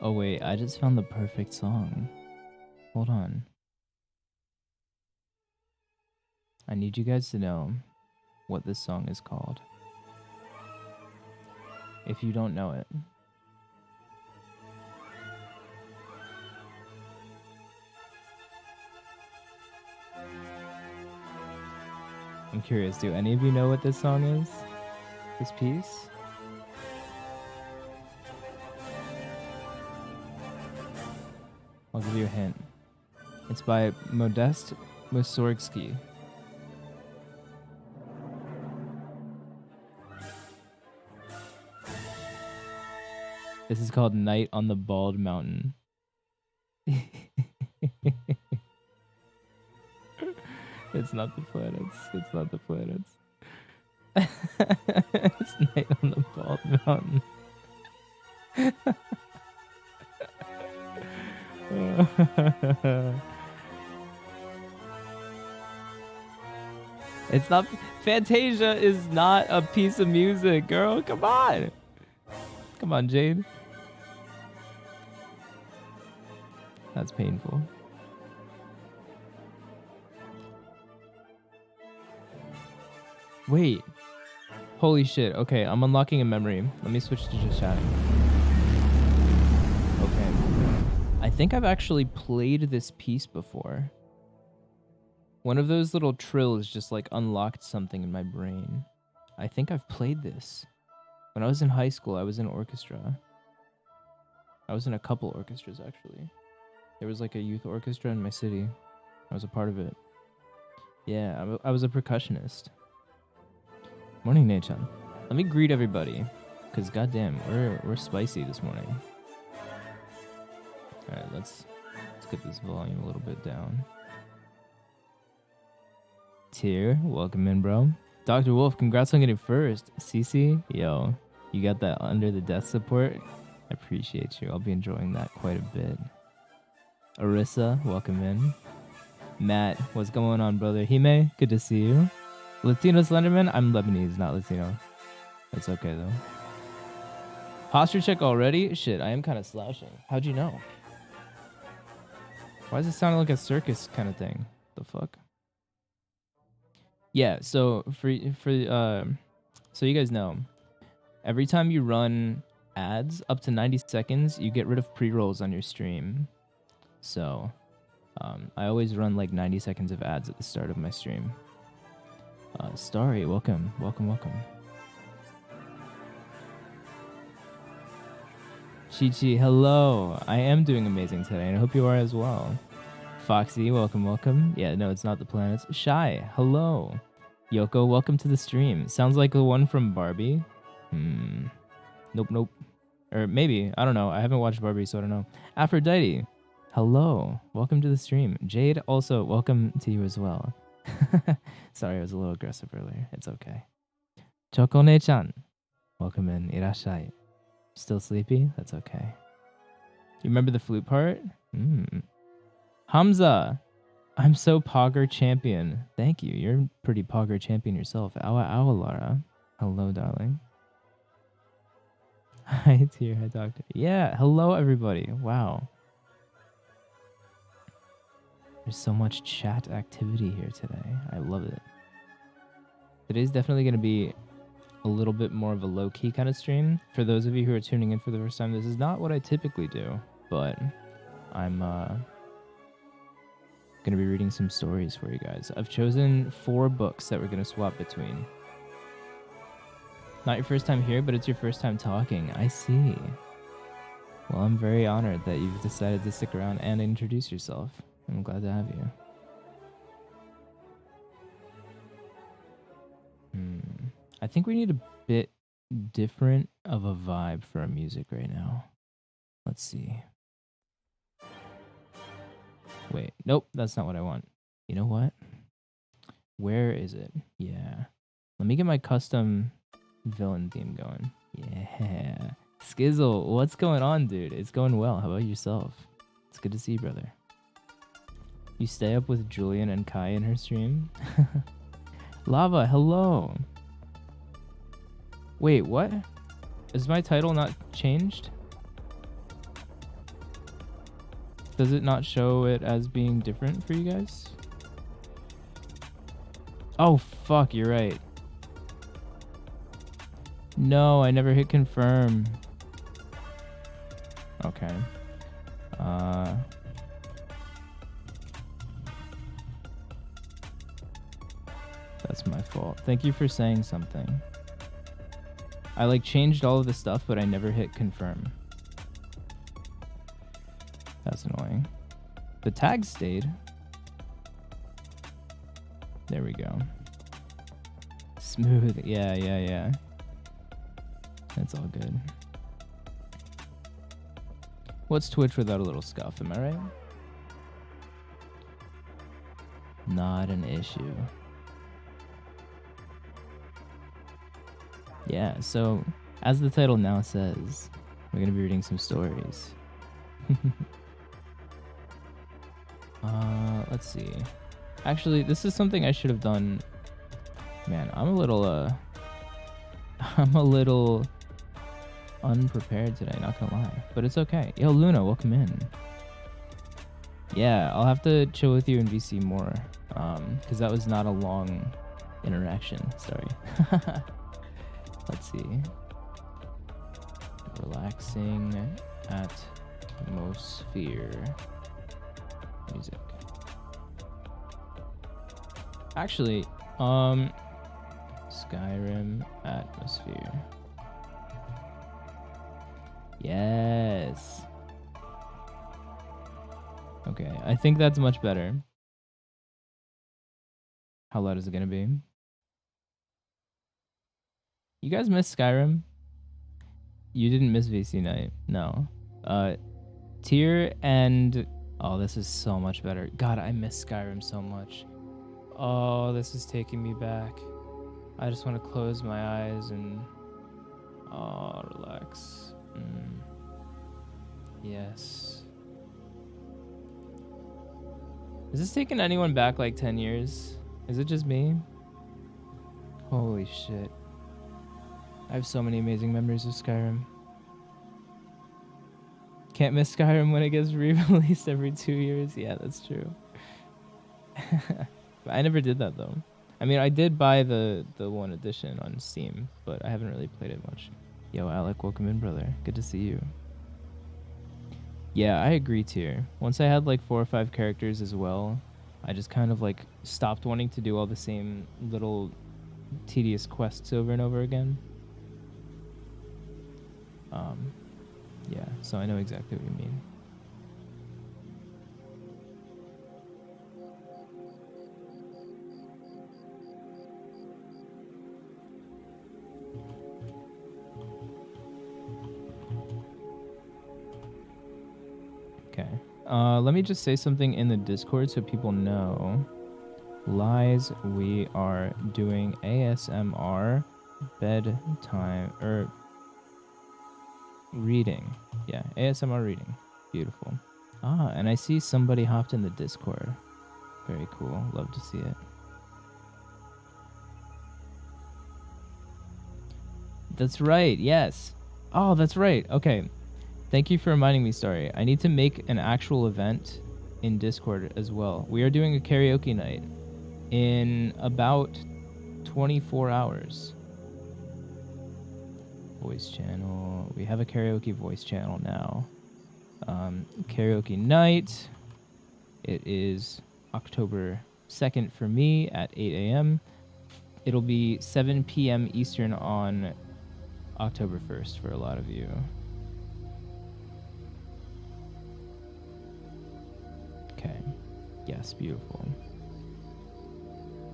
Oh wait, I just found the perfect song. Hold on. I need you guys to know what this song is called. If you don't know it. I'm curious, do any of you know what this song is? This piece? I'll give you a hint. It's by Modest Mussorgsky. This is called Night on the Bald Mountain. It's not the planets. It's not the planets. It's Night on the Bald Mountain. It's not. Fantasia is not a piece of music, girl. Come on. Come on, Jade. That's painful. Wait. Holy shit. Okay, I'm unlocking a memory. Let me switch to just chatting. Okay. I think I've actually played this piece before. One of those little trills just like unlocked something in my brain. I think I've played this. When I was in high school, I was in orchestra. I was in a couple orchestras, actually. There was like a youth orchestra in my city. I was a part of it. Yeah, I was a percussionist. Morning, Nate-chan. Let me greet everybody, because goddamn, we're spicy this morning. All right, let's get this volume a little bit down. Tier, welcome in, bro. Dr. Wolf, congrats on getting first. Cece, yo, you got that under the desk support. I appreciate you. I'll be enjoying that quite a bit. Arissa, welcome in. Matt, what's going on, brother? Hime, good to see you. Latino Slenderman, I'm Lebanese, not Latino. It's okay, though. Posture check already? Shit, I am kind of slouching. How'd you know? Why does it sound like a circus kind of thing? The fuck? Yeah, so so you guys know, every time you run ads up to 90 seconds, you get rid of pre-rolls on your stream. So I always run like 90 seconds of ads at the start of my stream. Starry, welcome. Chi-Chi, hello. I am doing amazing today, and I hope you are as well. Foxy, welcome. Yeah, no, it's not the planets. Shy, hello. Yoko, welcome to the stream. Sounds like the one from Barbie. Nope. Or maybe, I don't know. I haven't watched Barbie, so I don't know. Aphrodite, hello. Welcome to the stream. Jade, also, welcome to you as well. Sorry, I was a little aggressive earlier. It's okay. Choko-ne-chan, welcome in. Irashai. Still sleepy? That's okay. You remember the flute part? Hamza, I'm so Pogger champion. Thank you. You're a pretty Pogger champion yourself. Awa Lara. Hello, darling. Hi, Tier. Hi, Doctor. Yeah, hello, everybody. Wow. There's so much chat activity here today. I love it. Today's definitely going to be a little bit more of a low-key kind of stream. For those of you who are tuning in for the first time, this is not what I typically do, but I'm going to be reading some stories for you guys. I've chosen 4 books that we're going to swap between. Not your first time here, but it's your first time talking. I see. Well, I'm very honored that you've decided to stick around and introduce yourself. I'm glad to have you. I think we need a bit different of a vibe for our music right now. Let's see. Wait, nope, that's not what I want. You know what? Where is it? Yeah. Let me get my custom villain theme going. Yeah. Skizzle, what's going on, dude? It's going well. How about yourself? It's good to see you, brother. You stay up with Julian and Kai in her stream? Lava, hello. Wait, what? Is my title not changed? Does it not show it as being different for you guys? Oh, fuck, you're right. No, I never hit confirm. Okay. That's my fault. Thank you for saying something. I like changed all of the stuff, but I never hit confirm. That's annoying. The tag stayed. There we go. Smooth. Yeah. That's all good. What's Twitch without a little scuff? Am I right? Not an issue. Yeah, so as the title now says, we're going to be reading some stories. Let's see. Actually, this is something I should have done. Man, I'm a little unprepared today, not gonna lie. But it's okay. Yo, Luna, welcome in. Yeah, I'll have to chill with you in VC more. Because that was not a long interaction. Sorry. Let's see. Relaxing atmosphere. Music. Actually, Skyrim atmosphere. Yes. Okay, I think that's much better. How loud is it gonna be? You guys miss Skyrim? You didn't miss VC night. No. Tier and... Oh, this is so much better. God, I miss Skyrim so much. Oh, this is taking me back. I just want to close my eyes and... Oh, relax. Yes. Is this taking anyone back like 10 years? Is it just me? Holy shit. I have so many amazing memories of Skyrim. Can't miss Skyrim when it gets re-released every 2 years. Yeah, that's true. I never did that though. I mean, I did buy the 1 edition on Steam, but I haven't really played it much. Yo, Alec, welcome in, brother. Good to see you. Yeah, I agree, Tier. Once I had like 4 or 5 characters as well, I just kind of like stopped wanting to do all the same little tedious quests over and over again. Yeah, so I know exactly what you mean. Okay. Let me just say something in the Discord so people know. Lies, we are doing ASMR bedtime or reading. Yeah, ASMR reading. Beautiful. Ah, and I see somebody hopped in the Discord. Very cool. Love to see it. That's right. Yes. Oh, that's right. Okay. Thank you for reminding me, Starry. I need to make an actual event in Discord as well. We are doing a karaoke night in about 24 hours. Voice channel. We have a karaoke voice channel now. Karaoke night. It is October 2nd for me at 8 a.m. It'll be 7 p.m. Eastern on October 1st for a lot of you. Okay. Yes, beautiful.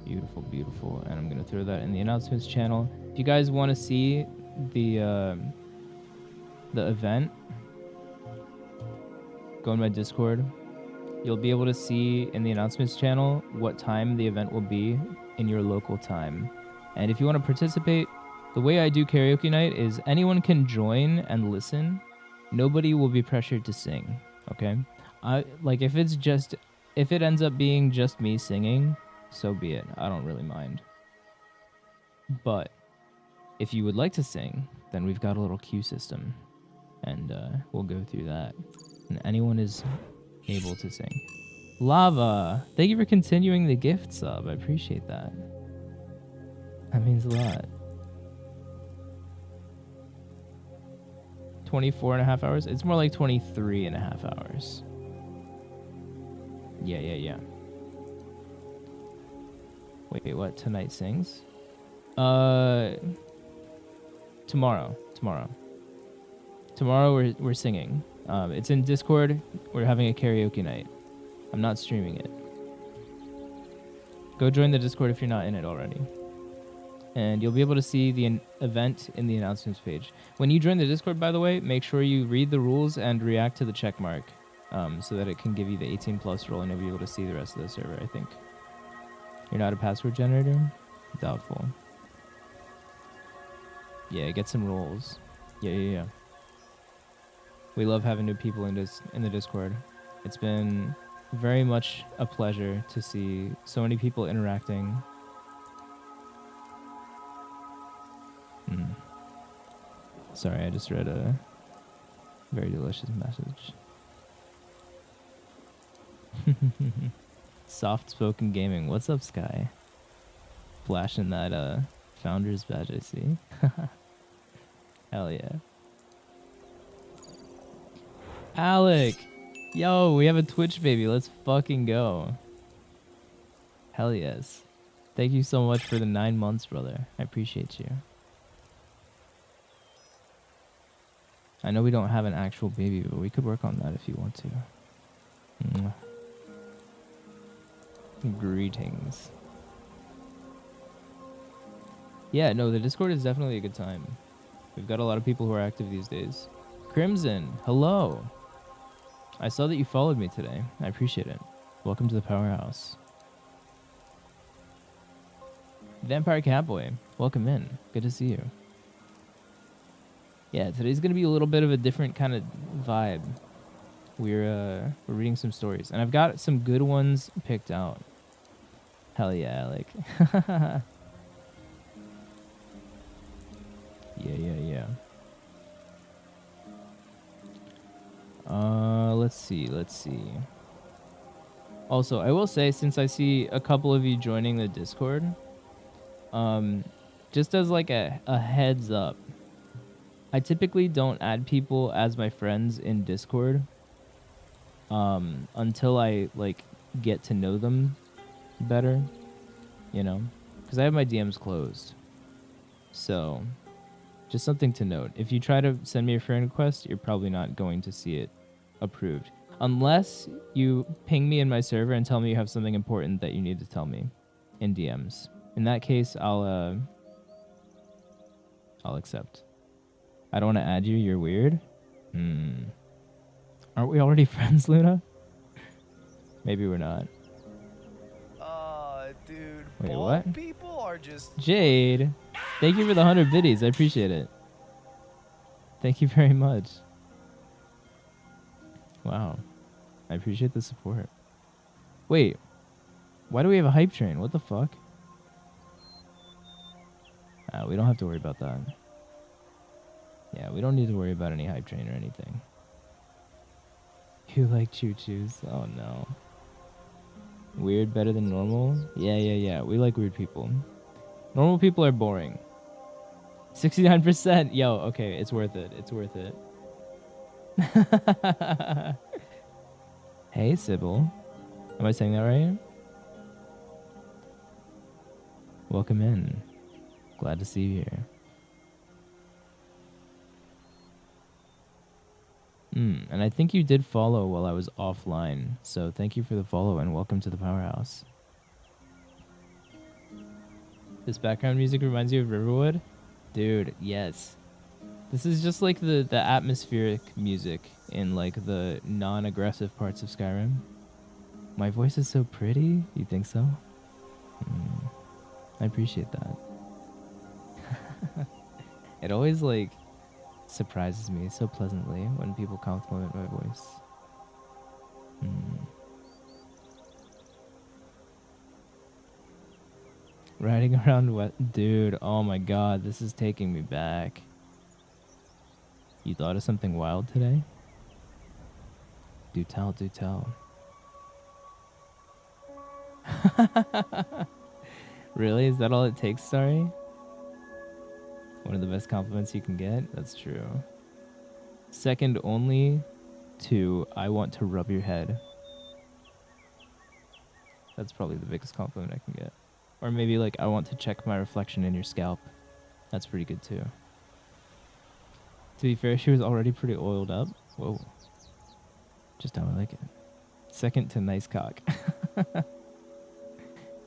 Beautiful, beautiful. And I'm going to throw that in the announcements channel. If you guys want to see the event, go in my Discord. You'll be able to see in the announcements channel what time the event will be in your local time. And if you want to participate, the way I do karaoke night is anyone can join and listen. Nobody will be pressured to sing, okay? If it ends up being just me singing, so be it. I don't really mind. But if you would like to sing, then we've got a little queue system, and we'll go through that. And anyone is able to sing. Lava, thank you for continuing the gift sub. I appreciate that. That means a lot. 24 and a half hours? It's more like 23 and a half hours. Yeah. Wait, what? Tonight sings? Tomorrow. Tomorrow we're singing. It's in Discord. We're having a karaoke night. I'm not streaming it. Go join the Discord if you're not in it already. And you'll be able to see the event in the announcements page. When you join the Discord, by the way, make sure you read the rules and react to the check mark so that it can give you the 18 plus rule and you'll be able to see the rest of the server, I think. You're not a password generator? Doubtful. Yeah, get some roles. Yeah. We love having new people in the Discord. It's been very much a pleasure to see so many people interacting. Sorry, I just read a very delicious message. Soft-spoken gaming. What's up, Sky? Flashing that founder's badge, I see. Hell yeah. Alec! Yo, we have a Twitch baby. Let's fucking go. Hell yes. Thank you so much for the 9 months, brother. I appreciate you. I know we don't have an actual baby, but we could work on that if you want to. Mwah. Greetings. Yeah, no, the Discord is definitely a good time. We've got a lot of people who are active these days. Crimson, hello. I saw that you followed me today. I appreciate it. Welcome to the Powerhouse. Vampire Catboy, welcome in. Good to see you. Yeah, today's gonna be a little bit of a different kind of vibe. We're reading some stories, and I've got some good ones picked out. Hell yeah, Alec. Yeah. Let's see. Also, I will say, since I see a couple of you joining the Discord, just as like a heads up, I typically don't add people as my friends in Discord until I like get to know them better, you know, because I have my DMs closed. So just something to note. If you try to send me a friend request, you're probably not going to see it approved. Unless you ping me in my server and tell me you have something important that you need to tell me in DMs. In that case, I'll accept. I don't want to add you. You're weird. Aren't we already friends, Luna? Maybe we're not. Dude. Wait, what? People are just Jade, thank you for the 100 biddies. I appreciate it. Thank you very much. Wow. I appreciate the support. Wait. Why do we have a hype train? What the fuck? We don't have to worry about that. Yeah, we don't need to worry about any hype train or anything. You like choo-choos? Oh no. Weird better than normal? Yeah. We like weird people. Normal people are boring. 69%. Yo, okay, it's worth it. It's worth it. Hey, Sybil. Am I saying that right? Welcome in. Glad to see you here. And I think you did follow while I was offline, so thank you for the follow and welcome to the Powerhouse. This background music reminds you of Riverwood? Dude, yes. This is just like the atmospheric music in like the non-aggressive parts of Skyrim. My voice is so pretty? You think so? I appreciate that. It always like surprises me so pleasantly when people compliment my voice. Riding around what? Dude, oh my god, this is taking me back. You thought of something wild today? Do tell, do tell. Really? Is that all it takes, sorry? One of the best compliments you can get? That's true. Second only to I want to rub your head. That's probably the biggest compliment I can get. Or maybe like I want to check my reflection in your scalp. That's pretty good too. To be fair, she was already pretty oiled up. Whoa. Just how I like it. Second to nice cock.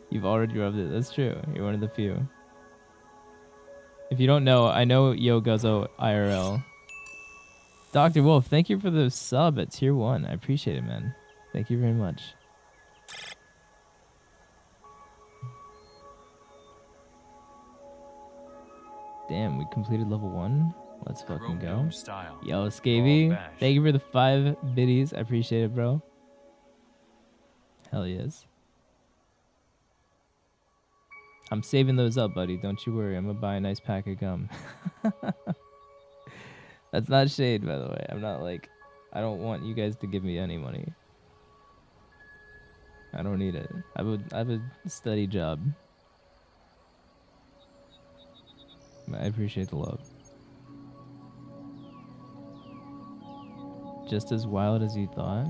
You've already rubbed it. That's true. You're one of the few. If you don't know, I know Yo Guzzo IRL. Dr. Wolf, thank you for the sub at tier 1. I appreciate it, man. Thank you very much. Damn, we completed level 1. Let's fucking go. Yo, Scavy, thank you for the 5 biddies. I appreciate it, bro. Hell yes. I'm saving those up, buddy. Don't you worry. I'm gonna buy a nice pack of gum. That's not shade, by the way. I'm not like... I don't want you guys to give me any money. I don't need it. I have a steady job. I appreciate the love. Just as wild as you thought?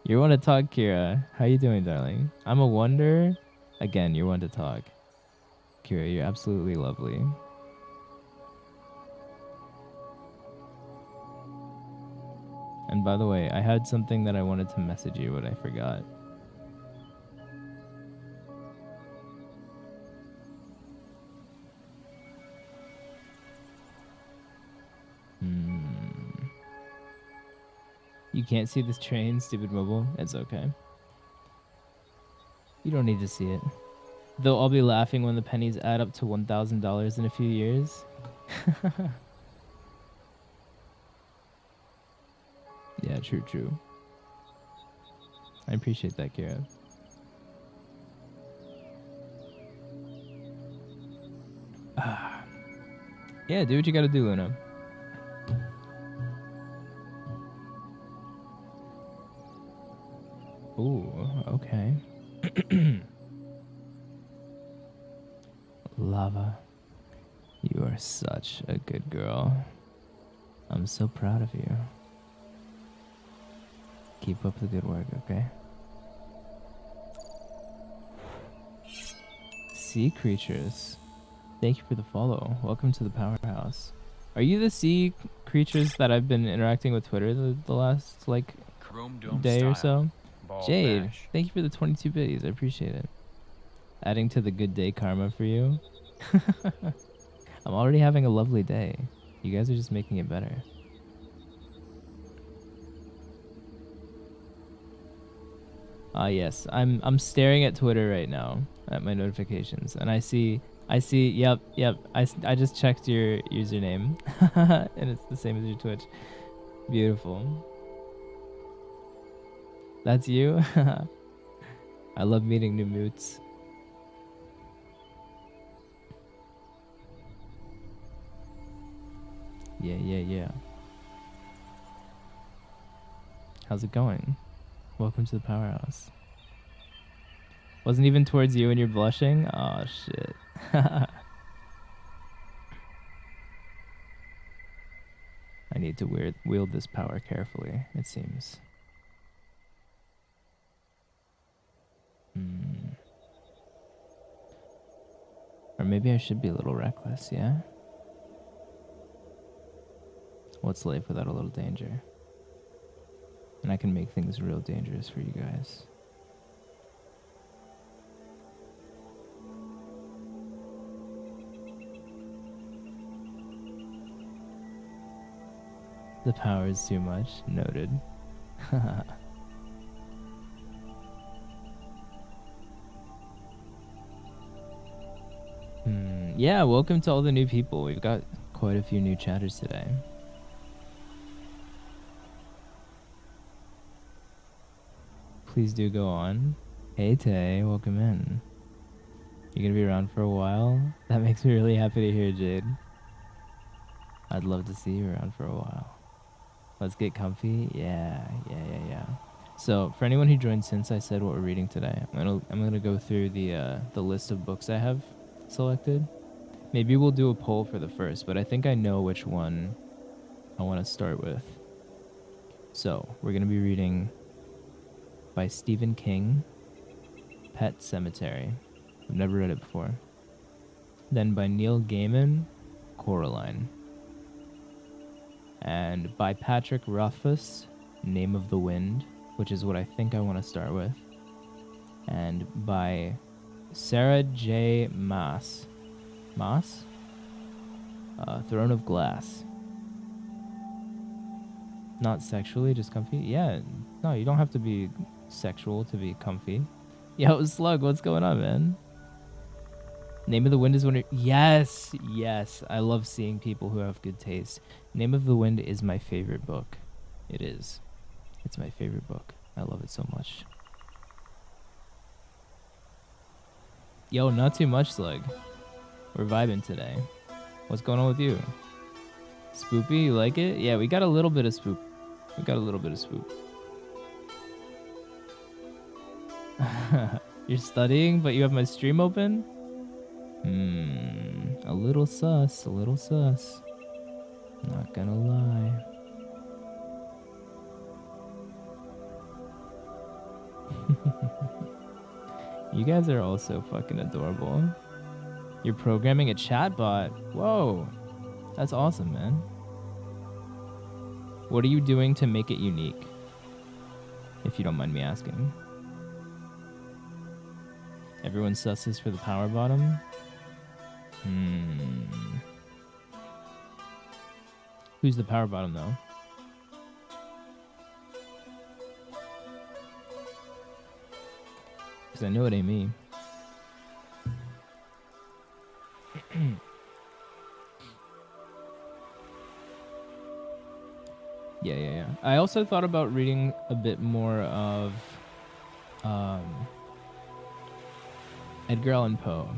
You want to talk, Kira. How you doing, darling? I'm a wonder. Again, you're one to talk. Kira, you're absolutely lovely. And by the way, I had something that I wanted to message you, but I forgot. You can't see this train, stupid mobile. It's okay. You don't need to see it. Though I'll be laughing when the pennies add up to $1,000 in a few years. Yeah, true. I appreciate that, Kira. Yeah, do what you gotta do, Luna. Ooh, okay. Lava, you are such a good girl. I'm so proud of you. Keep up the good work, okay? Sea creatures. Thank you for the follow. Welcome to the powerhouse. Are you the sea creatures that I've been interacting with Twitter the last like day or so? Jade, thank you for the 22 biddies. I appreciate it. Adding to the good day karma for you. I'm already having a lovely day. You guys are just making it better. Ah yes, I'm staring at Twitter right now at my notifications, and I see. Yep. I just checked your username, and it's the same as your Twitch. Beautiful. That's you. I love meeting new moots. Yeah. How's it going? Welcome to the powerhouse. Wasn't even towards you and you're blushing? Oh shit. I need to wield this power carefully, it seems. Or maybe I should be a little reckless, yeah? What's life without a little danger? And I can make things real dangerous for you guys. The power is too much. Noted. Yeah, welcome to all the new people. We've got quite a few new chatters today. Please do go on. Hey Tay, welcome in. You gonna be around for a while? That makes me really happy to hear, Jade. I'd love to see you around for a while. Let's get comfy. Yeah. So for anyone who joined since I said what we're reading today, I'm gonna go through the list of books I have selected. Maybe we'll do a poll for the first, but I think I know which one I want to start with. So we're gonna be reading by Stephen King, Pet Sematary. I've never read it before. Then by Neil Gaiman, Coraline. And by Patrick Rothfuss, Name of the Wind, which is what I think I want to start with. And by Sarah J. Maas, Throne of Glass. Not sexually, just comfy? Yeah, no, you don't have to be sexual to be comfy. Yo, Slug, what's going on, man? Name of the Wind is one of... Yes, I love seeing people who have good taste. Name of the Wind is my favorite book. It is. It's my favorite book. I love it so much. Yo, not too much, Slug. We're vibing today. What's going on with you? Spoopy, you like it? Yeah, we got a little bit of spoop. You're studying, but you have my stream open? A little sus. Not gonna lie. You guys are all so fucking adorable. You're programming a chatbot. Whoa. That's awesome, man. What are you doing to make it unique? If you don't mind me asking. Everyone susses for the power bottom? Who's the power bottom, though? Because I know it ain't me. Yeah. I also thought about reading a bit more of Edgar Allan Poe,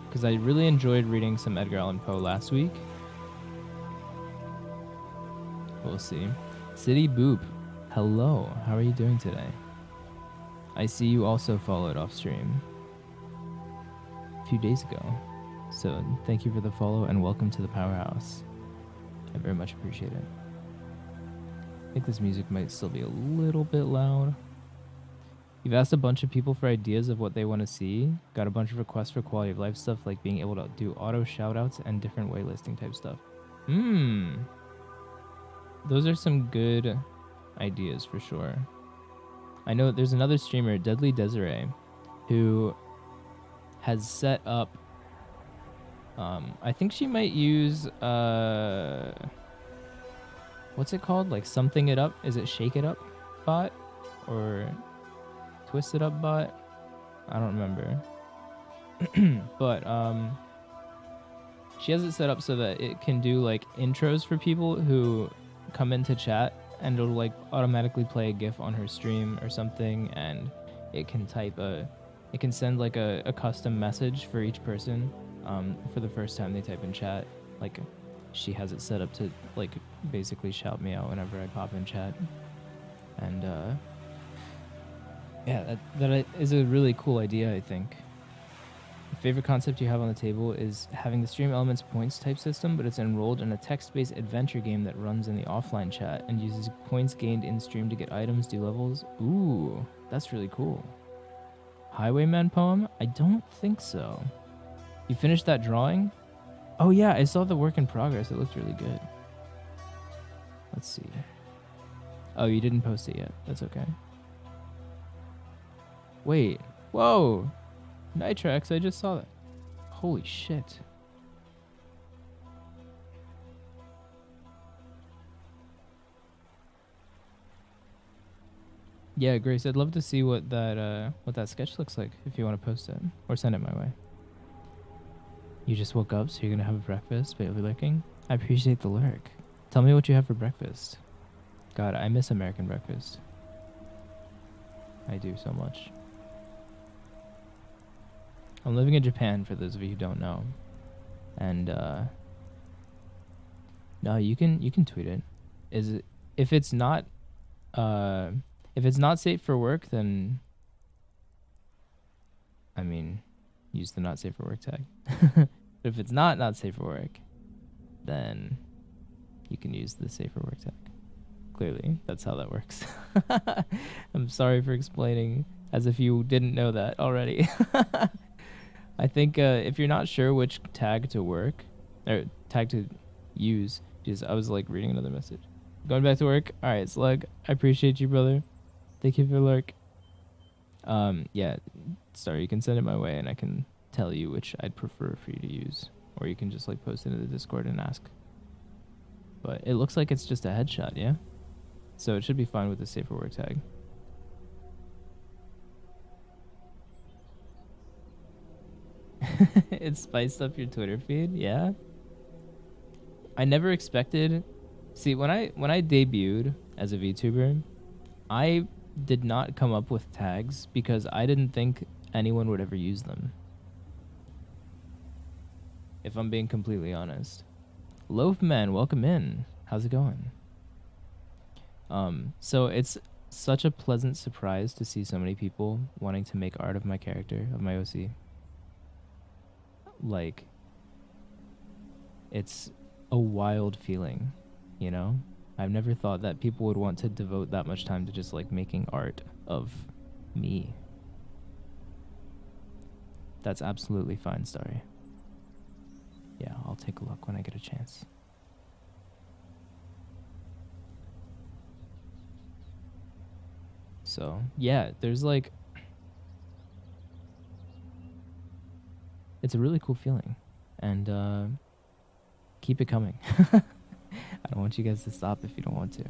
because I really enjoyed reading some Edgar Allan Poe last week. We'll see. City Boop, hello. How are you doing today? I see you also followed off stream a few days ago. So thank you for the follow and welcome to the Powerhouse. I very much appreciate it. I think this music might still be a little bit loud. You've asked a bunch of people for ideas of what they want to see. Got a bunch of requests for quality of life stuff, like being able to do auto shoutouts and different wailisting type stuff. Those are some good ideas for sure. I know there's another streamer, Deadly Desiree, who has set up... I think she might use... what's it called? Like something it up? Is it Shake It Up bot? Or Twist It Up bot? I don't remember. But she has it set up so that it can do like intros for people who come into chat, and it'll like automatically play a GIF on her stream or something, and it can send like a custom message for each person for the first time they type in chat. Like she has it set up to like basically shout me out whenever I pop in chat. And yeah, that is a really cool idea, I think. The favorite concept you have on the table is having the stream elements points type system, but it's enrolled in a text-based adventure game that runs in the offline chat and uses points gained in stream to get items, do levels. Ooh, that's really cool. Highwayman poem? I don't think so. You finished that drawing? Oh yeah, I saw the work in progress. It looked really good. Let's see. Oh, you didn't post it yet. That's okay. Wait. Whoa. Nitrax, I just saw that. Holy shit. Yeah, Grace, I'd love to see what that sketch looks like if you want to post it or send it my way. You just woke up, so you're gonna have breakfast, but you'll be lurking? I appreciate the lurk. Tell me what you have for breakfast. God, I miss American breakfast. I do so much. I'm living in Japan, for those of you who don't know. And No, you can tweet it. Is it if it's not uh if it's not safe for work, then I mean, use the not safe for work tag. But if it's not safe for work, then you can use the safe for work tag. Clearly, that's how that works. I'm sorry for explaining as if you didn't know that already. I think if you're not sure which tag to work or tag to use, just I was like reading another message. Going back to work. All right, Slug. I appreciate you, brother. Thank you for the lurk. Yeah, sorry. You can send it my way, and I can tell you which I'd prefer for you to use, or you can just like post it in the Discord and ask. But it looks like it's just a headshot, yeah. So it should be fine with the safer work tag. It spiced up your Twitter feed, yeah. I never expected. See, when I debuted as a VTuber, I did not come up with tags because I didn't think anyone would ever use them. If I'm being completely honest. Loafman, welcome in. How's it going? So it's such a pleasant surprise to see so many people wanting to make art of my character, of my OC. Like, it's a wild feeling, you know? I've never thought that people would want to devote that much time to just like making art of me. That's absolutely fine, Starry. Yeah, I'll take a look when I get a chance. So, yeah, there's like... It's a really cool feeling. And, keep it coming. I don't want you guys to stop if you don't want to.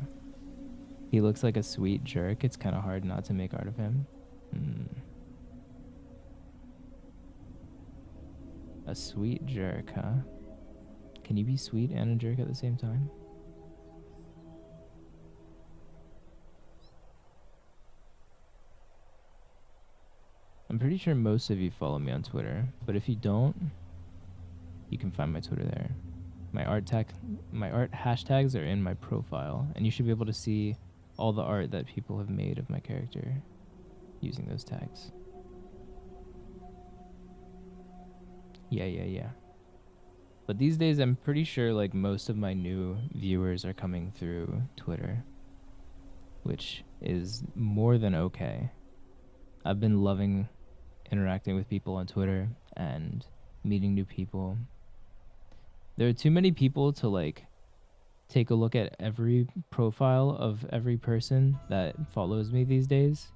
He looks like a sweet jerk. It's kind of hard not to make art of him. A sweet jerk, huh? Can you be sweet and a jerk at the same time? I'm pretty sure most of you follow me on Twitter, but if you don't, you can find my Twitter there. My art hashtags are in my profile, and you should be able to see all the art that people have made of my character using those tags. Yeah. But these days, I'm pretty sure like most of my new viewers are coming through Twitter, which is more than okay. I've been loving interacting with people on Twitter and meeting new people. There are too many people to like take a look at every profile of every person that follows me these days.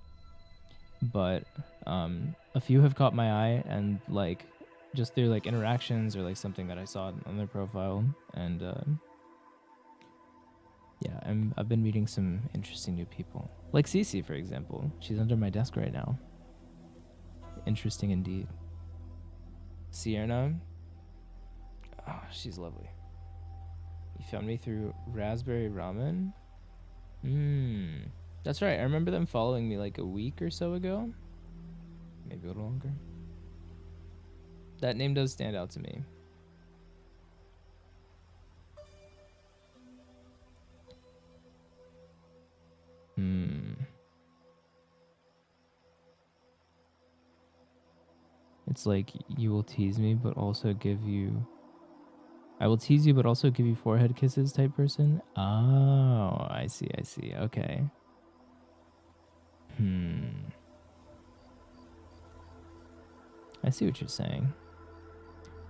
But a few have caught my eye, and like just through like interactions or like something that I saw on their profile, and yeah, I've been meeting some interesting new people, like Cece, for example. She's under my desk right now. Interesting indeed. Sierra, oh, she's lovely. You found me through Raspberry Ramen? That's right. I remember them following me like a week or so ago. Maybe a little longer. That name does stand out to me. It's like you will tease me, but also give you... I will tease you, but also give you forehead kisses type person? Oh, I see. Okay. I see what you're saying.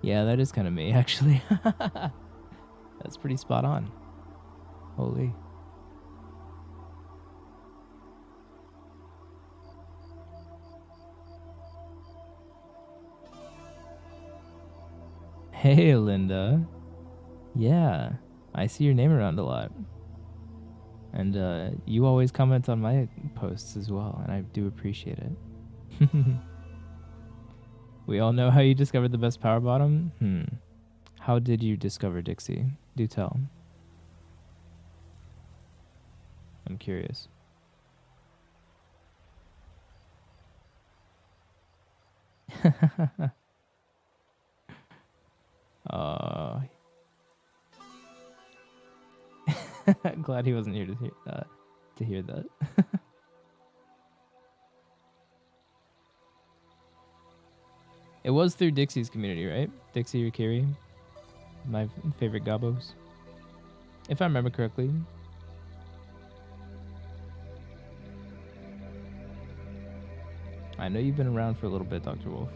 Yeah, that is kind of me, actually. That's pretty spot on. Holy. Hey, Linda. Yeah, I see your name around a lot. And you always comment on my posts as well, and I do appreciate it. We all know how you discovered the best power bottom? How did you discover Dixie? Do tell. I'm curious. Glad he wasn't here to hear that. It was through Dixie's community, right? Dixie or Kiri, my favorite gobos, if I remember correctly. I know you've been around for a little bit, Dr. Wolf.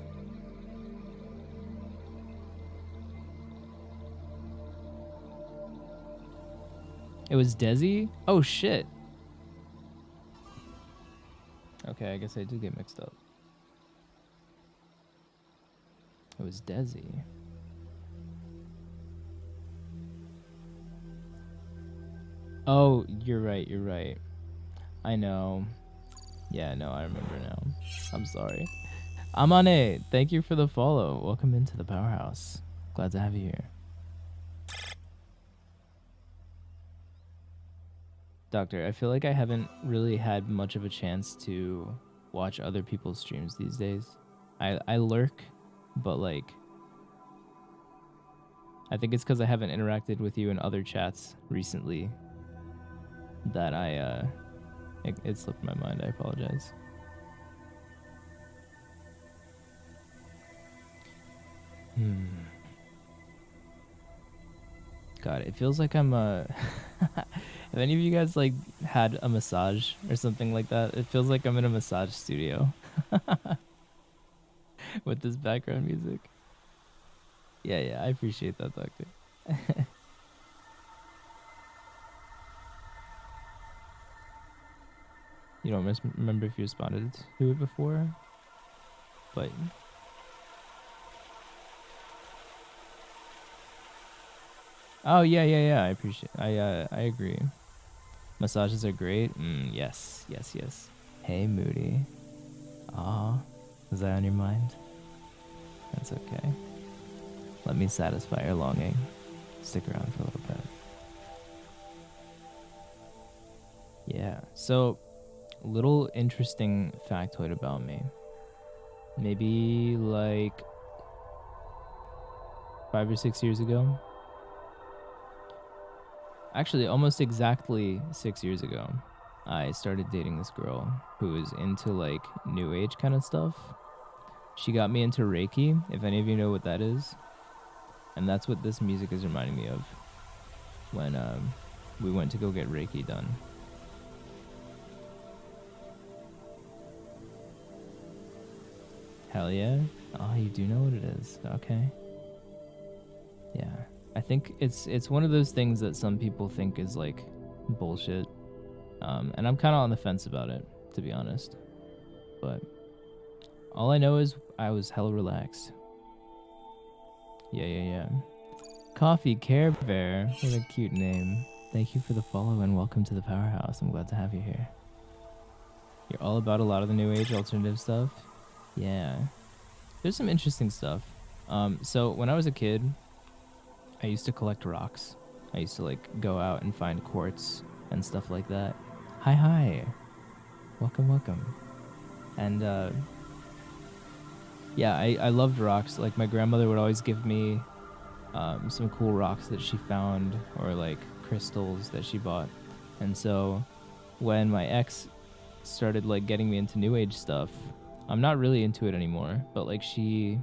It was Desi? Oh, shit. Okay, I guess I did get mixed up. It was Desi. Oh, you're right, you're right. I know. Yeah, no, I remember now. I'm sorry. Amane, thank you for the follow. Welcome into the Powerhouse. Glad to have you here. Doctor, I feel like I haven't really had much of a chance to watch other people's streams these days. I lurk, but like I think it's because I haven't interacted with you in other chats recently that it slipped my mind. I apologize. God, it feels like I'm if any of you guys like had a massage or something like that, it feels like I'm in a massage studio with this background music. Yeah, I appreciate that, Doctor. You don't remember if you responded to it before, but oh yeah. I appreciate. I agree. Massages are great. Yes. Hey, Moody. Aw, is that on your mind? That's okay. Let me satisfy your longing. Stick around for a little bit. Yeah. So, little interesting factoid about me. Maybe like 5 or 6 years ago. Actually, almost exactly 6 years ago, I started dating this girl who is into like new age kind of stuff. She got me into Reiki, if any of you know what that is. And that's what this music is reminding me of when we went to go get Reiki done. Hell yeah. Oh, you do know what it is. Okay. Yeah. I think it's one of those things that some people think is like bullshit. And I'm kind of on the fence about it, to be honest. But all I know is I was hella relaxed. Yeah. Coffee Care Bear. What a cute name. Thank you for the follow and welcome to the Powerhouse. I'm glad to have you here. You're all about a lot of the new age alternative stuff. Yeah. There's some interesting stuff. So when I was a kid, I used to collect rocks. I used to like go out and find quartz and stuff like that. Hi. Welcome. And yeah, I loved rocks. Like my grandmother would always give me some cool rocks that she found or like crystals that she bought. And so when my ex started like getting me into new age stuff, I'm not really into it anymore, but like she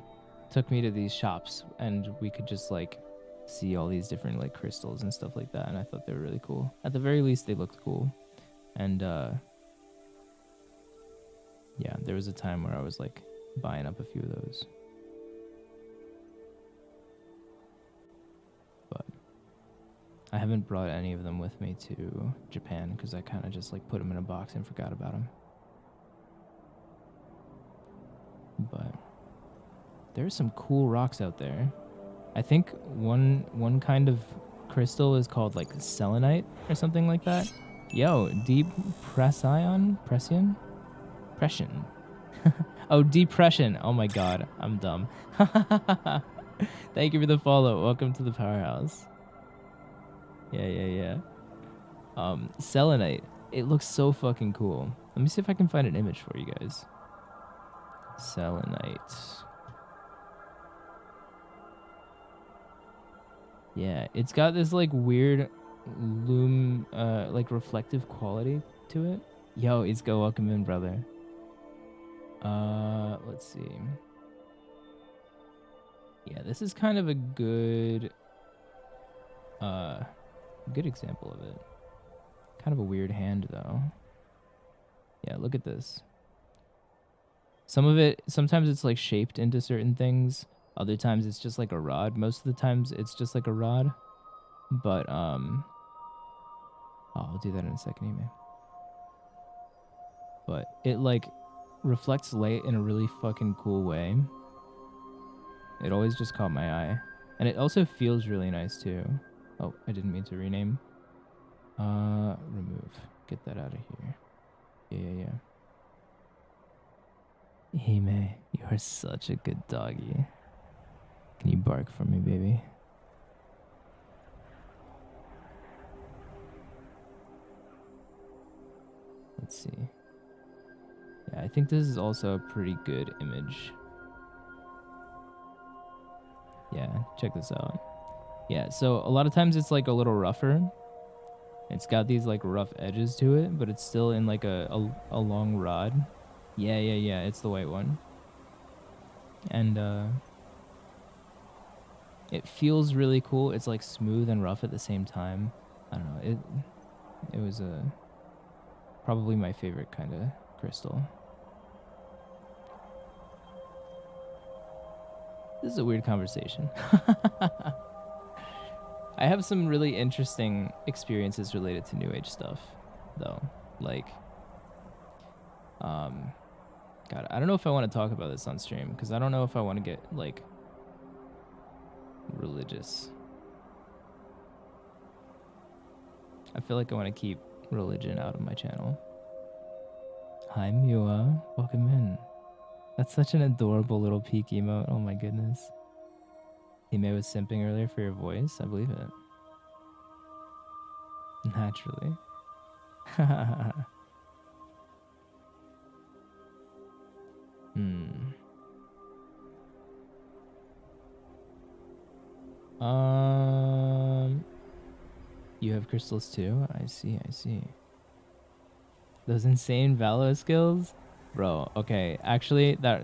took me to these shops and we could just like see all these different like crystals and stuff like that, and I thought they were really cool. At the very least they looked cool. And yeah, there was a time where I was like buying up a few of those. But I haven't brought any of them with me to Japan because I kind of just like put them in a box and forgot about them. But there's some cool rocks out there. I think one kind of crystal is called like selenite or something like that. Yo, deep pression? Oh, depression. Oh my god, I'm dumb. Thank you for the follow. Welcome to the Powerhouse. Yeah. Selenite. It looks so fucking cool. Let me see if I can find an image for you guys. Selenite. Yeah, it's got this like weird like reflective quality to it. Yo, Isco, welcome in, brother. Let's see. Yeah, this is kind of a good example of it. Kind of a weird hand though. Yeah, look at this. Some of it, sometimes it's like shaped into certain things. Other times it's just like a rod. Most of the times it's just like a rod. But oh, I'll do that in a second, email. But it like reflects light in a really fucking cool way. It always just caught my eye. And it also feels really nice too. Oh, I didn't mean to rename. Remove. Get that out of here. Yeah. Hime, you are such a good doggy. Can you bark for me, baby? Let's see. Yeah, I think this is also a pretty good image. Yeah, check this out. Yeah, so a lot of times it's like a little rougher. It's got these like rough edges to it, but it's still in like a long rod. Yeah, it's the white one. And it feels really cool. It's like smooth and rough at the same time. I don't know. It was probably my favorite kind of crystal. This is a weird conversation. I have some really interesting experiences related to New Age stuff, though. Like, God, I don't know if I want to talk about this on stream because I don't know if I want to get like religious. I feel like I want to keep religion out of my channel. Hi, Miwa. Welcome in. That's such an adorable little peek emote. Oh my goodness. Hime was simping earlier for your voice. I believe it. Naturally. You have crystals too? I see. Those insane Valo skills? Bro, okay. Actually, that...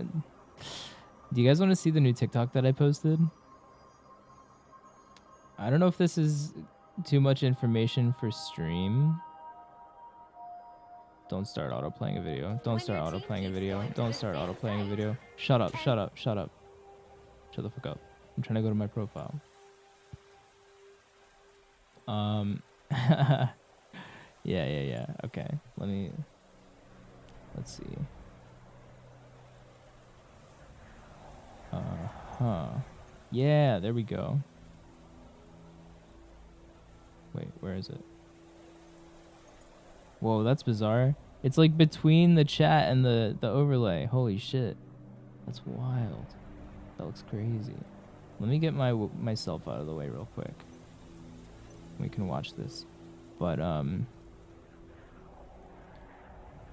Do you guys want to see the new TikTok that I posted? I don't know if this is too much information for stream. Don't start auto-playing a video. Don't start auto-playing a video. Don't start auto-playing a video. Shut up. Shut the fuck up. I'm trying to go to my profile. Yeah. Okay. Let's see. Yeah, there we go. Wait, where is it? Whoa, that's bizarre. It's like between the chat and the overlay. Holy shit. That's wild. That looks crazy. Let me get myself out of the way real quick. We can watch this. But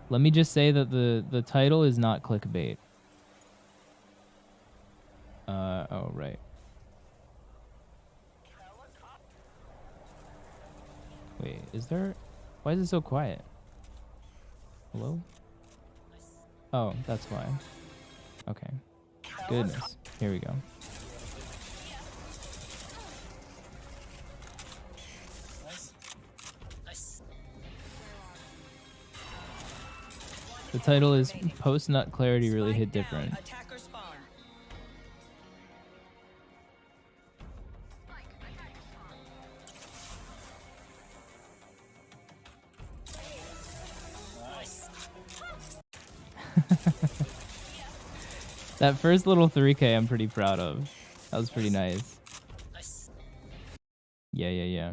let me just say that the title is not clickbait. Oh right. Wait, is there... Why is it so quiet? Hello? Oh, that's why. Okay. Goodness. Here we go. The title is Post-Nut Clarity Really Hit Different. That first little 3K I'm pretty proud of. That was pretty nice. Yeah.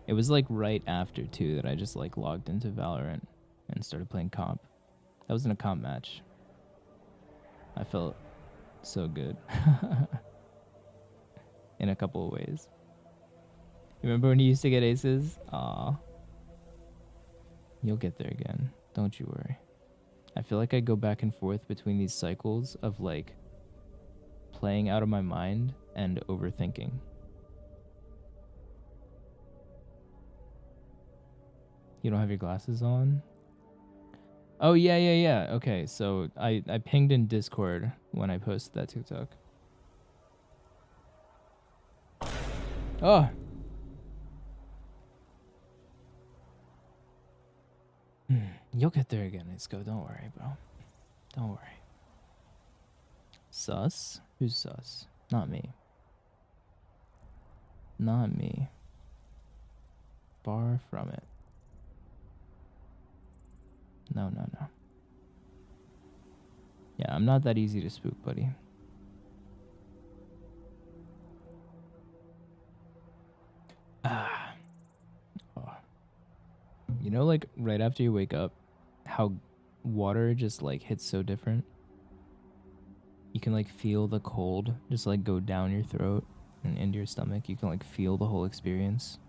It was like right after too that I just like logged into Valorant and started playing comp. That was in a comp match. I felt so good. In a couple of ways. You remember when you used to get aces? Aw. You'll get there again. Don't you worry. I feel like I go back and forth between these cycles of like playing out of my mind and overthinking. You don't have your glasses on? Oh, yeah. Okay, so I pinged in Discord when I posted that TikTok. Oh! You'll get there again, Itzko. Don't worry, bro. Don't worry. Sus? Who's sus? Not me. Not me. Far from it. No. Yeah, I'm not that easy to spook, buddy. Ah. Oh. You know, like, right after you wake up, how water just, like, hits so different? You can, like, feel the cold just, like, go down your throat and into your stomach. You can, like, feel the whole experience.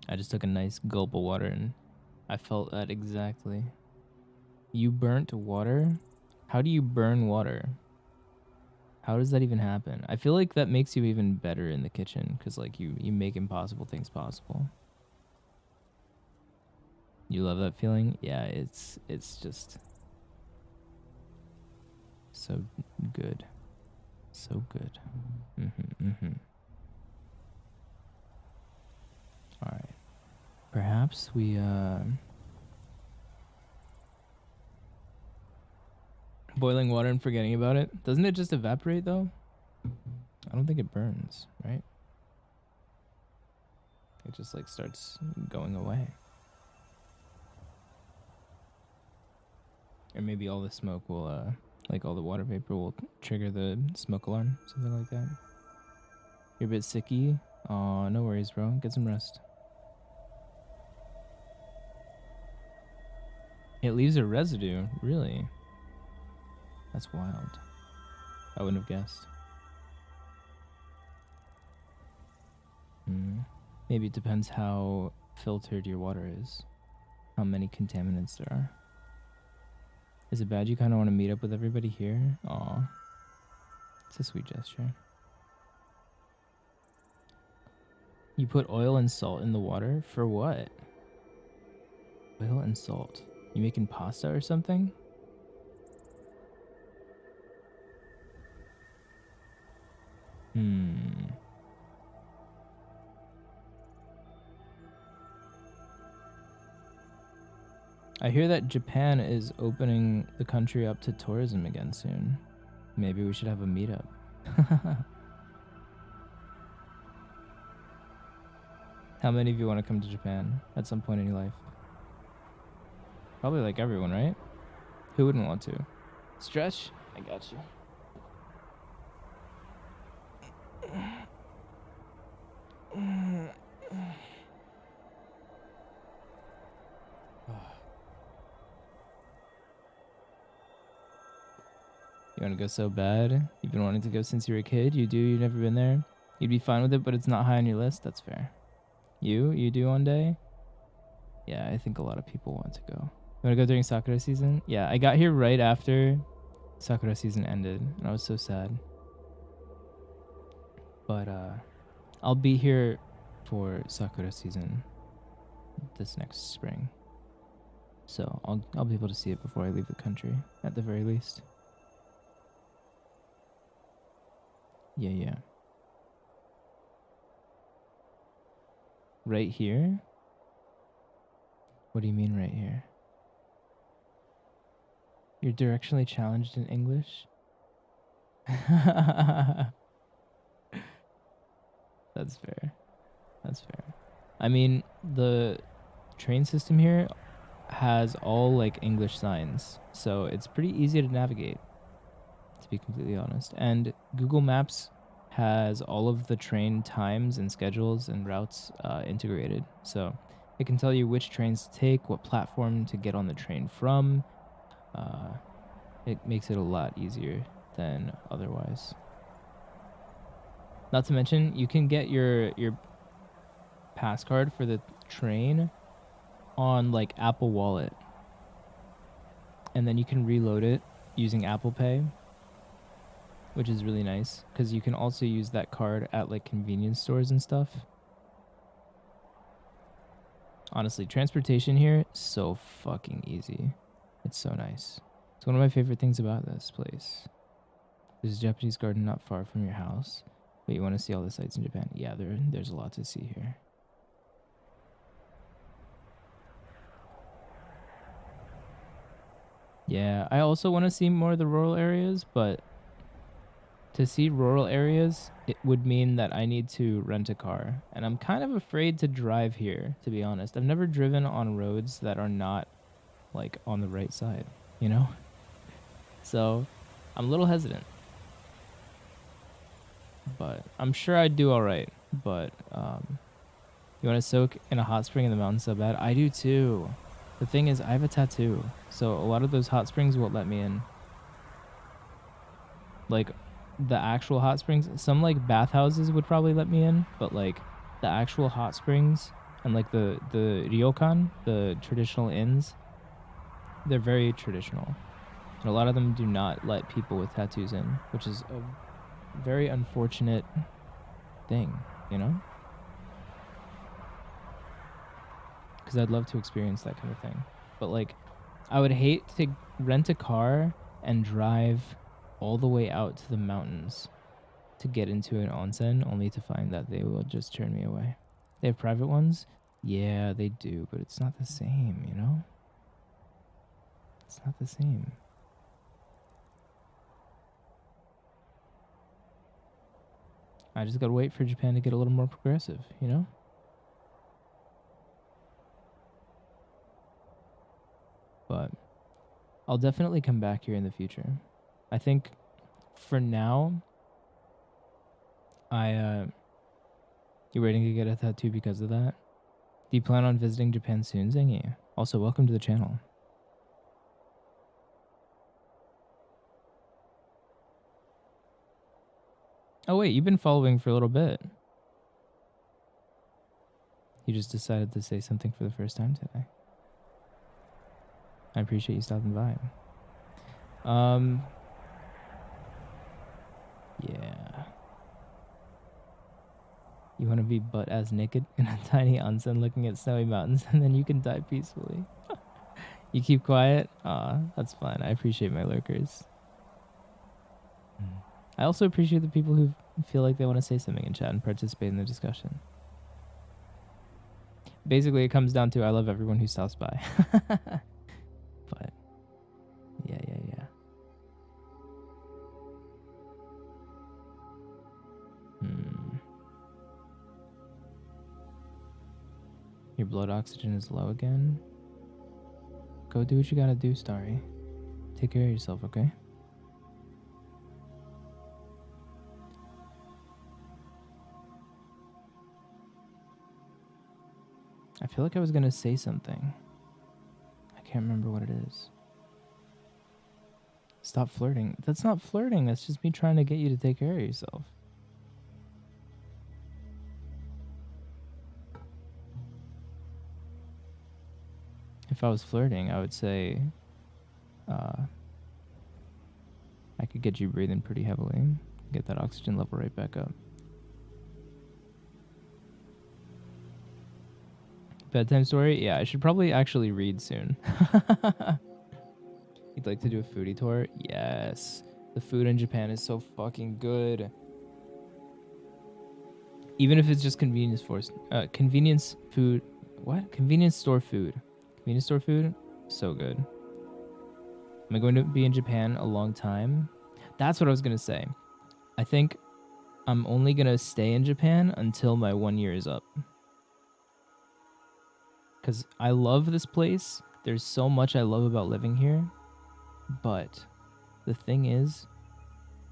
I just took a nice gulp of water and I felt that exactly. You burnt water? How do you burn water? How does that even happen? I feel like that makes you even better in the kitchen because, like, you make impossible things possible. You love that feeling? Yeah, it's just so good. So good. All right. Perhaps we boiling water and forgetting about it. Doesn't it just evaporate though? I don't think it burns, right? It just like starts going away. Or maybe all the smoke will like all the water vapor will trigger the smoke alarm, something like that. You're a bit sicky? Oh, no worries, bro. Get some rest. It leaves a residue, really? That's wild. I wouldn't have guessed. Maybe it depends how filtered your water is, how many contaminants there are. Is it bad you kind of want to meet up with everybody here? Aw. It's a sweet gesture. You put oil and salt in the water? For what? Oil and salt. You making pasta or something? I hear that Japan is opening the country up to tourism again soon. Maybe we should have a meetup. How many of you want to come to Japan at some point in your life? Probably like everyone, right? Who wouldn't want to? Stretch? I got you. You want to go so bad? You've been wanting to go since you were a kid? You do? You've never been there? You'd be fine with it, but it's not high on your list? That's fair. You do one day? Yeah, I think a lot of people want to go. You want to go during Sakura season? Yeah, I got here right after Sakura season ended, and I was so sad. But I'll be here for Sakura season this next spring. So I'll be able to see it before I leave the country, at the very least. Yeah. Right here? What do you mean right here? You're directionally challenged in English? That's fair. I mean, the train system here has all like English signs, so it's pretty easy to navigate, to be completely honest. And Google Maps has all of the train times and schedules and routes integrated, so it can tell you which trains to take, what platform to get on the train from. It makes it a lot easier than otherwise. Not to mention, you can get your pass card for the train on like Apple Wallet, and then you can reload it using Apple Pay, which is really nice because you can also use that card at like convenience stores and stuff. Honestly, transportation here is so fucking easy. It's so nice. It's one of my favorite things about this place. There's a Japanese garden not far from your house. But you want to see all the sites in Japan? Yeah, there's a lot to see here. Yeah, I also want to see more of the rural areas, but to see rural areas, it would mean that I need to rent a car. And I'm kind of afraid to drive here, to be honest. I've never driven on roads that are not like on the right side, you know? So I'm a little hesitant. But I'm sure I'd do all right. But you want to soak in a hot spring in the mountains so bad? I do too. The thing is, I have a tattoo, so a lot of those hot springs won't let me in. Like the actual hot springs, some like bathhouses would probably let me in, but like the actual hot springs and like the ryokan, the traditional inns, they're very traditional, and a lot of them do not let people with tattoos in, which is a very unfortunate thing, you know? Because I'd love to experience that kind of thing. But like, I would hate to rent a car and drive all the way out to the mountains to get into an onsen, only to find that they will just turn me away. They have private ones? Yeah, they do, but it's not the same, you know? It's not the same. I just gotta wait for Japan to get a little more progressive, you know? But I'll definitely come back here in the future. I think for now, you're waiting to get a tattoo because of that? Do you plan on visiting Japan soon, Zengi? Also, welcome to the channel. Oh wait, you've been following for a little bit. You just decided to say something for the first time today. I appreciate you stopping by. Yeah. You want to be butt-ass naked in a tiny onsen looking at snowy mountains, and then you can die peacefully. You keep quiet? Aw, that's fine. I appreciate my lurkers. I also appreciate the people who feel like they want to say something in chat and participate in the discussion. Basically, it comes down to I love everyone who stops by. But, yeah. Your blood oxygen is low again? Go do what you gotta do, Starry. Take care of yourself, okay? I feel like I was gonna say something. I can't remember what it is. Stop flirting. That's not flirting. That's just me trying to get you to take care of yourself. If I was flirting, I would say I could get you breathing pretty heavily. Get that oxygen level right back up. Bedtime story? Yeah, I should probably actually read soon. You'd like to do a foodie tour? Yes. The food in Japan is so fucking good. Even if it's just convenience food. What? Convenience store food. Convenience store food? So good. Am I going to be in Japan a long time? That's what I was going to say. I think I'm only going to stay in Japan until my 1 year is up. Because I love this place. There's so much I love about living here. But the thing is,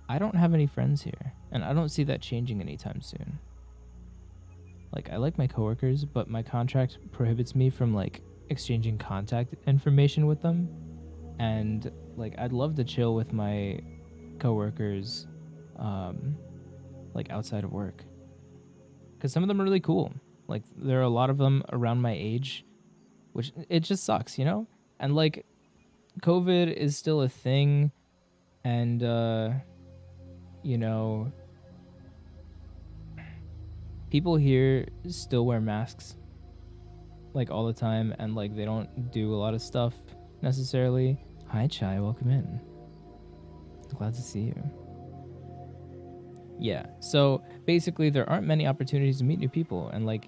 I don't have any friends here. And I don't see that changing anytime soon. Like, I like my coworkers, but my contract prohibits me from, like, exchanging contact information with them. And, like, I'd love to chill with my coworkers, like, outside of work. Because some of them are really cool. Like, there are a lot of them around my age which it just sucks, you know? And like COVID is still a thing, and you know, people here still wear masks like all the time, and like they don't do a lot of stuff necessarily. Hi Chai, welcome in. Glad to see you. Yeah, so basically there aren't many opportunities to meet new people, and like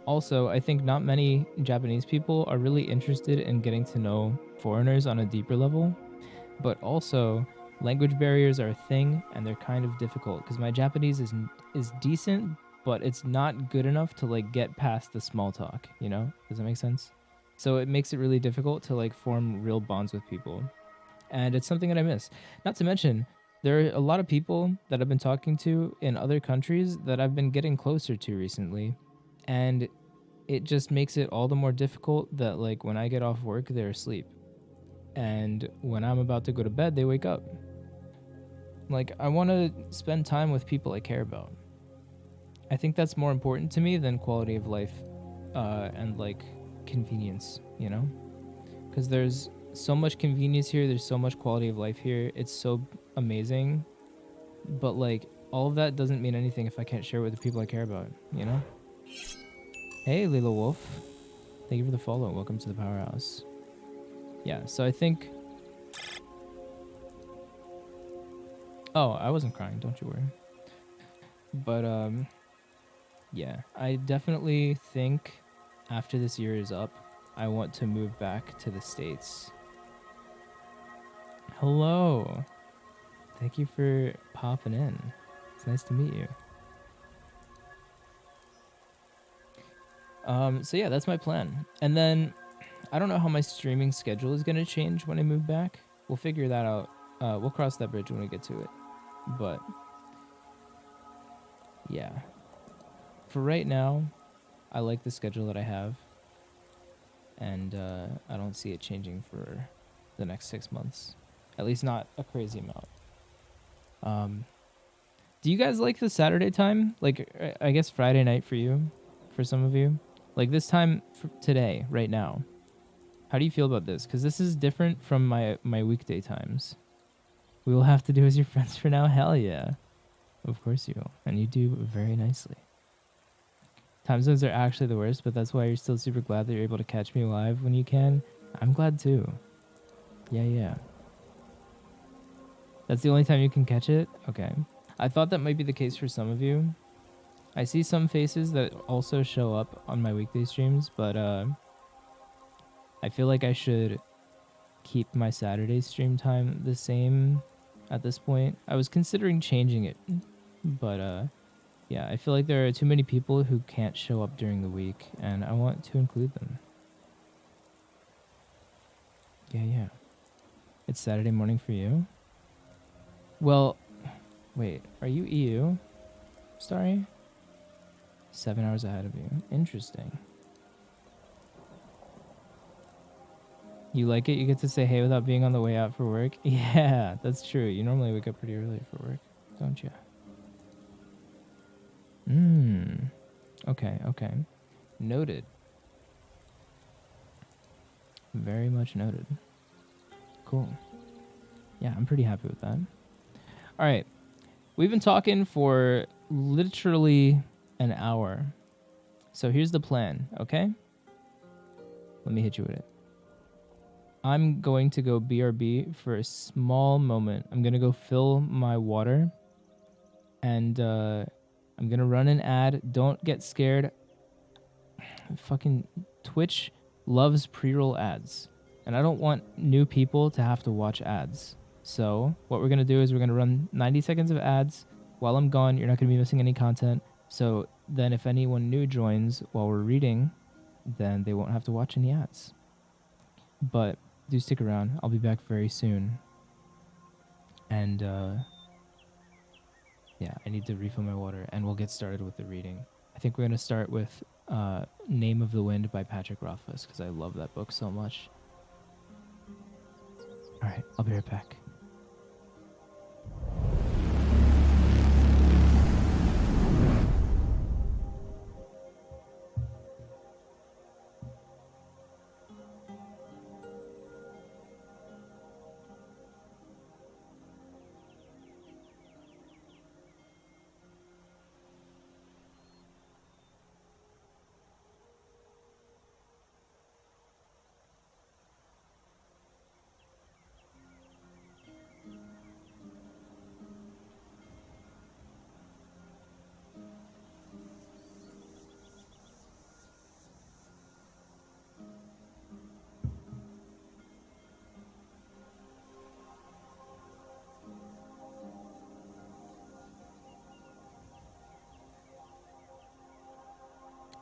also I think not many Japanese people are really interested in getting to know foreigners on a deeper level. But also language barriers are a thing, and they're kind of difficult because my Japanese is decent, but it's not good enough to like get past the small talk, you know? Does that make sense? So it makes it really difficult to like form real bonds with people. And it's something that I miss. Not to mention, there are a lot of people that I've been talking to in other countries that I've been getting closer to recently. And it just makes it all the more difficult that like when I get off work, they're asleep. And when I'm about to go to bed, they wake up. Like, I want to spend time with people I care about. I think that's more important to me than quality of life and like convenience, you know? Because there's so much convenience here, there's so much quality of life here. It's so amazing. But like, all of that doesn't mean anything if I can't share it with the people I care about, you know? Hey, Lila Wolf. Thank you for the follow. Welcome to the Powerhouse. Yeah, so I think. Oh, I wasn't crying, don't you worry. But yeah, I definitely think after this year is up, I want to move back to the States. Hello. Thank you for popping in. It's nice to meet you. So yeah, that's my plan. And then I don't know how my streaming schedule is going to change when I move back. We'll figure that out. We'll cross that bridge when we get to it. But yeah, for right now, I like the schedule that I have, and I don't see it changing for the next 6 months. At least not a crazy amount. Do you guys like the Saturday time? Like, I guess Friday night for you, for some of you. Like this time today, right now. How do you feel about this? Because this is different from my weekday times. We will have to do as your friends for now. Hell yeah. Of course you will. And you do very nicely. Time zones are actually the worst, but that's why you're still super glad that you're able to catch me live when you can. I'm glad too. Yeah. That's the only time you can catch it? Okay. I thought that might be the case for some of you. I see some faces that also show up on my weekday streams, but I feel like I should keep my Saturday stream time the same at this point. I was considering changing it, but yeah, I feel like there are too many people who can't show up during the week, and I want to include them. Yeah. It's Saturday morning for you? Well, wait, are you EU? Sorry? 7 hours ahead of you. Interesting. You like it? You get to say hey without being on the way out for work? Yeah, that's true. You normally wake up pretty early for work, don't you? Okay. Noted. Very much noted. Cool. Yeah, I'm pretty happy with that. All right. We've been talking for literally an hour. So here's the plan, okay? Let me hit you with it. I'm going to go BRB for a small moment. I'm going to go fill my water. And I'm going to run an ad. Don't get scared. Fucking Twitch loves pre-roll ads. And I don't want new people to have to watch ads. So what we're going to do is we're going to run 90 seconds of ads. While I'm gone, you're not going to be missing any content. So then if anyone new joins while we're reading, then they won't have to watch any ads. But do stick around. I'll be back very soon. And yeah, I need to refill my water, and we'll get started with the reading. I think we're going to start with Name of the Wind by Patrick Rothfuss, because I love that book so much. All right, I'll be right back.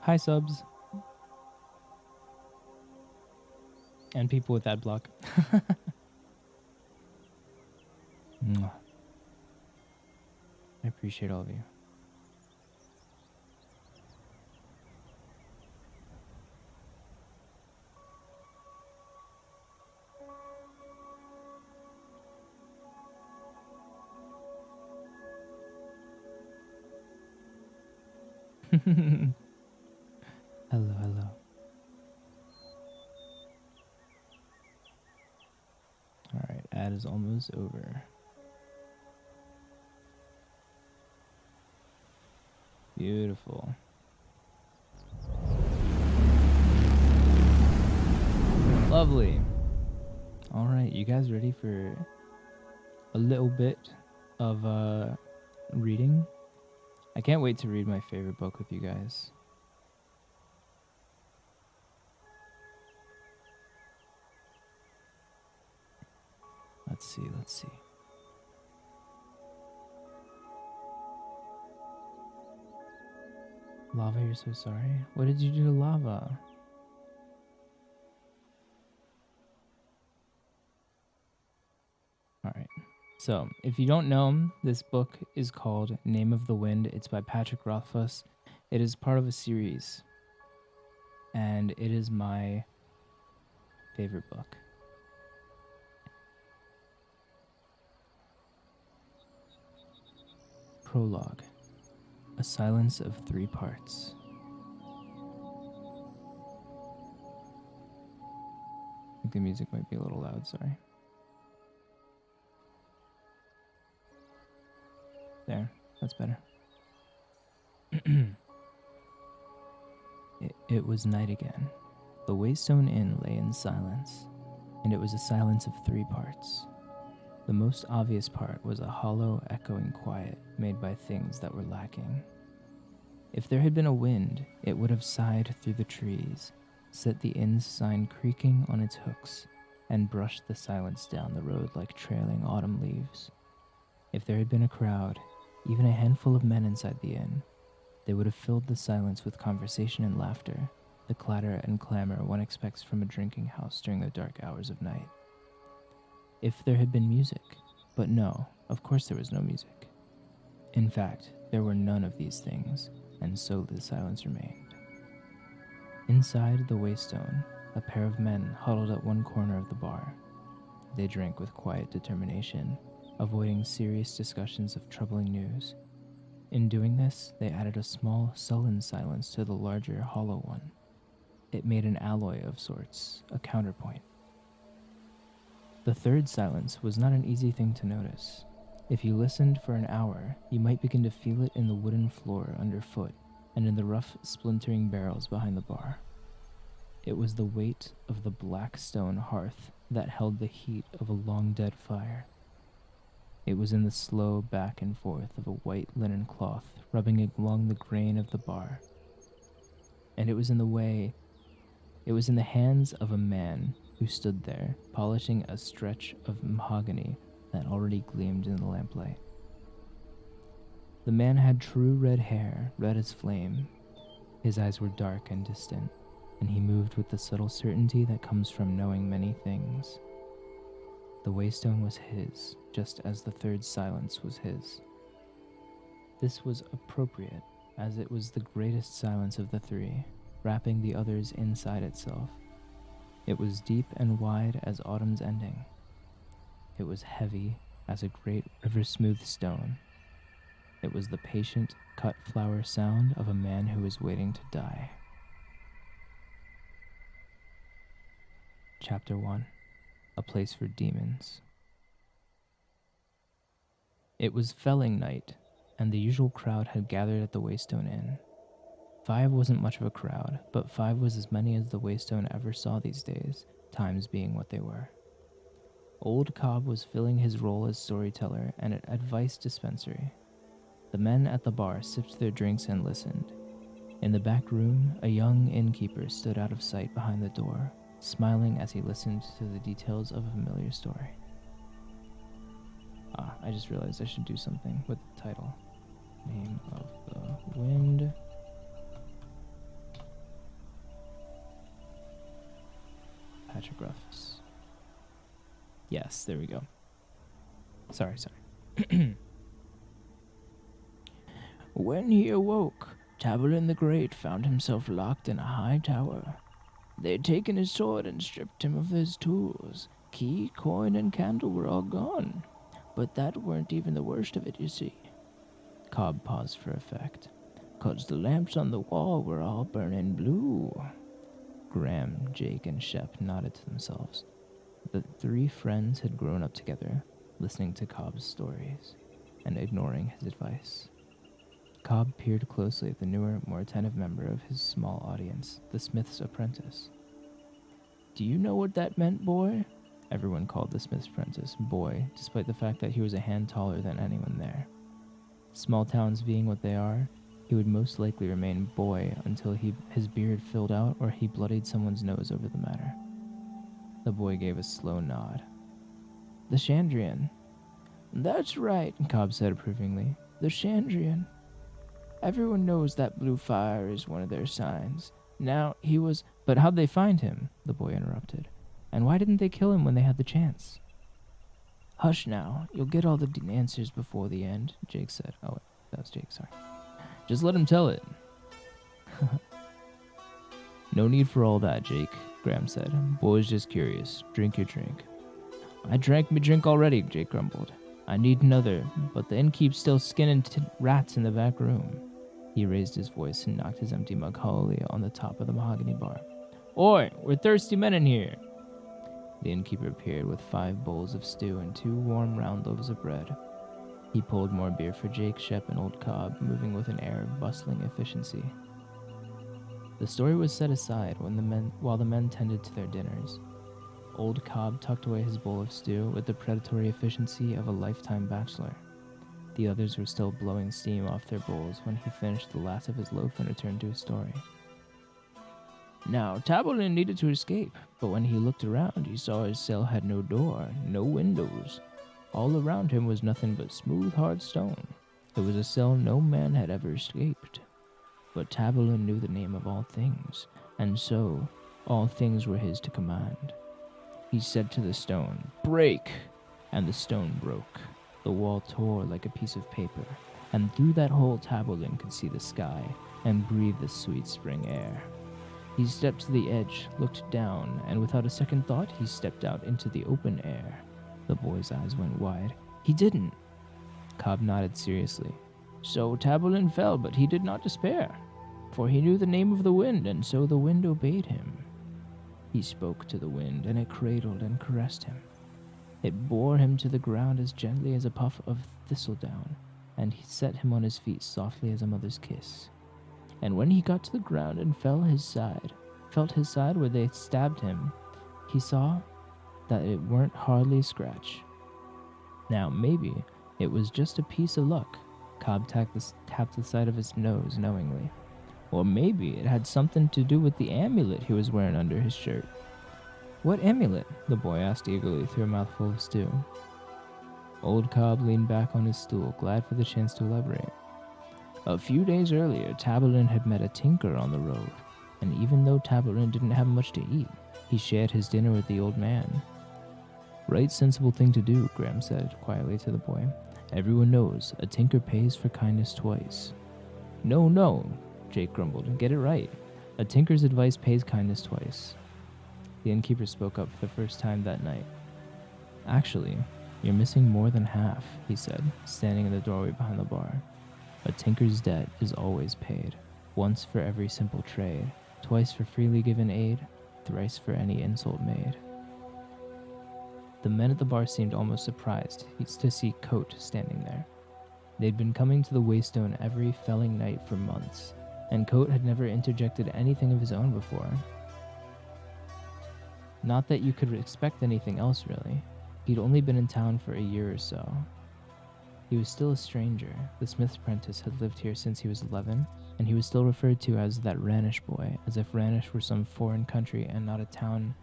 Hi, subs. And people with ad block. Mwah. I appreciate all of you. Hello, hello. All right, ad is almost over. Beautiful. Lovely. All right, you guys ready for a little bit of reading? I can't wait to read my favorite book with you guys. Let's see, let's see. Lava, you're so sorry. What did you do to Lava? All right. So, if you don't know, this book is called Name of the Wind. It's by Patrick Rothfuss. It is part of a series, and it is my favorite book. Prologue. A silence of 3 parts. I think the music might be a little loud, sorry. There, that's better. It was night again. The Waystone Inn lay in silence, and it was a silence of 3 parts. The most obvious part was a hollow, echoing quiet made by things that were lacking. If there had been a wind, it would have sighed through the trees, set the inn's sign creaking on its hooks, and brushed the silence down the road like trailing autumn leaves. If there had been a crowd, even a handful of men inside the inn, they would have filled the silence with conversation and laughter, the clatter and clamor one expects from a drinking house during the dark hours of night. If there had been music, but no, of course there was no music. In fact, there were none of these things, and so the silence remained. Inside the Waystone, a pair of men huddled at one corner of the bar. They drank with quiet determination, avoiding serious discussions of troubling news. In doing this, they added a small, sullen silence to the larger, hollow one. It made an alloy of sorts, a counterpoint. The third silence was not an easy thing to notice. If you listened for an hour, you might begin to feel it in the wooden floor underfoot and in the rough, splintering barrels behind the bar. It was the weight of the black stone hearth that held the heat of a long-dead fire. It was in the slow back and forth of a white linen cloth rubbing along the grain of the bar. And it was in the hands of a man who stood there, polishing a stretch of mahogany that already gleamed in the lamplight. The man had true red hair, red as flame. His eyes were dark and distant, and he moved with the subtle certainty that comes from knowing many things. The Waystone was his, just as the third silence was his. This was appropriate, as it was the greatest silence of the 3, wrapping the others inside itself. It was deep and wide as autumn's ending. It was heavy as a great river-smooth stone. It was the patient, cut flower sound of a man who is waiting to die. Chapter 1. A Place for Demons. It was felling night, and the usual crowd had gathered at the Waystone Inn. 5 wasn't much of a crowd, but 5 was as many as the Waystone ever saw these days, times being what they were. Old Cobb was filling his role as storyteller and at advice dispensary. The men at the bar sipped their drinks and listened. In the back room, a young innkeeper stood out of sight behind the door, smiling as he listened to the details of a familiar story. I just realized I should do something with the title. Name of the Wind. Patroclus. Yes, there we go. Sorry. When he awoke, Taborlin the Great found himself locked in a high tower. They had taken his sword and stripped him of his tools. Key, coin, and candle were all gone. But that weren't even the worst of it, you see. Cobb paused for effect. 'Cause the lamps on the wall were all burning blue. Graham, Jake, and Shep nodded to themselves. The three friends had grown up together, listening to Cobb's stories and ignoring his advice. Cobb peered closely at the newer, more attentive member of his small audience, the smith's apprentice. Do you know what that meant, boy? Everyone called the smith's apprentice boy, despite the fact that he was a hand taller than anyone there. Small towns being what they are, he would most likely remain boy until his beard filled out or he bloodied someone's nose over the matter. The boy gave a slow nod. The Chandrian. That's right, Cobb said approvingly. The Chandrian. Everyone knows that blue fire is one of their signs. Now, he was... But how'd they find him? The boy interrupted. And why didn't they kill him when they had the chance? Hush now. You'll get all the answers before the end, Jake said. Oh, wait, that was Jake, sorry. Just let him tell it. No need for all that, Jake, Graham said. Boy's just curious. Drink your drink. I drank me drink already, Jake grumbled. I need another, but the innkeep's still skinning rats in the back room. He raised his voice and knocked his empty mug hollowly on the top of the mahogany bar. Oi, we're thirsty men in here. The innkeeper appeared with 5 bowls of stew and 2 warm round loaves of bread. He pulled more beer for Jake, Shep, and Old Cobb, moving with an air of bustling efficiency. The story was set aside while the men tended to their dinners. Old Cobb tucked away his bowl of stew with the predatory efficiency of a lifetime bachelor. The others were still blowing steam off their bowls when he finished the last of his loaf and returned to his story. Now, Taborlin needed to escape, but when he looked around, he saw his cell had no door, no windows. All around him was nothing but smooth, hard stone. It was a cell no man had ever escaped. But Taborlin knew the name of all things, and so all things were his to command. He said to the stone, "Break!" and the stone broke. The wall tore like a piece of paper, and through that hole Taborlin could see the sky and breathe the sweet spring air. He stepped to the edge, looked down, and without a second thought, he stepped out into the open air. The boy's eyes went wide. He didn't. Cobb nodded seriously. So Taborlin fell, but he did not despair, for he knew the name of the wind, and so the wind obeyed him. He spoke to the wind, and it cradled and caressed him. It bore him to the ground as gently as a puff of thistledown, and he set him on his feet softly as a mother's kiss. And when he got to the ground and felt his side where they stabbed him, he saw that it weren't hardly a scratch. Now, maybe it was just a piece of luck. Cobb tapped the side of his nose knowingly. Or maybe it had something to do with the amulet he was wearing under his shirt. What amulet? The boy asked eagerly through a mouthful of stew. Old Cobb leaned back on his stool, glad for the chance to elaborate. A few days earlier, Taborlin had met a tinker on the road, and even though Taborlin didn't have much to eat, he shared his dinner with the old man. Right sensible thing to do, Graham said quietly to the boy. Everyone knows a tinker pays for kindness twice. No, Jake grumbled. Get it right. A tinker's advice pays kindness twice. The innkeeper spoke up for the first time that night. Actually, you're missing more than half, he said, standing in the doorway behind the bar. A tinker's debt is always paid, once for every simple trade, twice for freely given aid, thrice for any insult made. The men at the bar seemed almost surprised to see Coat standing there. They'd been coming to the Waystone every felling night for months, and Coat had never interjected anything of his own before. Not that you could expect anything else, really. He'd only been in town for a year or so. He was still a stranger. The smith's apprentice had lived here since he was 11, and he was still referred to as that Ranish boy, as if Ranish were some foreign country and not a town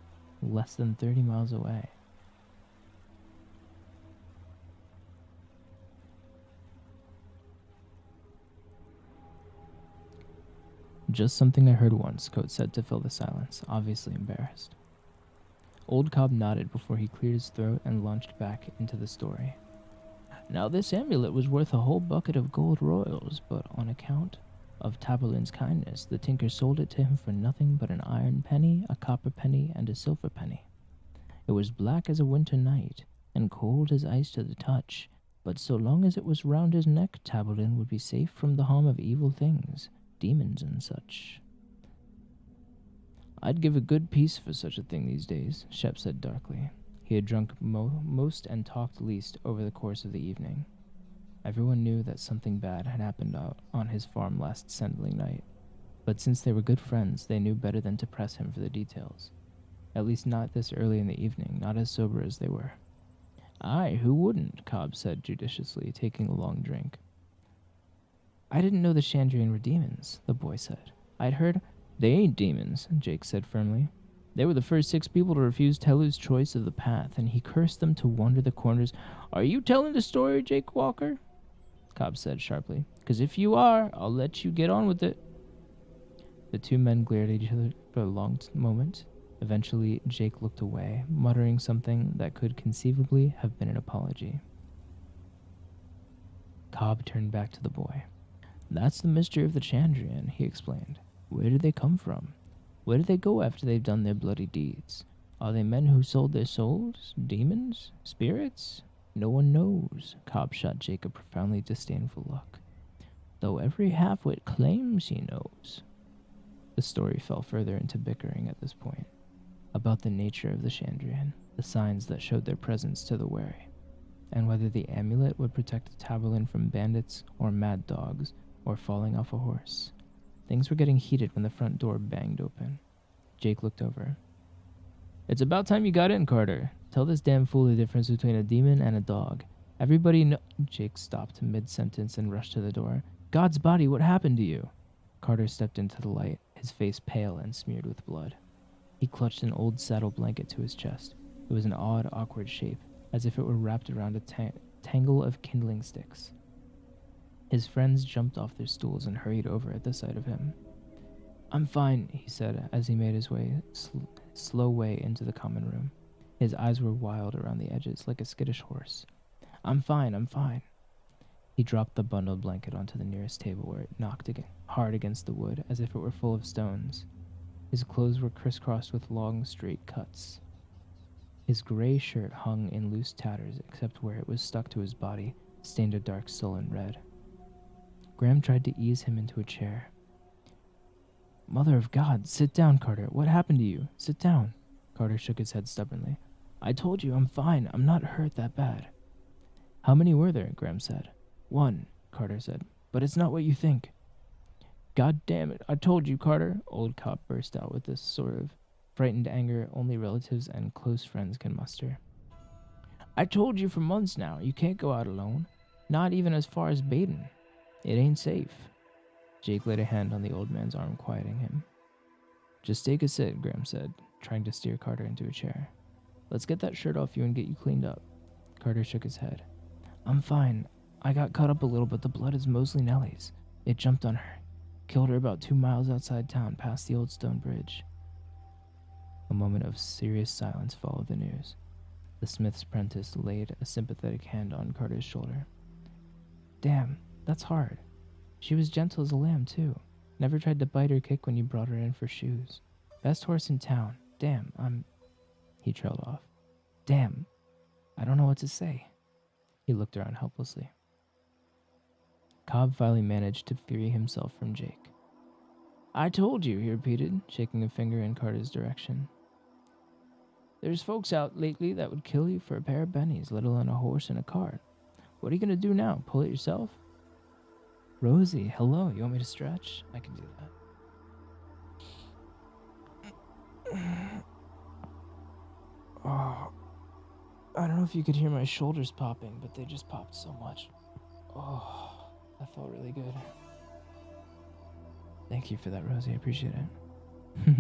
less than 30 miles away. Just something I heard once, Coat said to fill the silence, obviously embarrassed. Old Cobb nodded before he cleared his throat and launched back into the story. Now this amulet was worth a whole bucket of gold royals, but on account of Taborlin's kindness, the tinker sold it to him for nothing but an iron penny, a copper penny, and a silver penny. It was black as a winter night, and cold as ice to the touch, but so long as it was round his neck, Taborlin would be safe from the harm of evil things, demons and such. I'd give a good piece for such a thing these days, Shep said darkly. He had drunk most and talked least over the course of the evening. Everyone knew that something bad had happened out on his farm last Sendling night, but since they were good friends, they knew better than to press him for the details. At least not this early in the evening, not as sober as they were. Aye, who wouldn't? Cobb said judiciously, taking a long drink. I didn't know the Chandrian were demons, the boy said. I'd heard... They ain't demons, Jake said firmly. They were the first 6 people to refuse Telu's choice of the path, and he cursed them to wander the corners. Are you telling the story, Jake Walker? Cobb said sharply. 'Cause if you are, I'll let you get on with it. The 2 men glared at each other for a long moment. Eventually, Jake looked away, muttering something that could conceivably have been an apology. Cobb turned back to the boy. That's the mystery of the Chandrian, he explained. Where did they come from? Where do they go after they've done their bloody deeds? Are they men who sold their souls? Demons? Spirits? No one knows. Cobb shot Jake a profoundly disdainful look. Though every half-wit claims he knows. The story fell further into bickering at this point, about the nature of the Chandrian, the signs that showed their presence to the wary, and whether the amulet would protect Taborlin from bandits or mad dogs or falling off a horse. Things were getting heated when the front door banged open. Jake looked over. It's about time you got in, Carter. Tell this damn fool the difference between a demon and a dog. Everybody Jake stopped mid-sentence and rushed to the door. God's body, what happened to you? Carter stepped into the light, his face pale and smeared with blood. He clutched an old saddle blanket to his chest. It was an odd, awkward shape, as if it were wrapped around a tangle of kindling sticks. His friends jumped off their stools and hurried over at the sight of him. I'm fine, he said as he made his slow way into the common room. His eyes were wild around the edges like a skittish horse. I'm fine. He dropped the bundled blanket onto the nearest table where it knocked hard against the wood as if it were full of stones. His clothes were crisscrossed with long, straight cuts. His gray shirt hung in loose tatters except where it was stuck to his body, stained a dark sullen red. Graham tried to ease him into a chair. Mother of God, sit down, Carter. What happened to you? Sit down. Carter shook his head stubbornly. I told you, I'm fine. I'm not hurt that bad. How many were there? Graham said. 1, Carter said. But it's not what you think. God damn it, I told you, Carter. Old Cobb burst out with this sort of frightened anger only relatives and close friends can muster. I told you for months now, you can't go out alone. Not even as far as Baden. It ain't safe. Jake laid a hand on the old man's arm, quieting him. Just take a sit, Graham said, trying to steer Carter into a chair. Let's get that shirt off you and get you cleaned up. Carter shook his head. I'm fine. I got cut up a little, but the blood is mostly Nellie's. It jumped on her. Killed her about 2 miles outside town, past the old stone bridge. A moment of serious silence followed the news. The smith's apprentice laid a sympathetic hand on Carter's shoulder. Damn, that's hard. She was gentle as a lamb, too. Never tried to bite or kick when you brought her in for shoes. Best horse in town. Damn, He trailed off. Damn, I don't know what to say. He looked around helplessly. Cobb finally managed to free himself from Jake. I told you, he repeated, shaking a finger in Carter's direction. There's folks out lately that would kill you for a pair of bennies, let alone a horse and a cart. What are you going to do now? Pull it yourself? Rosie, hello. You want me to stretch? I can do that. Oh, I don't know if you could hear my shoulders popping, but they just popped so much. Oh, that felt really good. Thank you for that, Rosie. I appreciate it.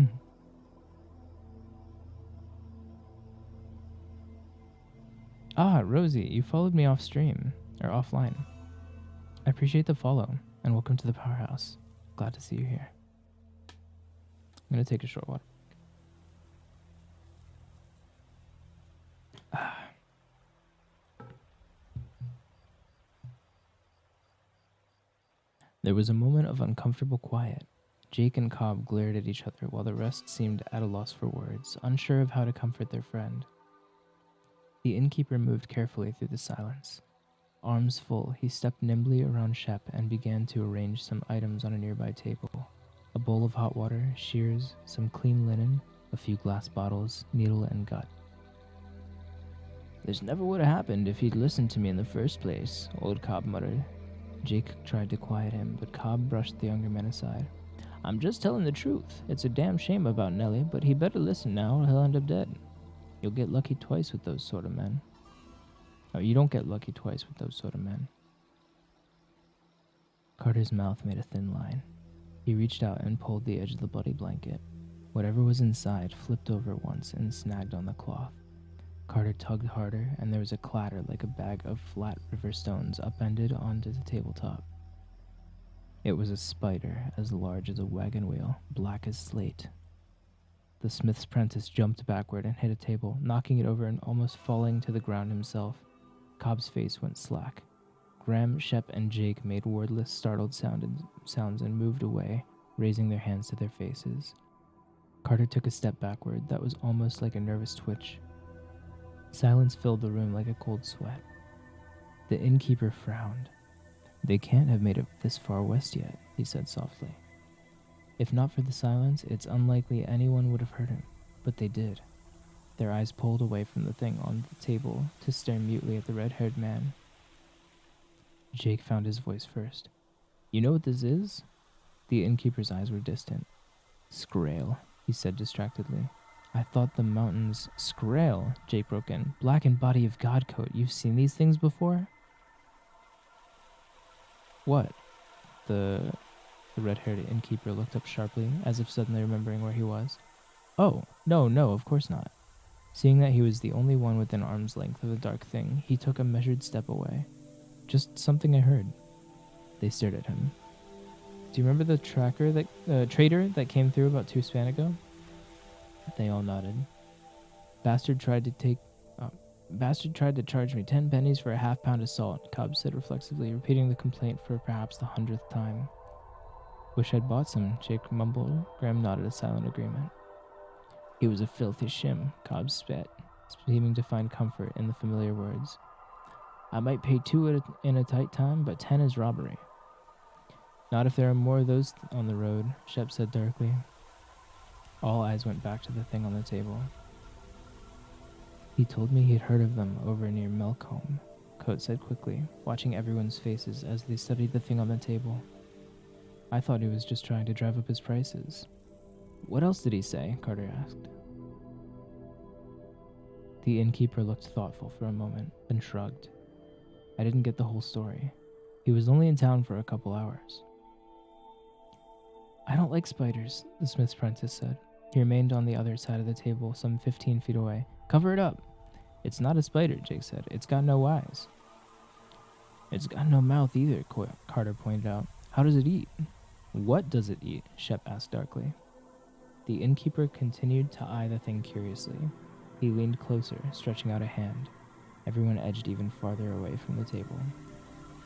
Ah, Rosie, you followed me off stream, or offline. I appreciate the follow, and welcome to the Powerhouse. Glad to see you here. I'm going to take a short walk. There was a moment of uncomfortable quiet. Jake and Cobb glared at each other while the rest seemed at a loss for words, unsure of how to comfort their friend. The innkeeper moved carefully through the silence. Arms full, he stepped nimbly around Shep and began to arrange some items on a nearby table. A bowl of hot water, shears, some clean linen, a few glass bottles, needle and gut. This never would have happened if he'd listened to me in the first place, old Cobb muttered. Jake tried to quiet him, but Cobb brushed the younger man aside. I'm just telling the truth. It's a damn shame about Nellie, but he better listen now or he'll end up dead. You'll get lucky twice with those sort of men. Oh, you don't get lucky twice with those sort of men. Carter's mouth made a thin line. He reached out and pulled the edge of the bloody blanket. Whatever was inside flipped over once and snagged on the cloth. Carter tugged harder, and there was a clatter like a bag of flat river stones upended onto the tabletop. It was a spider as large as a wagon wheel, black as slate. The smith's apprentice jumped backward and hit a table, knocking it over and almost falling to the ground himself. Cobb's face went slack. Graham, Shep, and Jake made wordless, startled sounds and moved away, raising their hands to their faces. Carter took a step backward that was almost like a nervous twitch. Silence filled the room like a cold sweat. The innkeeper frowned. They can't have made it this far west yet, he said softly. If not for the silence, it's unlikely anyone would have heard him, but they did. Their eyes pulled away from the thing on the table to stare mutely at the red-haired man. Jake found his voice first. You know what this is? The innkeeper's eyes were distant. Scrael, he said distractedly. I thought the mountains... Scrael, Jake broke in. Blackened body of Godcoat. You've seen these things before? What? The red-haired innkeeper looked up sharply, as if suddenly remembering where he was. Oh, no, of course not. Seeing that he was the only one within arm's length of the dark thing, he took a measured step away. Just something I heard. They stared at him. Do you remember the trader that came through about 2 span ago? They all nodded. Bastard tried to charge me 10 pennies for a half-pound of salt, Cobb said reflexively, repeating the complaint for perhaps the 100th time. Wish I'd bought some, Jake mumbled. Graham nodded a silent agreement. He was a filthy shim, Cobb spat, seeming to find comfort in the familiar words. I might pay 2 in a tight time, but 10 is robbery. Not if there are more of those on the road, Shep said darkly. All eyes went back to the thing on the table. He told me he'd heard of them over near Melcombe, Coate said quickly, watching everyone's faces as they studied the thing on the table. I thought he was just trying to drive up his prices. What else did he say? Carter asked. The innkeeper looked thoughtful for a moment, then shrugged. I didn't get the whole story. He was only in town for a couple hours. I don't like spiders, the smith's apprentice said. He remained on the other side of the table, some 15 feet away. Cover it up. It's not a spider, Jake said. It's got no eyes. It's got no mouth either, Carter pointed out. How does it eat? What does it eat? Shep asked darkly. The innkeeper continued to eye the thing curiously. He leaned closer, stretching out a hand. Everyone edged even farther away from the table.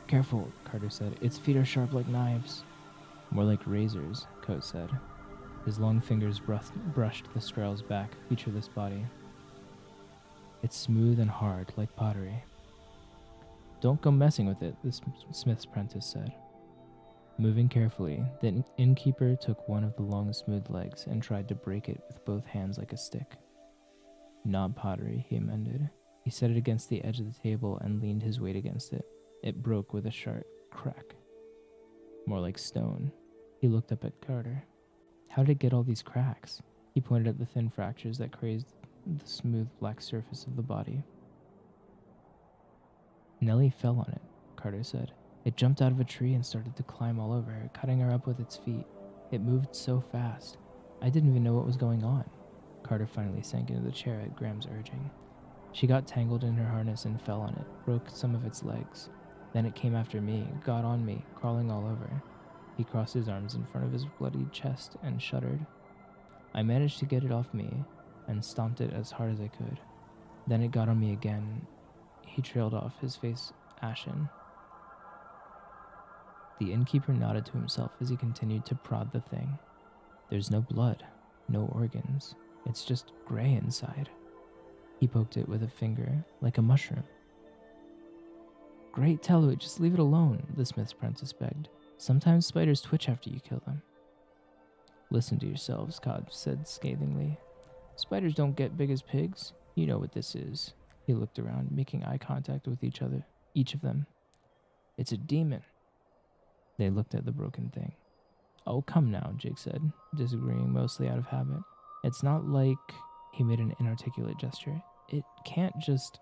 Careful, Carter said. Its feet are sharp like knives. More like razors, Coate said. His long fingers brushed the Scrael's back, featureless body. It's smooth and hard, like pottery. Don't go messing with it, the smith's apprentice said. Moving carefully, the innkeeper took one of the long, smooth legs and tried to break it with both hands like a stick. Not pottery, he amended. He set it against the edge of the table and leaned his weight against it. It broke with a sharp crack. More like stone. He looked up at Carter. How did it get all these cracks? He pointed at the thin fractures that crazed the smooth black surface of the body. Nellie fell on it, Carter said. It jumped out of a tree and started to climb all over her, cutting her up with its feet. It moved so fast. I didn't even know what was going on. Carter finally sank into the chair at Graham's urging. She got tangled in her harness and fell on it, broke some of its legs. Then it came after me, got on me, crawling all over. He crossed his arms in front of his bloodied chest and shuddered. I managed to get it off me and stomped it as hard as I could. Then it got on me again. He trailed off, his face ashen. The innkeeper nodded to himself as he continued to prod the thing. There's no blood, no organs. It's just gray inside. He poked it with a finger, like a mushroom. Great, Tellu, just leave it alone, the smith's apprentice begged. Sometimes spiders twitch after you kill them. Listen to yourselves, Cobb said scathingly. Spiders don't get big as pigs. You know what this is. He looked around, making eye contact with each of them. It's a demon. They looked at the broken thing. Oh, come now, Jake said, disagreeing mostly out of habit. It's not like... He made an inarticulate gesture. It can't just...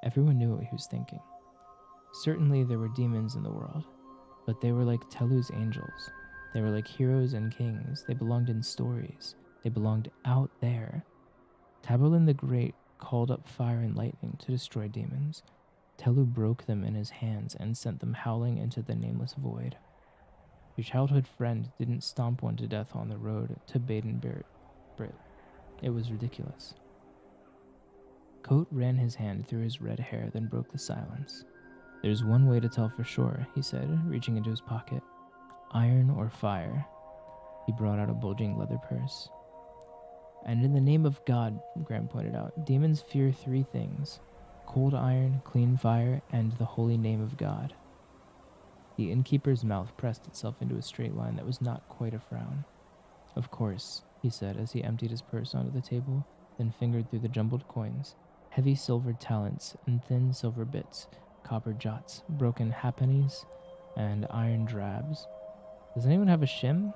Everyone knew what he was thinking. Certainly there were demons in the world, but they were like Tellu's angels. They were like heroes and kings. They belonged in stories. They belonged out there. Taborlin the Great called up fire and lightning to destroy demons. Tellu broke them in his hands and sent them howling into the nameless void. Your childhood friend didn't stomp one to death on the road to Baden Brit. It was ridiculous. Coat ran his hand through his red hair, then broke the silence. There's one way to tell for sure, he said, reaching into his pocket. Iron or fire. He brought out a bulging leather purse. And in the name of God, Graham pointed out, demons fear 3 things. Cold iron, clean fire, and the holy name of God. The innkeeper's mouth pressed itself into a straight line that was not quite a frown. Of course, he said as he emptied his purse onto the table, then fingered through the jumbled coins, heavy silver talents and thin silver bits, copper jots, broken halfpennies, and iron drabs. Does anyone have a shim?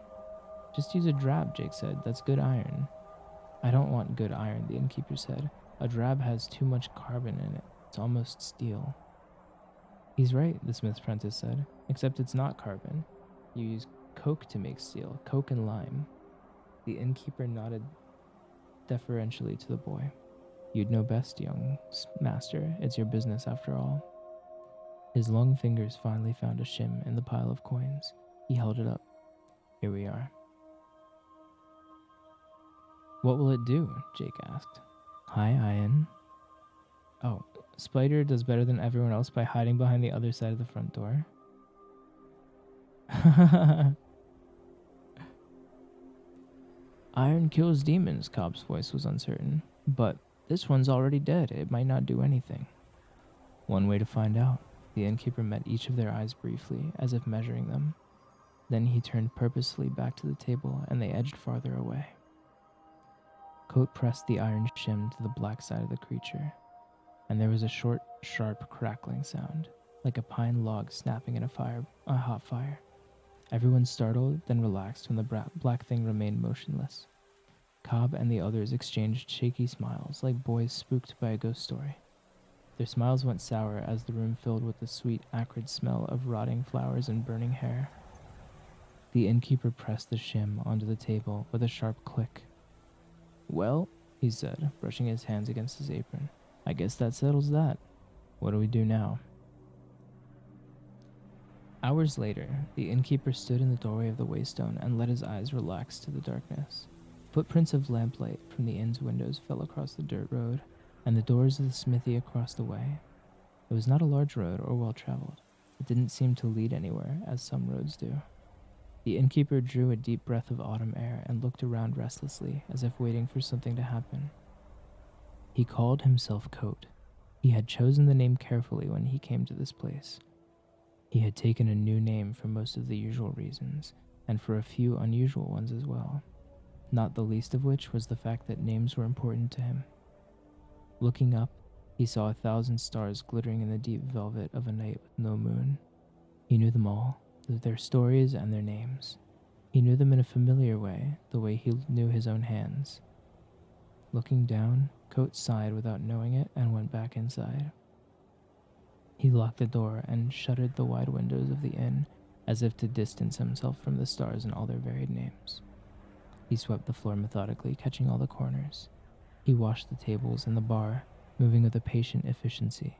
Just use a drab, Jake said. That's good iron. I don't want good iron, the innkeeper said. A drab has too much carbon in it. It's almost steel. He's right, the smith's apprentice said, except it's not carbon. You use coke to make steel, coke and lime. The innkeeper nodded deferentially to the boy. You'd know best, young master. It's your business after all. His long fingers finally found a shim in the pile of coins. He held it up. Here we are. What will it do? Jake asked. Hi, Ian. Oh, Spider does better than everyone else by hiding behind the other side of the front door. Iron kills demons, Cobb's voice was uncertain. But this one's already dead. It might not do anything. One way to find out. The innkeeper met each of their eyes briefly, as if measuring them. Then he turned purposefully back to the table, and they edged farther away. Coat pressed the iron shim to the black side of the creature, and there was a short, sharp crackling sound, like a pine log snapping in a hot fire. Everyone startled, then relaxed when the black thing remained motionless. Cobb and the others exchanged shaky smiles, like boys spooked by a ghost story. Their smiles went sour as the room filled with the sweet, acrid smell of rotting flowers and burning hair. The innkeeper pressed the shim onto the table with a sharp click. Well, he said, brushing his hands against his apron, I guess that settles that. What do we do now? Hours later, the innkeeper stood in the doorway of the Waystone and let his eyes relax to the darkness. Footprints of lamplight from the inn's windows fell across the dirt road, and the doors of the smithy across the way. It was not a large road or well-traveled. It didn't seem to lead anywhere, as some roads do. The innkeeper drew a deep breath of autumn air and looked around restlessly, as if waiting for something to happen. He called himself Coat. He had chosen the name carefully when he came to this place. He had taken a new name for most of the usual reasons, and for a few unusual ones as well, not the least of which was the fact that names were important to him. Looking up, he saw 1,000 stars glittering in the deep velvet of a night with no moon. He knew them all, their stories and their names. He knew them in a familiar way, the way he knew his own hands. Looking down, Coat sighed without knowing it and went back inside. He locked the door and shuttered the wide windows of the inn, as if to distance himself from the stars and all their varied names. He swept the floor methodically, catching all the corners. He washed the tables and the bar, moving with a patient efficiency.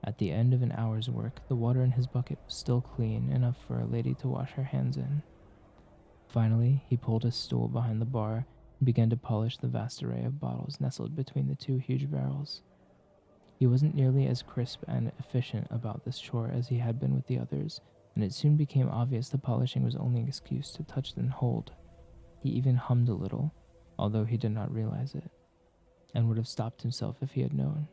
At the end of an hour's work, the water in his bucket was still clean enough for a lady to wash her hands in. Finally, he pulled a stool behind the bar and began to polish the vast array of bottles nestled between the 2 huge barrels. He wasn't nearly as crisp and efficient about this chore as he had been with the others, and it soon became obvious the polishing was only an excuse to touch and hold. He even hummed a little, although he did not realize it, and would have stopped himself if he had known.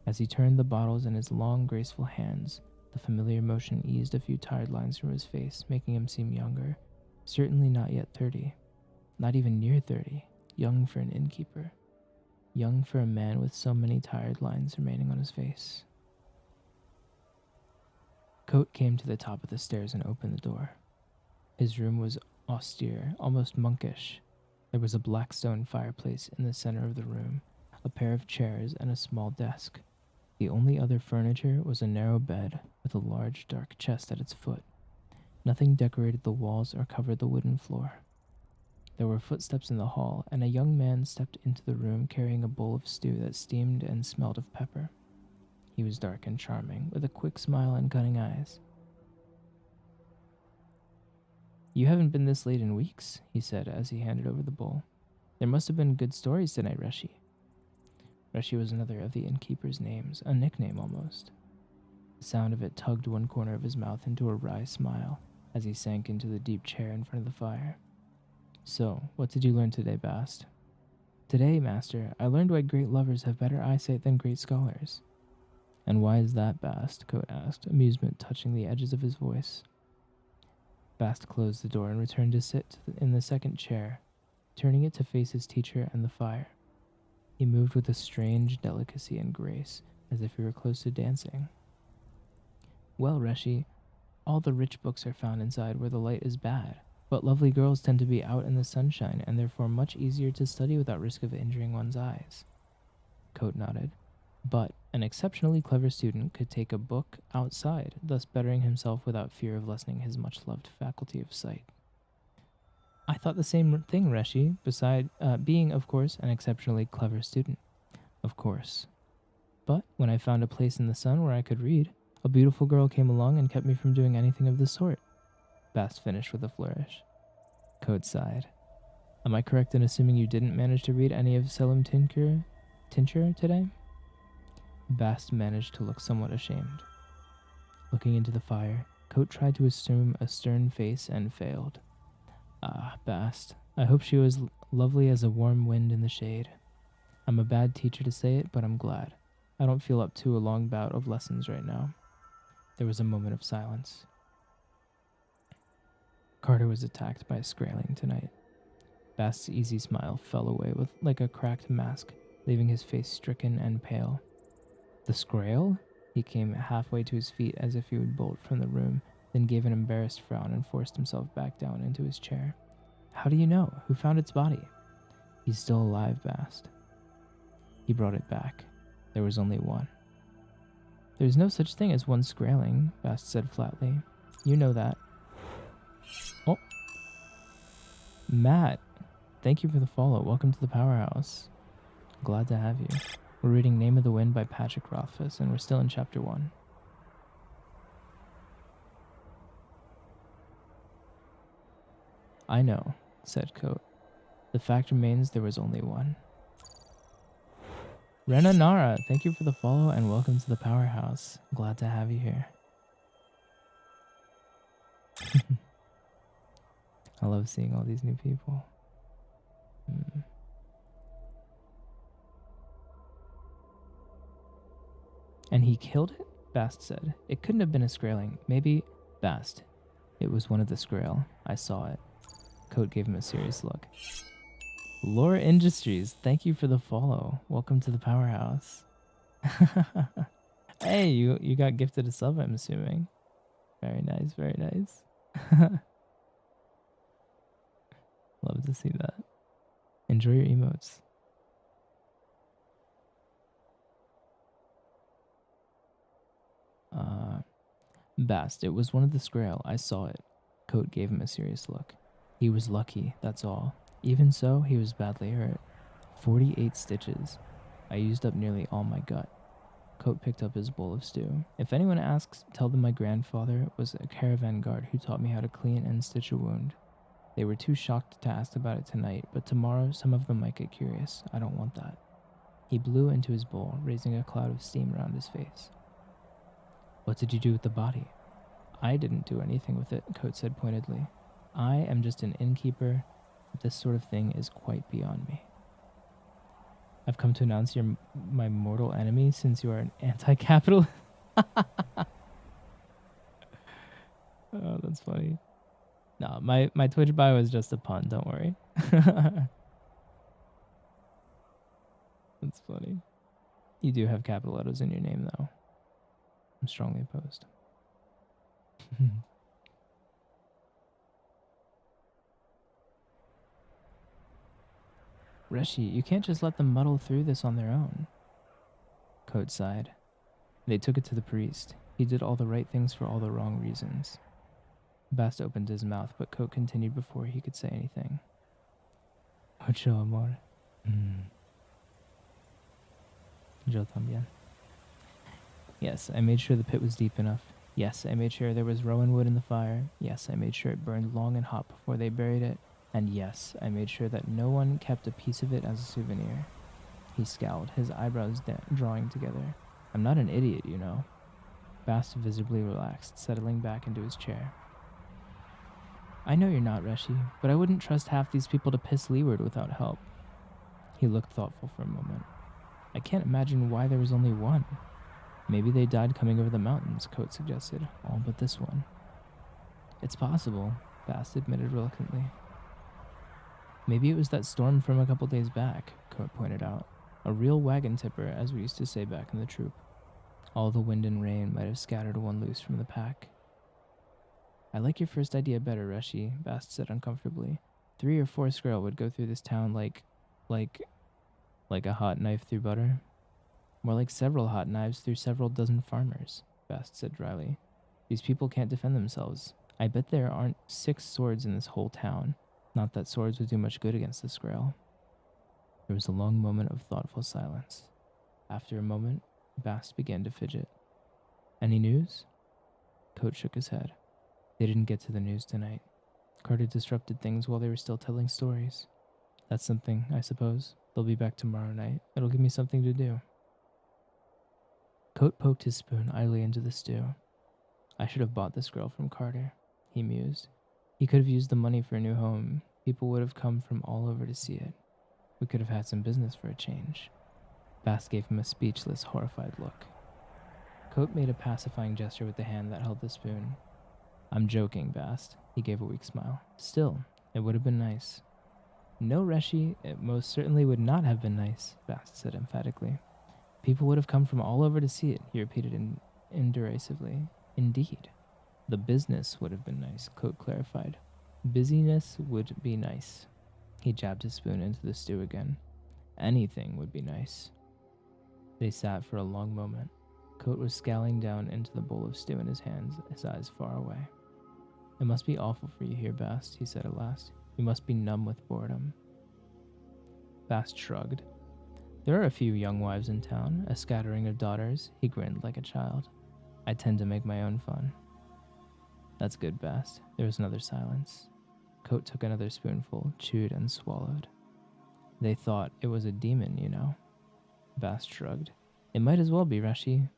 As he turned the bottles in his long, graceful hands, the familiar motion eased a few tired lines from his face, making him seem younger. Certainly not yet 30. Not even near 30. Young for an innkeeper. Young for a man with so many tired lines remaining on his face. Coat came to the top of the stairs and opened the door. His room was austere, almost monkish. There was a black stone fireplace in the center of the room, a pair of chairs, and a small desk. The only other furniture was a narrow bed with a large dark chest at its foot. Nothing decorated the walls or covered the wooden floor. There were footsteps in the hall, and a young man stepped into the room carrying a bowl of stew that steamed and smelled of pepper. He was dark and charming, with a quick smile and cunning eyes. "You haven't been this late in weeks," he said as he handed over the bowl. "There must have been good stories tonight, Reshi." Reshi was another of the innkeeper's names, a nickname almost. The sound of it tugged one corner of his mouth into a wry smile as he sank into the deep chair in front of the fire. "So, what did you learn today, Bast?" "Today, master, I learned why great lovers have better eyesight than great scholars." "And why is that, Bast?" Coat asked, amusement touching the edges of his voice. Bast closed the door and returned to sit in the second chair, turning it to face his teacher and the fire. He moved with a strange delicacy and grace, as if he were close to dancing. "Well, Reshi, all the rich books are found inside where the light is bad, but lovely girls tend to be out in the sunshine and therefore much easier to study without risk of injuring one's eyes." Coat nodded. "But an exceptionally clever student could take a book outside, thus bettering himself without fear of lessening his much-loved faculty of sight." "I thought the same thing, Reshi, beside being, of course, an exceptionally clever student." "Of course. But when I found a place in the sun where I could read, a beautiful girl came along and kept me from doing anything of the sort." Bast finished with a flourish. Coat sighed. "Am I correct in assuming you didn't manage to read any of Selim Tincture today?" Bast managed to look somewhat ashamed. Looking into the fire, Coat tried to assume a stern face and failed. "Ah, Bast, I hope she was lovely as a warm wind in the shade. I'm a bad teacher to say it, but I'm glad. I don't feel up to a long bout of lessons right now." There was a moment of silence. Carter was attacked by a Skraeling tonight. Bast's easy smile fell away like a cracked mask, leaving his face stricken and pale. "The Skrael?" He came halfway to his feet as if he would bolt from the room, then gave an embarrassed frown and forced himself back down into his chair. "How do you know? Who found its body?" "He's still alive, Bast." He brought it back. There was only one. "There's no such thing as one Skraeling," Bast said flatly. "You know that." "Oh, Matt, thank you for the follow. Welcome to the Powerhouse. Glad to have you." We're reading Name of the Wind by Patrick Rothfuss, and we're still in Chapter 1. "I know," said Coat. "The fact remains there was only one." Rena Nara, thank you for the follow and welcome to the Powerhouse. Glad to have you here. I love seeing all these new people. "And he killed it?" Bast said. "It couldn't have been a Skraeling. Maybe..." "Bast, it was one of the Skrael. I saw it." Coat gave him a serious look. Lore Industries, thank you for the follow. Welcome to the Powerhouse. Hey, you got gifted a sub, I'm assuming. Very nice, very nice. Love to see that. Enjoy your emotes. Bast, it was one of the Skrael. I saw it. Coat gave him a serious look. He was lucky, that's all. Even so, he was badly hurt. 48 stitches. I used up nearly all my gut. Coat picked up his bowl of stew. "If anyone asks, tell them my grandfather was a caravan guard who taught me how to clean and stitch a wound. They were too shocked to ask about it tonight, but tomorrow some of them might get curious. I don't want that." He blew into his bowl, raising a cloud of steam around his face. "What did you do with the body?" I didn't do anything with it, Coat said pointedly. I am just an innkeeper. This sort of thing is quite beyond me. I've come to announce you're my mortal enemy since you are an anti-capitalist. Oh, that's funny. No, my Twitch bio is just a pun, don't worry. That's funny. You do have capital letters in your name, though. I'm strongly opposed. Reshi, you can't just let them muddle through this on their own. Coat sighed. They took it to the priest. He did all the right things for all the wrong reasons. Bast opened his mouth, but Coat continued before he could say anything. Mucho amor. Yo también. Yes, I made sure the pit was deep enough. Yes, I made sure there was rowan wood in the fire. Yes, I made sure it burned long and hot before they buried it. And yes, I made sure that no one kept a piece of it as a souvenir. He scowled, his eyebrows drawing together. I'm not an idiot, you know. Bast visibly relaxed, settling back into his chair. I know you're not, Reshi, but I wouldn't trust half these people to piss leeward without help. He looked thoughtful for a moment. I can't imagine why there was only one. Maybe they died coming over the mountains, Coat suggested, all but this one. It's possible, Bast admitted reluctantly. Maybe it was that storm from a couple days back, Coat pointed out. A real wagon tipper, as we used to say back in the troop. All the wind and rain might have scattered one loose from the pack. I like your first idea better, Reshi, Bast said uncomfortably. 3 or 4 Skrull would go through this town like a hot knife through butter. More like several hot knives through several dozen farmers, Bast said dryly. These people can't defend themselves. I bet there aren't 6 swords in this whole town. Not that swords would do much good against the Skrull. There was a long moment of thoughtful silence. After a moment, Bast began to fidget. Any news? Coat shook his head. They didn't get to the news tonight. Carter disrupted things while they were still telling stories. That's something, I suppose. They'll be back tomorrow night. It'll give me something to do. Coat poked his spoon idly into the stew. I should have bought this girl from Carter, he mused. He could have used the money for a new home. People would have come from all over to see it. We could have had some business for a change. Bast gave him a speechless, horrified look. Coat made a pacifying gesture with the hand that held the spoon. I'm joking, Bast. He gave a weak smile. Still, it would have been nice. No, Reshi, it most certainly would not have been nice, Bast said emphatically. People would have come from all over to see it, he repeated inderisively. Indeed. The business would have been nice, Coat clarified. Busyness would be nice. He jabbed his spoon into the stew again. Anything would be nice. They sat for a long moment. Coat was scowling down into the bowl of stew in his hands, his eyes far away. It must be awful for you here, Bast, he said at last. You must be numb with boredom. Bast shrugged. There are a few young wives in town, a scattering of daughters. He grinned like a child. I tend to make my own fun. That's good, Bast. There was another silence. Coat took another spoonful, chewed and swallowed. They thought it was a demon, you know. Bast shrugged. It might as well be, Reshi.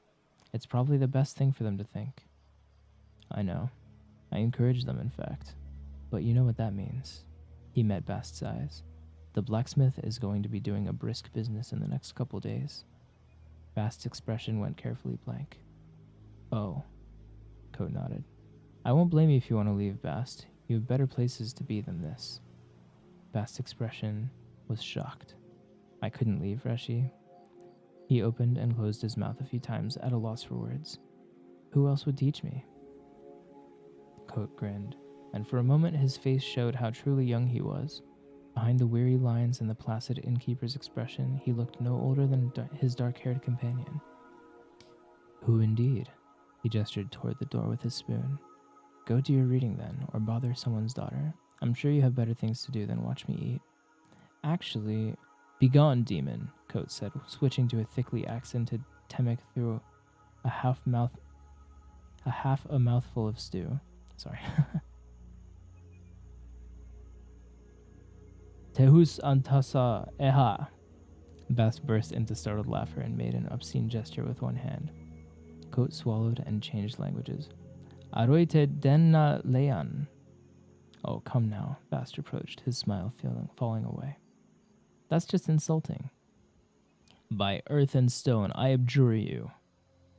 It's probably the best thing for them to think. I know. I encourage them, in fact. But you know what that means. He met Bast's eyes. The blacksmith is going to be doing a brisk business in the next couple days. Bast's expression went carefully blank. Oh. Coat nodded. I won't blame you if you want to leave, Bast. You have better places to be than this. Bast's expression was shocked. I couldn't leave, Reshi. He opened and closed his mouth a few times at a loss for words. Who else would teach me? Coat grinned, and for a moment his face showed how truly young he was. Behind the weary lines and the placid innkeeper's expression, he looked no older than his dark-haired companion. Who indeed? He gestured toward the door with his spoon. Go do your reading then, or bother someone's daughter. I'm sure you have better things to do than watch me eat. Actually, begone, demon, Coat said, switching to a thickly accented Temec through a half a mouthful of stew. Sorry. Tehus antasa eha. Bast burst into startled laughter and made an obscene gesture with one hand. Coat swallowed and changed languages. Aroite denna lean. Oh, come now. Bast approached, his smile falling away. That's just insulting. By earth and stone, I abjure you.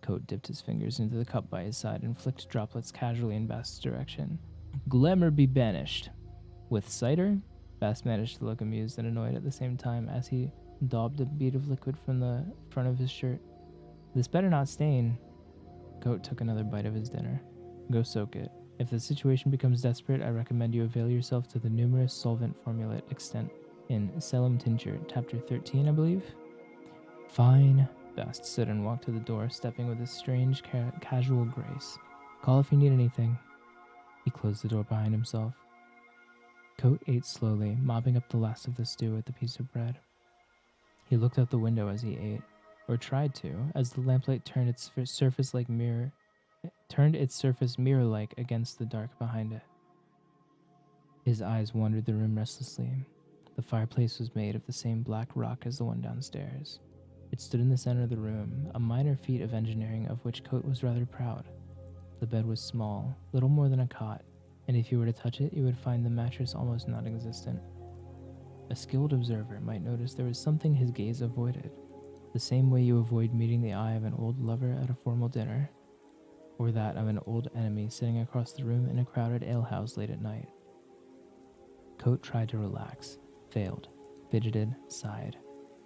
Coat dipped his fingers into the cup by his side and flicked droplets casually in Bast's direction. Glamour be banished. With cider? Bast managed to look amused and annoyed at the same time as he daubed a bead of liquid from the front of his shirt. This better not stain. Coat took another bite of his dinner. Go soak it. If the situation becomes desperate, I recommend you avail yourself to the numerous solvent formula extant in Selim Tincture, chapter 13, I believe. Fine. Bast stood and walked to the door, stepping with a strange, casual grace. Call if you need anything. He closed the door behind himself. Coat ate slowly, mopping up the last of the stew with a piece of bread. He looked out the window as he ate, or tried to, as the lamplight turned its surface mirror-like against the dark behind it. His eyes wandered the room restlessly. The fireplace was made of the same black rock as the one downstairs. It stood in the center of the room, a minor feat of engineering of which Coat was rather proud. The bed was small, little more than a cot, and if you were to touch it, you would find the mattress almost non-existent. A skilled observer might notice there was something his gaze avoided, the same way you avoid meeting the eye of an old lover at a formal dinner, or that of an old enemy sitting across the room in a crowded alehouse late at night. Coat tried to relax, failed, fidgeted, sighed,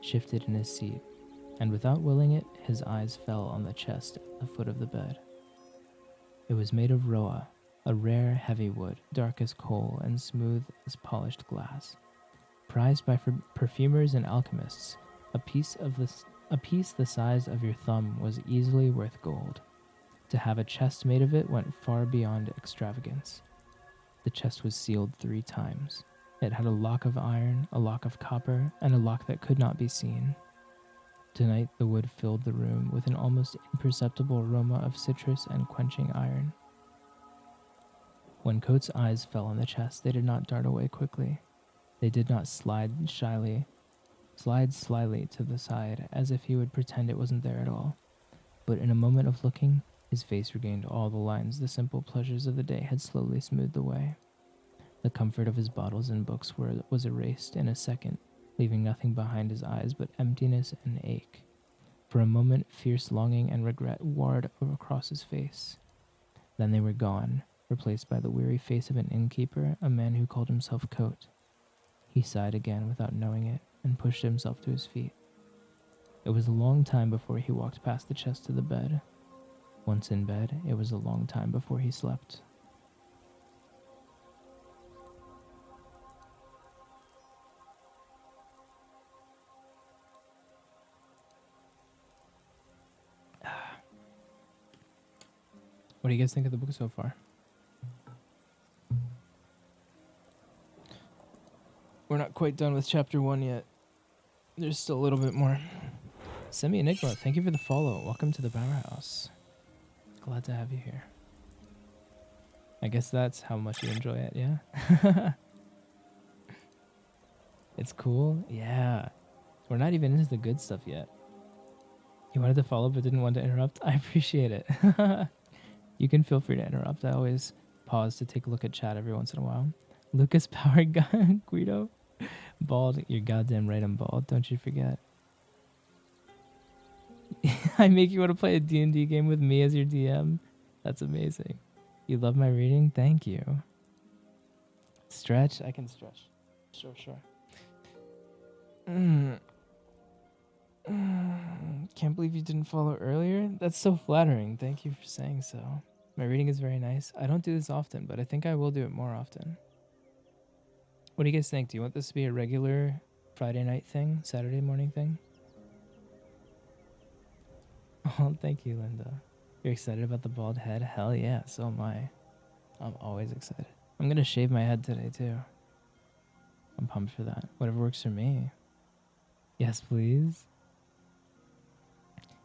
shifted in his seat, and without willing it, his eyes fell on the chest at the foot of the bed. It was made of roa, a rare, heavy wood, dark as coal and smooth as polished glass. Prized by perfumers and alchemists, a piece the size of your thumb was easily worth gold. To have a chest made of it went far beyond extravagance. The chest was sealed 3 times. It had a lock of iron, a lock of copper, and a lock that could not be seen. Tonight, the wood filled the room with an almost imperceptible aroma of citrus and quenching iron. When Coat's eyes fell on the chest, they did not dart away quickly. They did not slide slyly to the side, as if he would pretend it wasn't there at all. But in a moment of looking, his face regained all the lines the simple pleasures of the day had slowly smoothed away. The comfort of his bottles and books was erased in a second, leaving nothing behind his eyes but emptiness and ache. For a moment, fierce longing and regret warred across his face. Then they were gone, replaced by the weary face of an innkeeper, a man who called himself Coat. He sighed again without knowing it, and pushed himself to his feet. It was a long time before he walked past the chest to the bed. Once in bed, it was a long time before he slept. What do you guys think of the book so far? We're not quite done with chapter 1 yet. There's still a little bit more. Semi-Enigma, thank you for the follow. Welcome to the Powerhouse. Glad to have you here. I guess that's how much you enjoy it, yeah? It's cool? Yeah. We're not even into the good stuff yet. You wanted to follow but didn't want to interrupt? I appreciate it. You can feel free to interrupt. I always pause to take a look at chat every once in a while. Lucas Power Gun, Guido. Bald, you're goddamn right I'm bald. Don't you forget. I make you want to play a D&D game with me as your DM? That's amazing. You love my reading? Thank you. Stretch? I can stretch. Sure. Can't believe you didn't follow earlier. That's so flattering. Thank you for saying so. My reading is very nice. I don't do this often, but I think I will do it more often. What do you guys think? Do you want this to be a regular Friday night thing? Saturday morning thing? Oh, thank you, Linda. You're excited about the bald head? Hell yeah, so am I. I'm always excited. I'm gonna shave my head today, too. I'm pumped for that. Whatever works for me. Yes, please.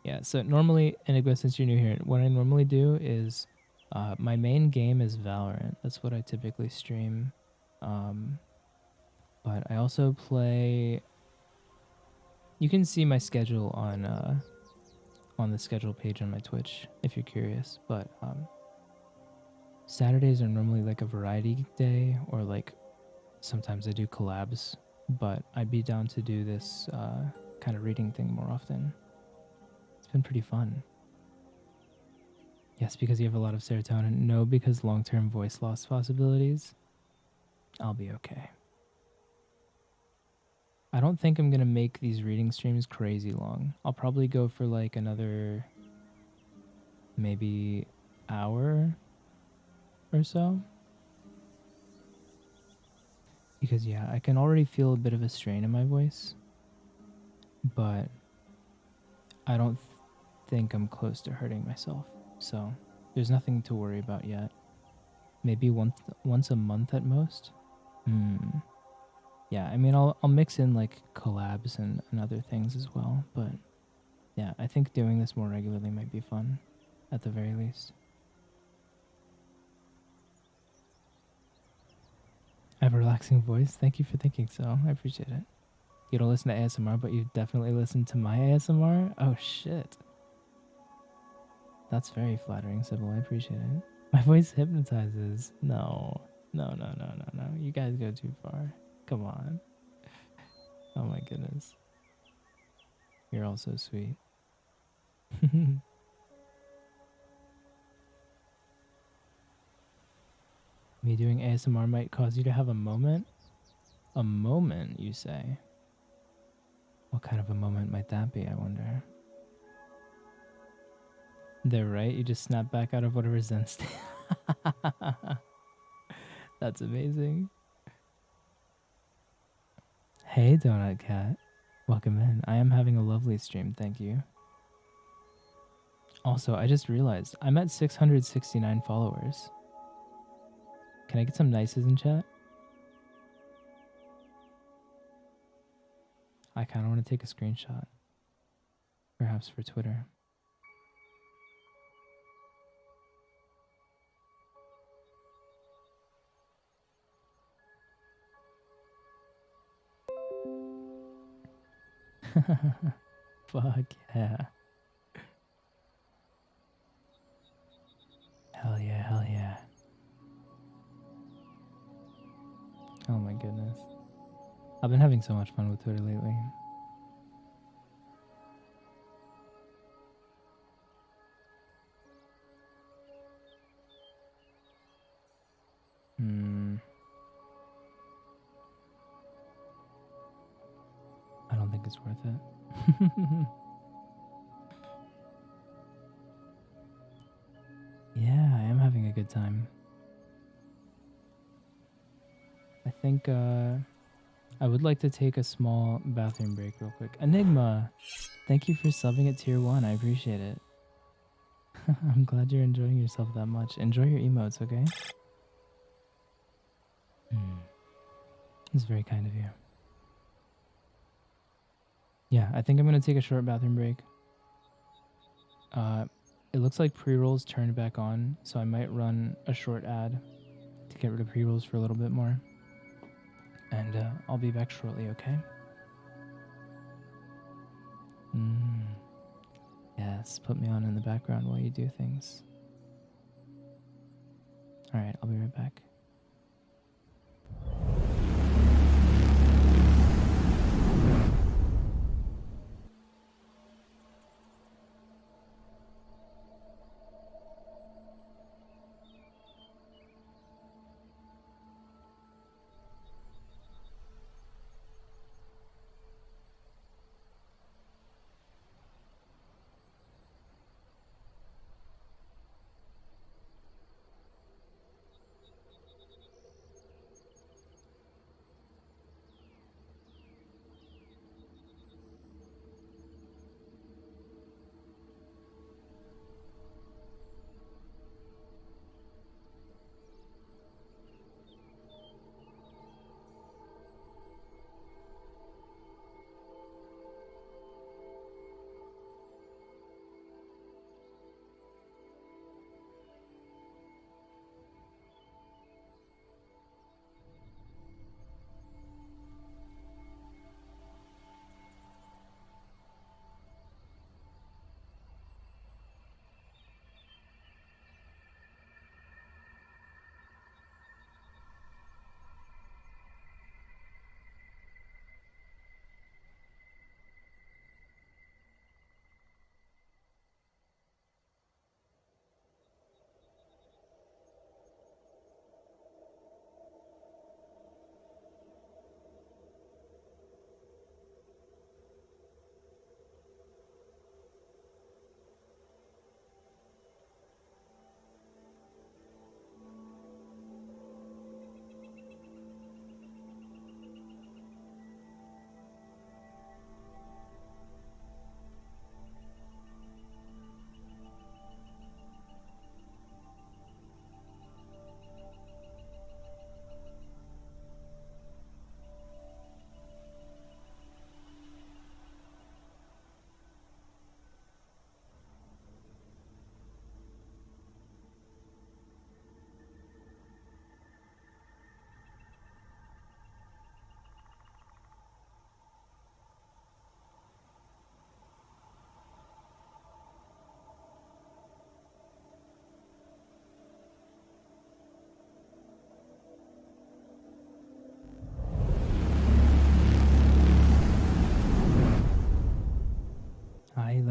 Yeah, so normally, Enigma, since you're new here, what I normally do is my main game is Valorant. That's what I typically stream. But I also play... You can see my schedule on the schedule page on my Twitch if you're curious. But Saturdays are normally like a variety day, or like sometimes I do collabs, but I'd be down to do this kind of reading thing more often. It's been pretty fun. Yes, because you have a lot of serotonin. No, because long-term voice loss possibilities. I'll be okay. I don't think I'm going to make these reading streams crazy long. I'll probably go for like another maybe hour or so. Because yeah, I can already feel a bit of a strain in my voice, but I don't think I'm close to hurting myself. So, there's nothing to worry about yet. Maybe once a month at most. Hmm. Yeah, I mean, I'll mix in like collabs and other things as well, but yeah, I think doing this more regularly might be fun, at the very least. I have a relaxing voice. Thank you for thinking so. I appreciate it. You don't listen to ASMR, but you definitely listen to my ASMR? Oh shit. That's very flattering, Sybil. I appreciate it. My voice hypnotizes. No. No, no, no, no, no. You guys go too far. Come on. Oh my goodness. You're all so sweet. Me doing ASMR might cause you to have a moment? A moment, you say? What kind of a moment might that be, I wonder? They're right. You just snap back out of whatever Zen state. That's amazing. Hey, Donut Cat. Welcome in. I am having a lovely stream. Thank you. Also, I just realized I'm at 669 followers. Can I get some nices in chat? I kind of want to take a screenshot. Perhaps for Twitter. Fuck yeah. Hell yeah, hell yeah. Oh my goodness. I've been having so much fun with Twitter lately. I don't think it's worth it. Yeah, I am having a good time. I think I would like to take a small bathroom break real quick. Enigma, thank you for subbing at tier 1. I appreciate it. I'm glad you're enjoying yourself that much. Enjoy your emotes, okay? It's very kind of you. Yeah, I think I'm going to take a short bathroom break. It looks like pre-rolls turned back on, so I might run a short ad to get rid of pre-rolls for a little bit more. And I'll be back shortly, okay? Yes, put me on in the background while you do things. Alright, I'll be right back.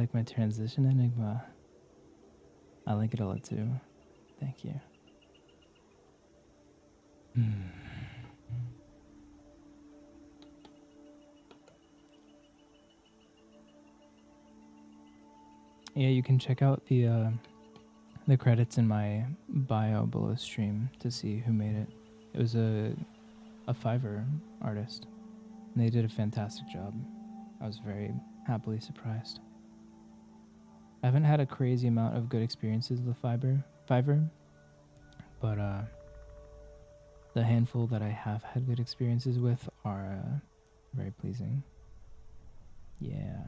like my transition, Enigma? I like it a lot too. Thank you. Yeah, you can check out the credits in my bio below stream to see who made it. It was a Fiverr artist, and they did a fantastic job. I was very happily surprised. I haven't had a crazy amount of good experiences with Fiverr, but the handful that I have had good experiences with are very pleasing. Yeah.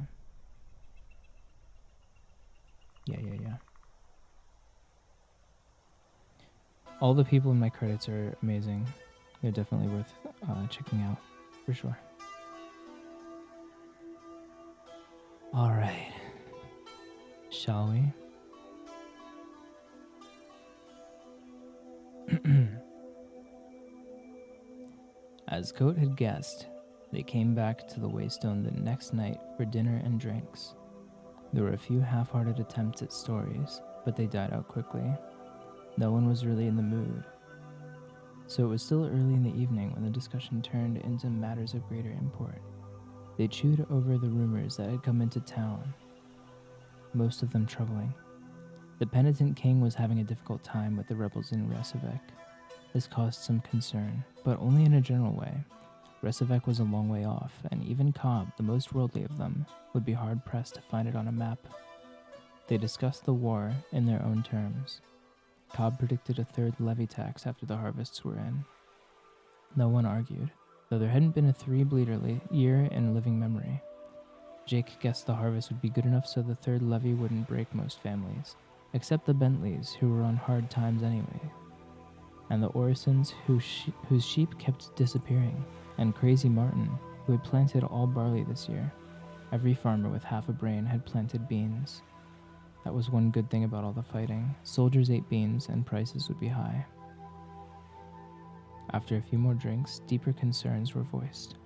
Yeah. All the people in my credits are amazing. They're definitely worth checking out, for sure. All right. Shall we? As Coat had guessed, they came back to the Waystone the next night for dinner and drinks. There were a few half-hearted attempts at stories, but they died out quickly. No one was really in the mood. So it was still early in the evening when the discussion turned into matters of greater import. They chewed over the rumors that had come into town, most of them troubling. The penitent king was having a difficult time with the rebels in Resavek. This caused some concern, but only in a general way. Resavek was a long way off, and even Cobb, the most worldly of them, would be hard-pressed to find it on a map. They discussed the war in their own terms. Cobb predicted a third levy tax after the harvests were in. No one argued, though there hadn't been a 3-bleeder year in living memory. Jake guessed the harvest would be good enough so the third levy wouldn't break most families, except the Bentleys, who were on hard times anyway, and the Orisons, whose sheep kept disappearing, and Crazy Martin, who had planted all barley this year. Every farmer with half a brain had planted beans. That was one good thing about all the fighting. Soldiers ate beans, and prices would be high. After a few more drinks, deeper concerns were voiced.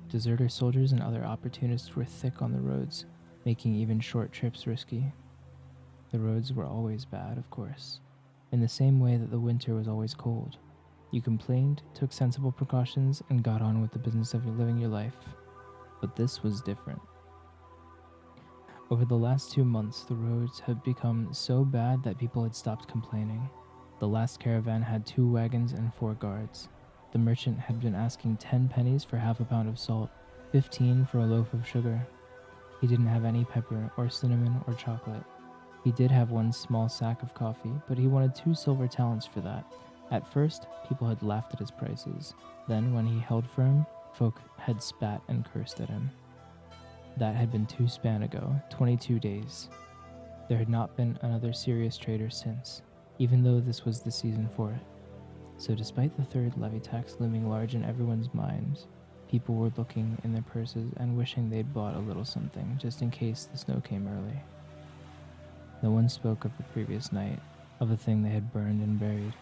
Deserter soldiers and other opportunists were thick on the roads, making even short trips risky. The roads were always bad, of course, in the same way that the winter was always cold. You complained, took sensible precautions, and got on with the business of living your life. But this was different. Over the last 2 months, the roads had become so bad that people had stopped complaining. The last caravan had 2 wagons and 4 guards. The merchant had been asking 10 pennies for half a pound of salt, 15 for a loaf of sugar. He didn't have any pepper or cinnamon or chocolate. He did have 1 small sack of coffee, but he wanted 2 silver talents for that. At first, people had laughed at his prices. Then, when he held firm, folk had spat and cursed at him. That had been 2 span ago, 22 days. There had not been another serious trader since, even though this was the season for it. So despite the third levy tax looming large in everyone's minds, people were looking in their purses and wishing they'd bought a little something just in case the snow came early. No one spoke of the previous night, of the thing they had burned and buried.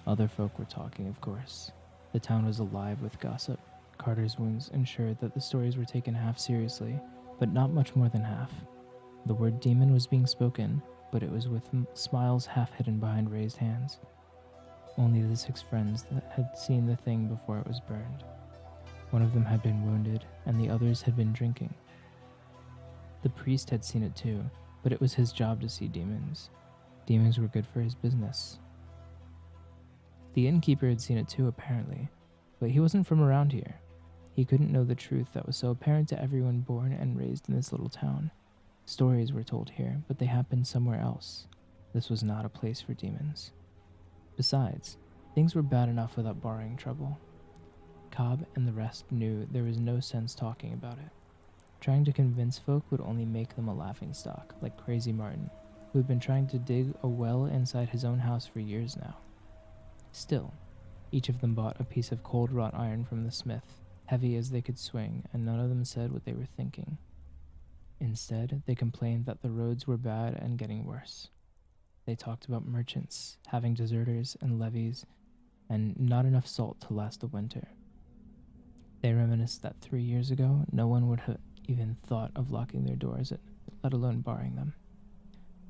Other folk were talking, of course. The town was alive with gossip. Carter's wounds ensured that the stories were taken half seriously, but not much more than half. The word demon was being spoken, but it was with smiles half hidden behind raised hands. Only the 6 friends that had seen the thing before it was burned. One of them had been wounded, and the others had been drinking. The priest had seen it too, but it was his job to see demons. Demons were good for his business. The innkeeper had seen it too, apparently, but he wasn't from around here. He couldn't know the truth that was so apparent to everyone born and raised in this little town. Stories were told here, but they happened somewhere else. This was not a place for demons. Besides, things were bad enough without borrowing trouble. Cobb and the rest knew there was no sense talking about it. Trying to convince folk would only make them a laughingstock, like Crazy Martin, who had been trying to dig a well inside his own house for years now. Still, each of them bought a piece of cold wrought iron from the smith, heavy as they could swing, and none of them said what they were thinking. Instead, they complained that the roads were bad and getting worse. They talked about merchants, having deserters and levies, and not enough salt to last the winter. They reminisced that 3 years ago, no one would have even thought of locking their doors let alone borrowing them.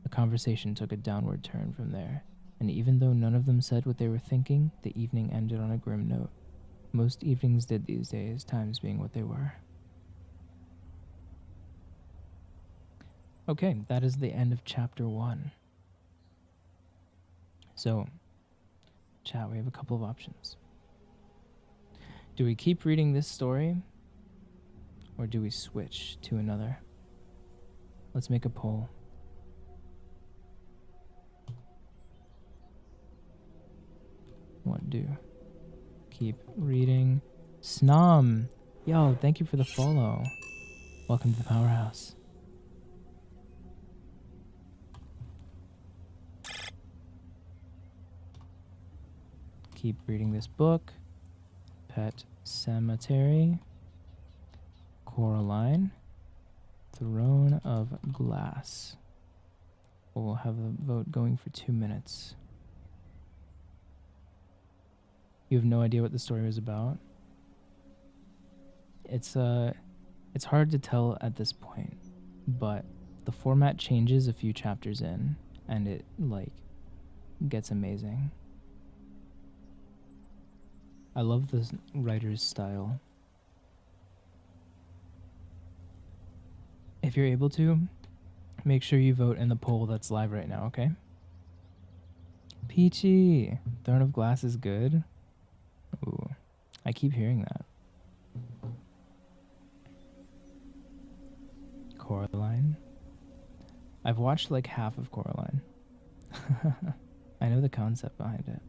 The conversation took a downward turn from there, and even though none of them said what they were thinking, the evening ended on a grim note. Most evenings did these days, times being what they were. Okay, that is the end of chapter 1. So, chat, we have a couple of options. Do we keep reading this story, or do we switch to another? Let's make a poll. What do? Keep reading. Snom! Yo, thank you for the follow. Welcome to the Powerhouse. Keep reading this book. Pet Cemetery. Coraline. Throne of Glass. We'll have a vote going for 2 minutes. You have no idea what the story was about? It's hard to tell at this point, but the format changes a few chapters in, and it gets amazing. I love the writer's style. If you're able to, make sure you vote in the poll that's live right now, okay? Peachy! Throne of Glass is good. Ooh, I keep hearing that. Coraline. I've watched like half of Coraline. I know the concept behind it.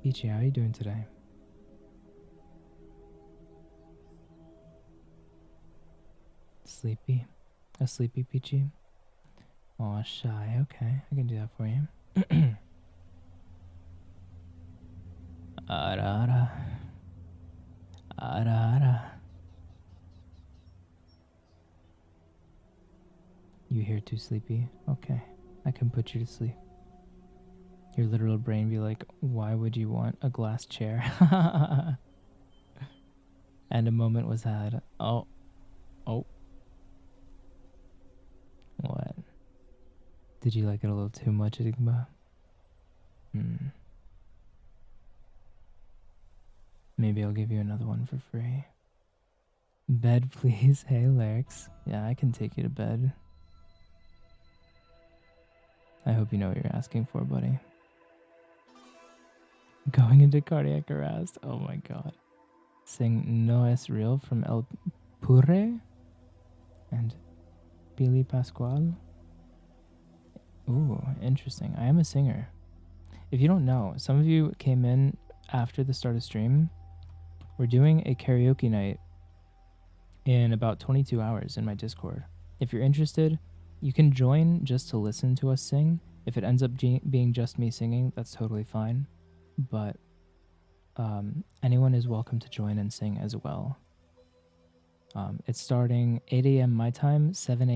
Peachy, how are you doing today? Sleepy? A sleepy Peachy? Oh, shy. Okay, I can do that for you. Ara. You here too sleepy? Okay, I can put you to sleep. Your literal brain be like, why would you want a glass chair? And a moment was had. Oh. What? Did you like it a little too much, Enigma? Maybe I'll give you another one for free. Bed, please. Hey, Larix. Yeah, I can take you to bed. I hope you know what you're asking for, buddy. Going into cardiac arrest. Oh my god. Sing No Es Real from El Purre and Billy Pascual. Ooh, interesting. I am a singer. If you don't know, some of you came in after the start of stream. We're doing a karaoke night in about 22 hours in my Discord. If you're interested, you can join just to listen to us sing. If it ends up being just me singing, that's totally fine. But anyone is welcome to join and sing as well. It's starting 8 a.m. my time, 7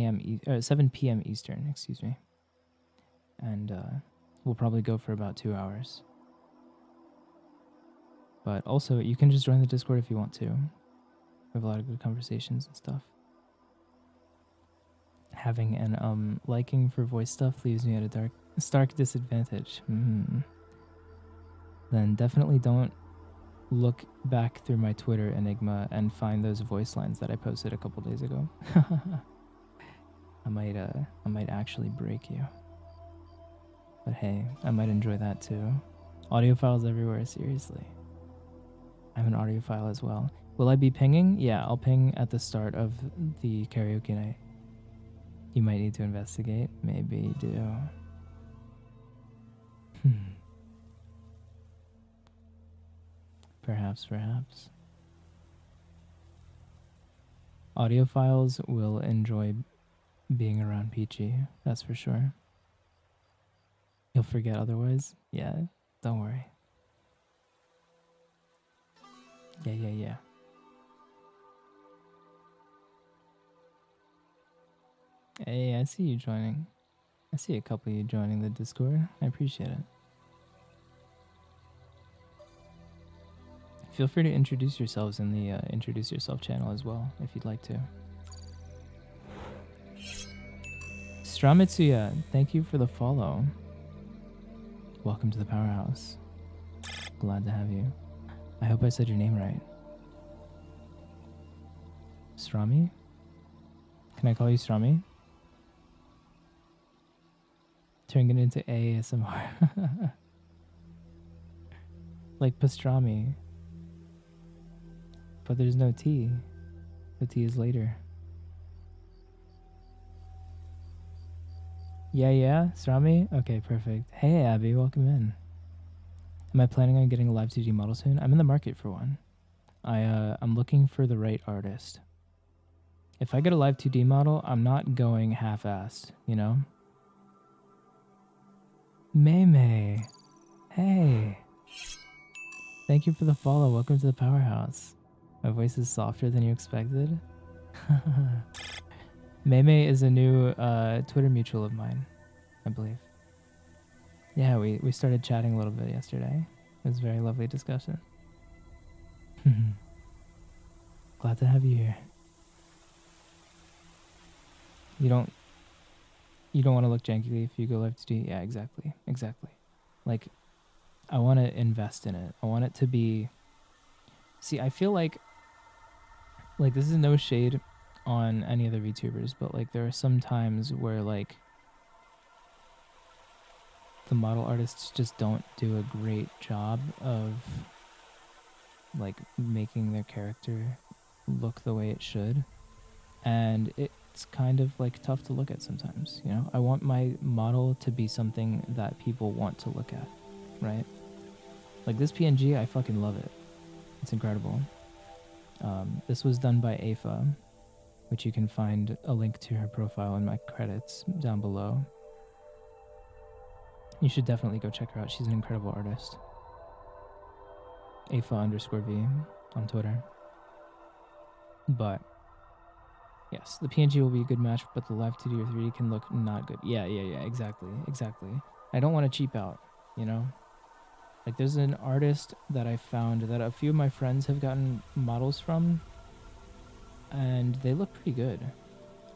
p.m. Eastern, excuse me. And we'll probably go for about 2 hours. But also, you can just join the Discord if you want to. We have a lot of good conversations and stuff. Having an liking for voice stuff leaves me at a stark disadvantage. Then definitely don't look back through my Twitter, Enigma, and find those voice lines that I posted a couple days ago. I might actually break you. But hey, I might enjoy that too. Audio files everywhere, seriously. I'm an audiophile as well. Will I be pinging? Yeah, I'll ping at the start of the karaoke night. You might need to investigate. Maybe do. Perhaps. Audiophiles will enjoy being around Peachy, that's for sure. You'll forget otherwise? Yeah, don't worry. Yeah. Hey, I see you joining. I see a couple of you joining the Discord. I appreciate it. Feel free to introduce yourselves in the Introduce Yourself channel as well, if you'd like to. Stramitsuya, thank you for the follow. Welcome to the Powerhouse. Glad to have you. I hope I said your name right. Strami? Can I call you Strami? Turning it into ASMR. Like pastrami. But there's no T. The T is later. Yeah, Strami? Okay, perfect. Hey, Abby, welcome in. Am I planning on getting a live 2D model soon? I'm in the market for one. I'm looking for the right artist. If I get a live 2D model, I'm not going half-assed, you know? May. Hey. Thank you for the follow. Welcome to the Powerhouse. My voice is softer than you expected. May is a new Twitter mutual of mine, I believe. Yeah, we started chatting a little bit yesterday. It was a very lovely discussion. Glad to have you here. You don't want to look janky if you go live 2D. Yeah, exactly. Like, I want to invest in it. I want it to be. See, I feel like this is no shade on any other VTubers, but like there are some times where like the model artists just don't do a great job of like making their character look the way it should, and it's kind of like tough to look at sometimes, you know? I want my model to be something that people want to look at, right? Like this PNG, I fucking love it. It's incredible. This was done by Afa, which you can find a link to her profile in my credits down below. You should definitely go check her out. She's an incredible artist. Afa_V on Twitter. But yes, the PNG will be a good match, but the live 2D or 3D can look not good. Yeah, exactly. I don't want to cheap out, you know? Like there's an artist that I found that a few of my friends have gotten models from, and they look pretty good.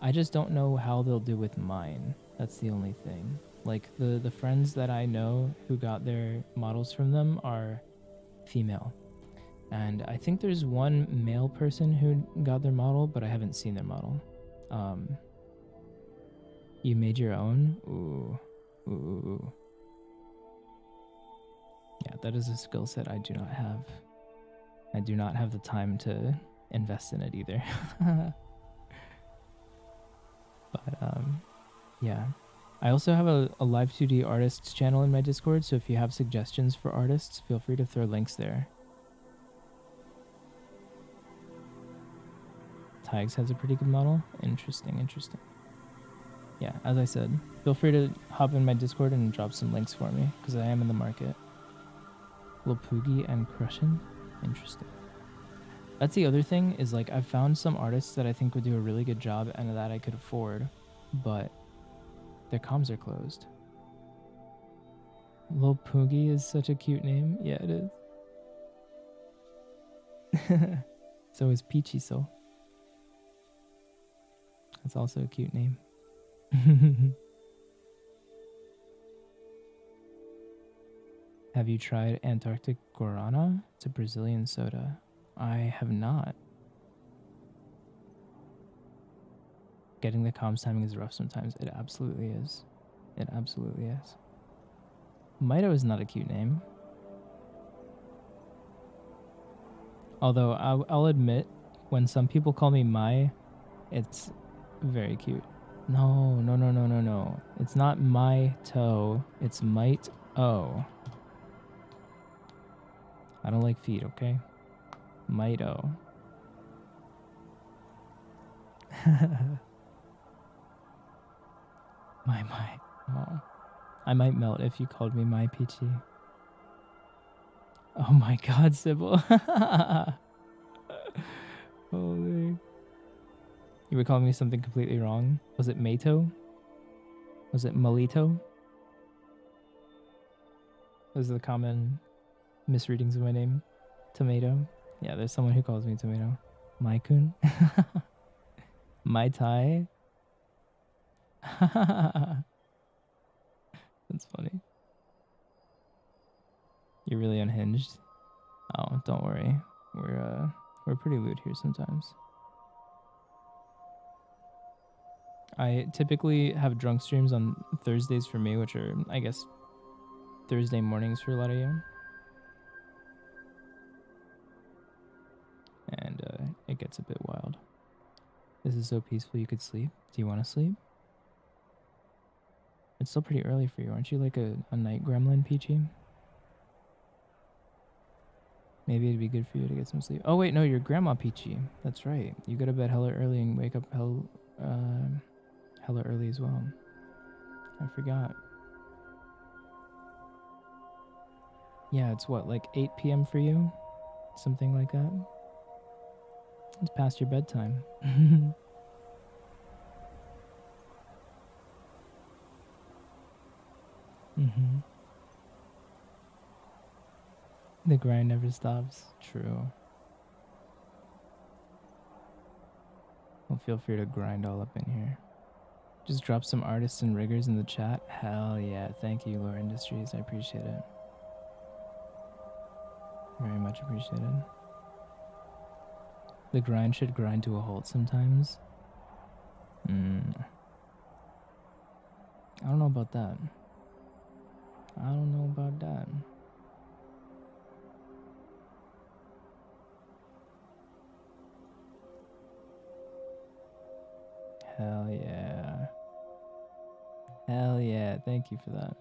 I just don't know how they'll do with mine. That's the only thing. Like the friends that I know who got their models from them are female. And I think there's one male person who got their model, but I haven't seen their model. You made your own? Ooh. Yeah, that is a skill set I do not have. I do not have the time to invest in it either. But yeah. I also have a live 2D artists channel in my Discord, so if you have suggestions for artists, feel free to throw links there. Tiggs has a pretty good model. Interesting. Yeah, as I said, feel free to hop in my Discord and drop some links for me, because I am in the market. Lil Poogie and Crushin'? Interesting. That's the other thing, is like I've found some artists that I think would do a really good job and that I could afford, but their comms are closed. Lil Poogie is such a cute name. Yeah, it is. So is Peachy So. That's also a cute name. Have you tried Antarctic Guarana? It's a Brazilian soda. I have not. Getting the comms timing is rough sometimes. It absolutely is. Mito is not a cute name. Although I'll admit, when some people call me Mai, it's very cute. No. It's not my toe. It's might o. I don't like feet, okay? Might o. My. Oh. I might melt if you called me my Peachy. Oh my god, Sybil. Holy. You were calling me something completely wrong. Was it Mato? Was it Malito? Those are the common misreadings of my name. Tomato. Yeah, there's someone who calls me Tomato. Maikun. Mai Tai. That's funny. You're really unhinged. Oh, don't worry. We're pretty lewd here sometimes. I typically have drunk streams on Thursdays for me, which are, I guess, Thursday mornings for a lot of you. And it gets a bit wild. This is so peaceful you could sleep. Do you want to sleep? It's still pretty early for you. Aren't you like a night gremlin, Peachy? Maybe it'd be good for you to get some sleep. Oh, wait, no, you're Grandma Peachy. That's right. You go to bed hella early and wake up hella early as well. I forgot. Yeah, it's what, like 8 p.m. for you? Something like that? It's past your bedtime. Mm-hmm. The grind never stops. True. Well, feel free to grind all up in here. Just drop some artists and riggers in the chat. Hell yeah. Thank you, Lore Industries. I appreciate it. Very much appreciated. The grind should grind to a halt sometimes. I don't know about that. I don't know about that. Hell yeah. Hell yeah. Thank you for that.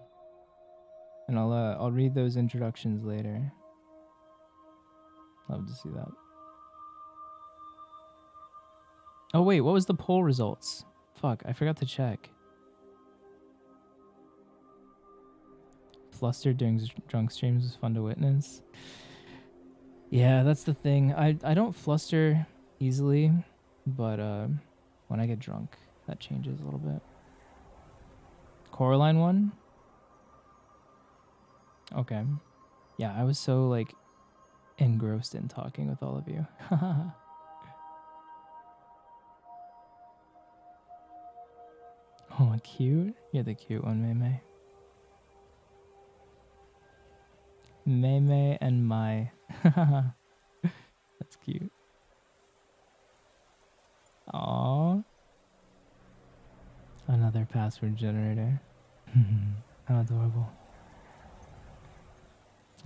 And I'll read those introductions later. Love to see that. Oh wait, what was the poll results? Fuck, I forgot to check. Fluster during drunk streams was fun to witness. Yeah, that's the thing. I don't fluster easily, but when I get drunk, that changes a little bit. Coraline one? Okay. Yeah, I was so like engrossed in talking with all of you. Oh, cute. You're the cute one, Mei Mei. Mei Mei and Mai. That's cute. Aww. Another password generator. How adorable.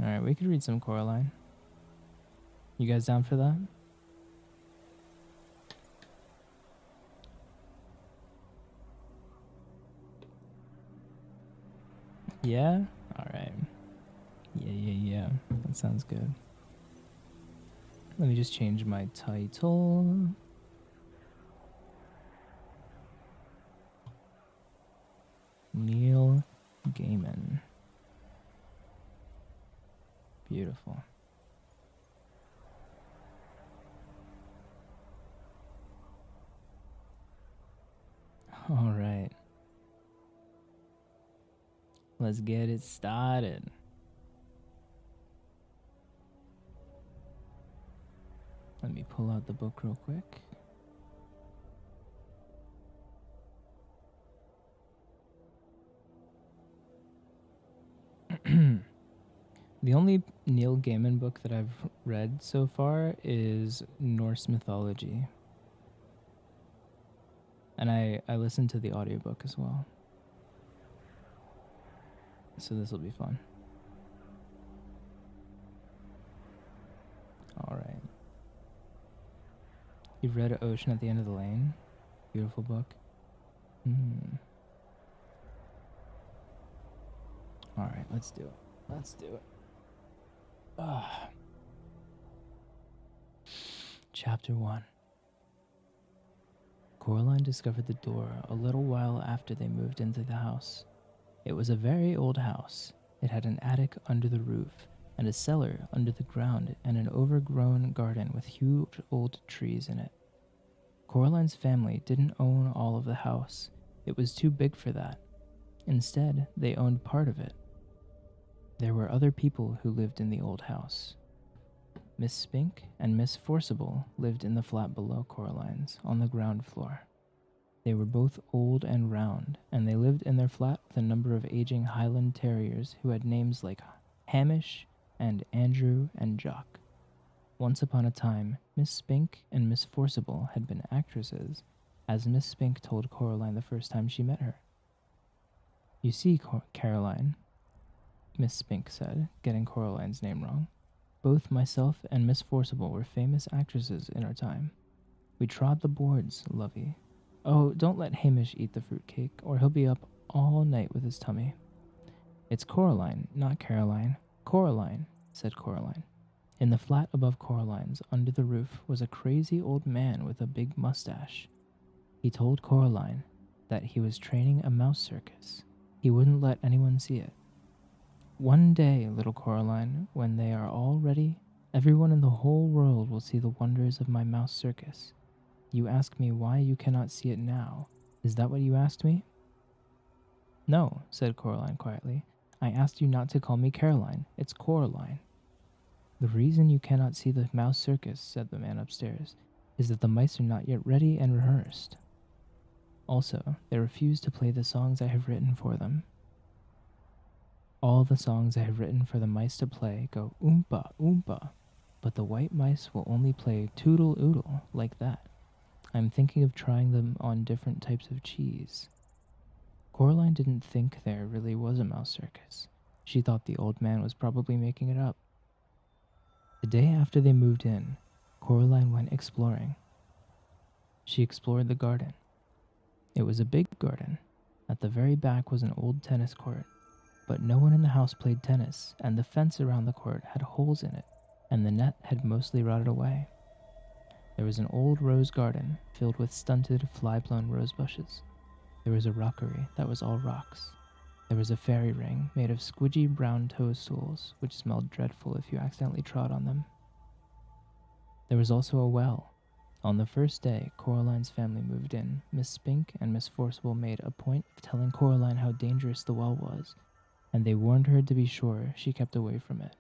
Alright, we could read some Coraline. You guys down for that? Yeah? Alright. Yeah. That sounds good. Let me just change my title. Neil Gaiman. Beautiful. All right. Let's get it started. Let me pull out the book real quick. The only Neil Gaiman book that I've read so far is Norse mythology. And I listened to the audiobook as well. So this will be fun. All right. You've read Ocean at the End of the Lane? Beautiful book. All right, let's do it. Chapter 1. Coraline discovered the door a little while after they moved into the house. It was a very old house. It had an attic under the roof, and a cellar under the ground, and an overgrown garden with huge old trees in it. Coraline's family didn't own all of the house. It was too big for that. Instead, they owned part of it. There were other people who lived in the old house. Miss Spink and Miss Forcible lived in the flat below Coraline's, on the ground floor. They were both old and round, and they lived in their flat with a number of aging Highland terriers who had names like Hamish and Andrew and Jock. Once upon a time, Miss Spink and Miss Forcible had been actresses, as Miss Spink told Coraline the first time she met her. You see, Caroline, Miss Spink said, getting Coraline's name wrong, both myself and Miss Forcible were famous actresses in our time. We trod the boards, lovey. Oh, don't let Hamish eat the fruitcake, or he'll be up all night with his tummy. It's Coraline, not Caroline. Coraline, said Coraline. In the flat above Coraline's, under the roof, was a crazy old man with a big mustache. He told Coraline that he was training a mouse circus. He wouldn't let anyone see it. One day, little Coraline, when they are all ready, everyone in the whole world will see the wonders of my mouse circus. You ask me why you cannot see it now. Is that what you asked me? No, said Coraline quietly. I asked you not to call me Caroline. It's Coraline. The reason you cannot see the mouse circus, said the man upstairs, is that the mice are not yet ready and rehearsed. Also, they refuse to play the songs I have written for them. All the songs I have written for the mice to play go oompa oompa, but the white mice will only play toodle oodle like that. I'm thinking of trying them on different types of cheese. Coraline didn't think there really was a mouse circus. She thought the old man was probably making it up. The day after they moved in, Coraline went exploring. She explored the garden. It was a big garden. At the very back was an old tennis court, but no one in the house played tennis, and the fence around the court had holes in it, and the net had mostly rotted away. There was an old rose garden filled with stunted, fly-blown rose bushes. There was a rockery that was all rocks. There was a fairy ring made of squidgy brown toadstools, which smelled dreadful if you accidentally trod on them. There was also a well. On the first day Coraline's family moved in, Miss Spink and Miss Forcible made a point of telling Coraline how dangerous the well was, and they warned her to be sure she kept away from it.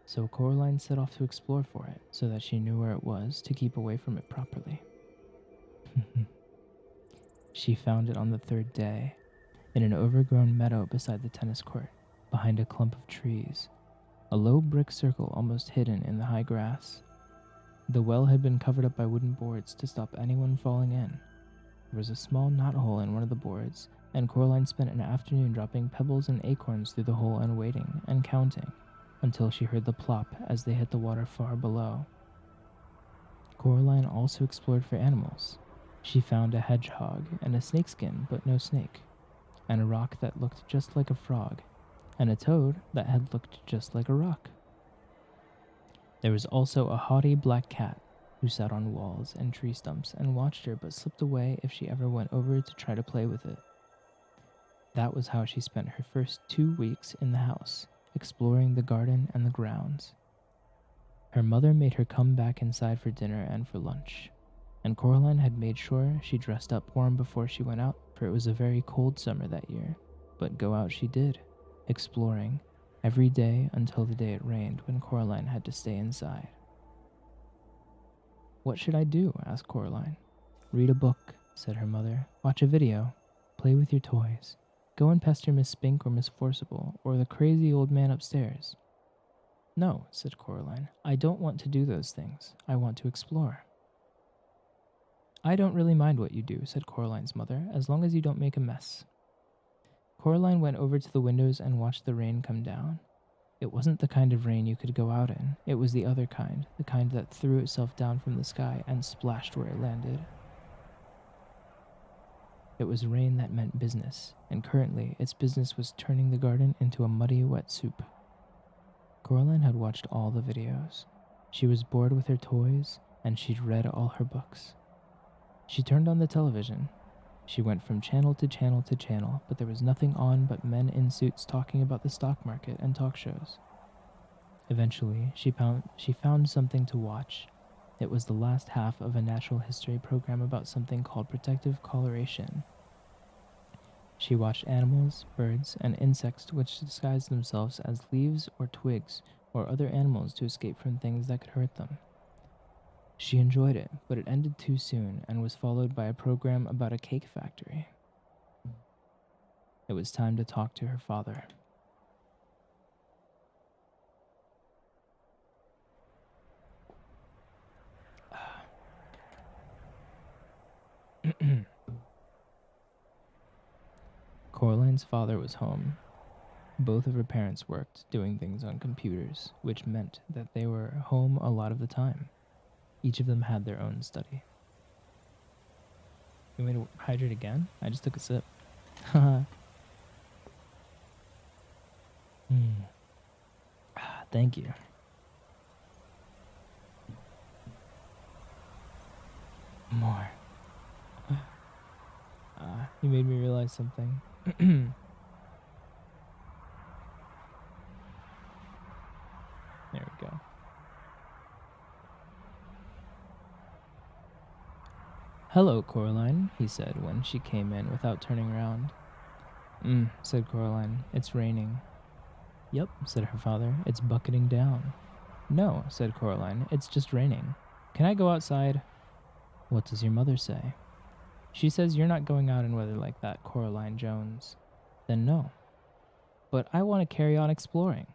So Coraline set off to explore for it, so that she knew where it was to keep away from it properly. She found it on the third day, in an overgrown meadow beside the tennis court, behind a clump of trees, a low brick circle almost hidden in the high grass. The well had been covered up by wooden boards to stop anyone falling in. There was a small knothole in one of the boards, and Coraline spent an afternoon dropping pebbles and acorns through the hole and waiting and counting until she heard the plop as they hit the water far below. Coraline also explored for animals. She found a hedgehog and a snakeskin, but no snake, and a rock that looked just like a frog, and a toad that had looked just like a rock. There was also a haughty black cat who sat on walls and tree stumps and watched her but slipped away if she ever went over to try to play with it. That was how she spent her first 2 weeks in the house, exploring the garden and the grounds. Her mother made her come back inside for dinner and for lunch, and Coraline had made sure she dressed up warm before she went out, for it was a very cold summer that year, but go out she did, exploring, every day until the day it rained when Coraline had to stay inside. What should I do? Asked Coraline. Read a book, said her mother. Watch a video. Play with your toys. Go and pester Miss Spink or Miss Forcible or the crazy old man upstairs. No, said Coraline. I don't want to do those things. I want to explore. I don't really mind what you do, said Coraline's mother, as long as you don't make a mess. Coraline went over to the windows and watched the rain come down. It wasn't the kind of rain you could go out in. It was the other kind, the kind that threw itself down from the sky and splashed where it landed. It was rain that meant business, and currently its business was turning the garden into a muddy, wet soup. Coraline had watched all the videos. She was bored with her toys, and she'd read all her books. She turned on the television. She went from channel to channel to channel, but there was nothing on but men in suits talking about the stock market and talk shows. Eventually, she found something to watch. It was the last half of a natural history program about something called protective coloration. She watched animals, birds, and insects which disguised themselves as leaves or twigs or other animals to escape from things that could hurt them. She enjoyed it, but it ended too soon and was followed by a program about a cake factory. It was time to talk to her father. Coraline's father was home. Both of her parents worked doing things on computers, which meant that they were home a lot of the time. Each of them had their own study. You want me to hydrate again? I just took a sip. Haha. Thank you. More. You made me realize something. There we go. Hello, Coraline, he said when she came in without turning around. Said Coraline. It's raining. Yep, said her father. It's bucketing down. No, said Coraline. It's just raining. Can I go outside? What does your mother say? She says you're not going out in weather like that, Coraline Jones. Then no. But I want to carry on exploring.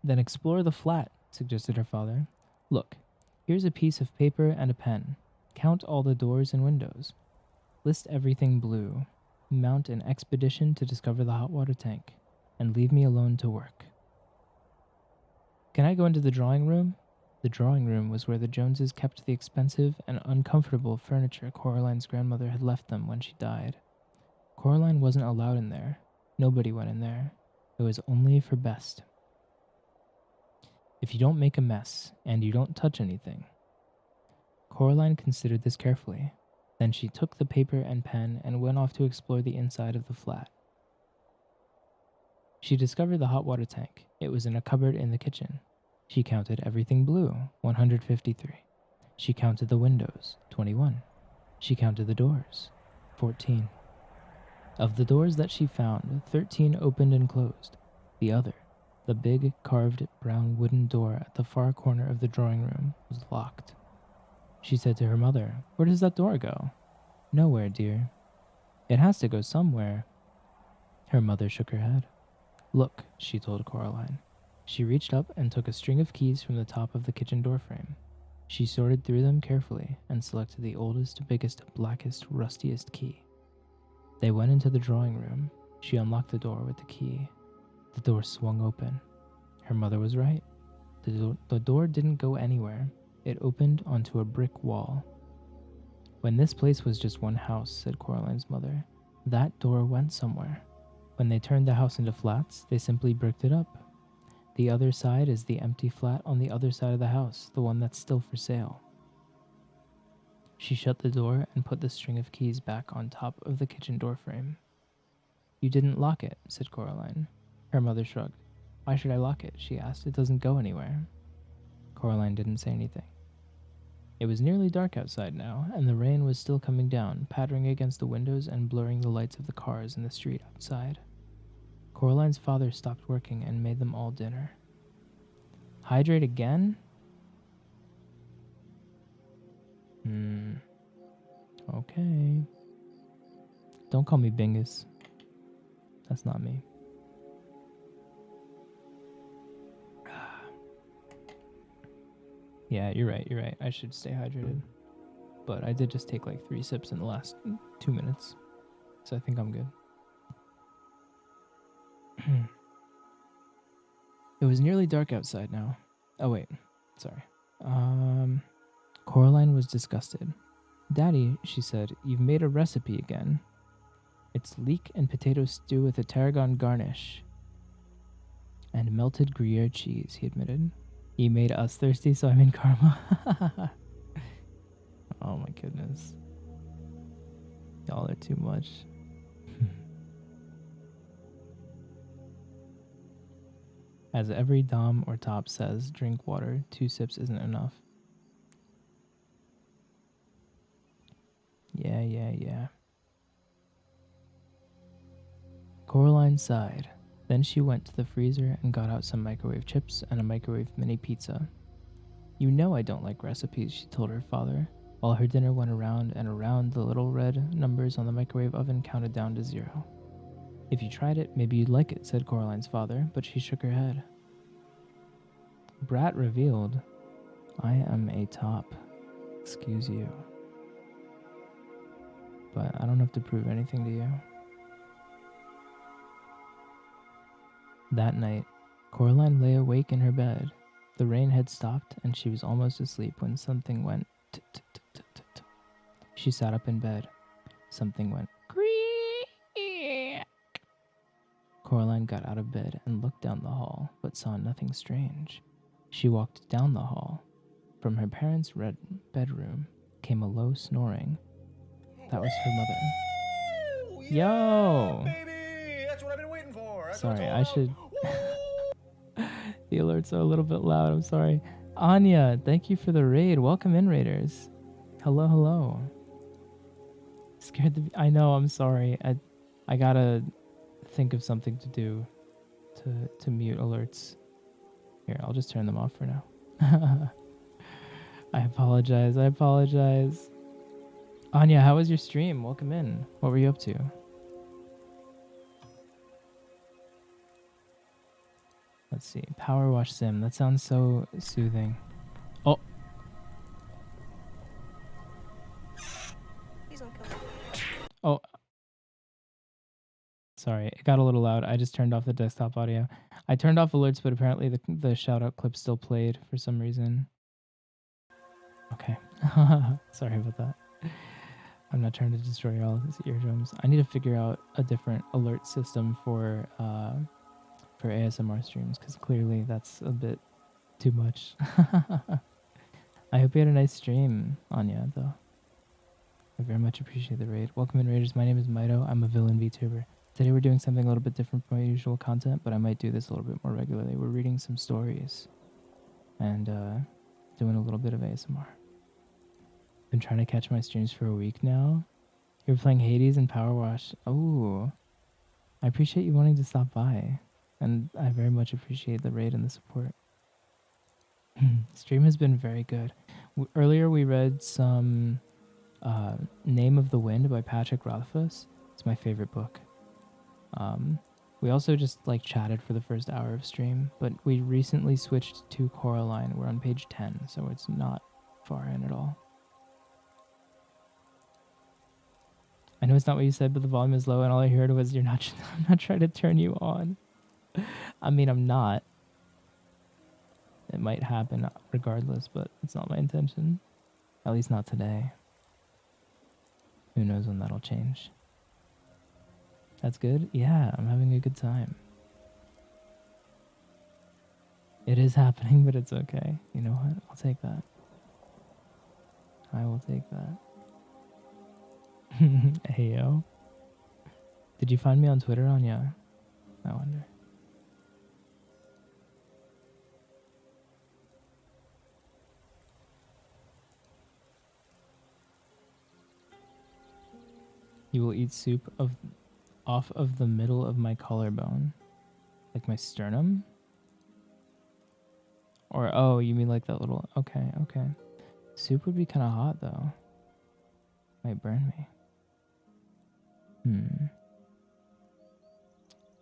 Then explore the flat, suggested her father. Look, here's a piece of paper and a pen. Count all the doors and windows. List everything blue. Mount an expedition to discover the hot water tank. And leave me alone to work. Can I go into the drawing room? The drawing room was where the Joneses kept the expensive and uncomfortable furniture Coraline's grandmother had left them when she died. Coraline wasn't allowed in there. Nobody went in there. It was only for Best. If you don't make a mess, and you don't touch anything. Coraline considered this carefully. Then she took the paper and pen and went off to explore the inside of the flat. She discovered the hot water tank. It was in a cupboard in the kitchen. She counted everything blue, 153. She counted the windows, 21. She counted the doors, 14. Of the doors that she found, 13 opened and closed. The other, the big carved brown wooden door at the far corner of the drawing room, was locked. She said to her mother, "Where does that door go?" "Nowhere, dear." "It has to go somewhere." Her mother shook her head. "Look," she told Coraline. She reached up and took a string of keys from the top of the kitchen door frame. She sorted through them carefully and selected the oldest, biggest, blackest, rustiest key. They went into the drawing room. She unlocked the door with the key. The door swung open. Her mother was right. The door didn't go anywhere. It opened onto a brick wall. "When this place was just one house," said Coraline's mother, "that door went somewhere. When they turned the house into flats, they simply bricked it up. The other side is the empty flat on the other side of the house, the one that's still for sale." She shut the door and put the string of keys back on top of the kitchen door frame. "You didn't lock it," said Coraline. Her mother shrugged. "Why should I lock it?" she asked. "It doesn't go anywhere." Coraline didn't say anything. It was nearly dark outside now, and the rain was still coming down, pattering against the windows and blurring the lights of the cars in the street outside. Coraline's father stopped working and made them all dinner. "Hydrate again?" Okay. Don't call me Bingus. That's not me. Yeah, you're right. I should stay hydrated. But I did just take like 3 sips in the last 2 minutes. So I think I'm good. It was nearly dark outside now. Oh wait, sorry. Coraline was disgusted. "Daddy," she said, "you've made a recipe again." "It's leek and potato stew with a tarragon garnish." "And melted Gruyere cheese," he admitted. "You made us thirsty, so I made karma." Oh my goodness. Y'all are too much. As every dom or top says, drink water. 2 sips isn't enough. Yeah. Coraline sighed. Then she went to the freezer and got out some microwave chips and a microwave mini pizza. You know I don't like recipes, she told her father, while her dinner went around and around. The little red numbers on the microwave oven counted down to 0. If you tried it, maybe you'd like it, said Coraline's father, but she shook her head. Brat revealed, I am a top. Excuse you. But I don't have to prove anything to you. That night, Coraline lay awake in her bed. The rain had stopped, and she was almost asleep when something went tut-tut-tut-tut-tut. She sat up in bed. Something went creak. Coraline got out of bed and looked down the hall, but saw nothing strange. She walked down the hall. From her parents' red bedroom came a low snoring. That was her mother. Yo! Baby! That's what I've been waiting for. That's Sorry, what I it's all should... about. The alerts are a little bit loud, I'm sorry. Anya, thank you for the raid. Welcome in, raiders. Hello, hello. Scared the... I know, I'm sorry. I gotta think of something to do to mute alerts. Here, I'll just turn them off for now. I apologize. Anya, how was your stream? Welcome in. What were you up to? Let's see. Power wash sim. That sounds so soothing. Oh. Please don't kill me. Oh. Sorry, it got a little loud. I just turned off the desktop audio. I turned off alerts, but apparently the shout out clip still played for some reason. Okay. Sorry about that. I'm not trying to destroy all of these eardrums. I need to figure out a different alert system for ASMR streams, because clearly that's a bit too much. I hope you had a nice stream, Anya, though. I very much appreciate the raid. Welcome in, raiders. My name is Mito. I'm a villain VTuber. Today we're doing something a little bit different from my usual content, but I might do this a little bit more regularly. We're reading some stories and doing a little bit of ASMR. Been trying to catch my streams for a week now. You're playing Hades and Power Wash. Oh, I appreciate you wanting to stop by, and I very much appreciate the raid and the support. Stream has been very good. Earlier we read some Name of the Wind by Patrick Rothfuss. It's my favorite book. We also just like chatted for the first hour of stream, but we recently switched to Coraline. We're on page 10, so it's not far in at all. I know it's not what you said, but the volume is low, and all I heard was I'm not trying to turn you on. I mean, I'm not. It might happen regardless, but it's not my intention. At least not today. Who knows when that'll change. That's good? Yeah, I'm having a good time. It is happening, but it's okay. You know what? I'll take that. I will take that. Hey, yo. Did you find me on Twitter, Anya? I wonder. You will eat soup off of the middle of my collarbone. Like my sternum? Or, oh, you mean like that little... Okay. Soup would be kind of hot, though. Might burn me.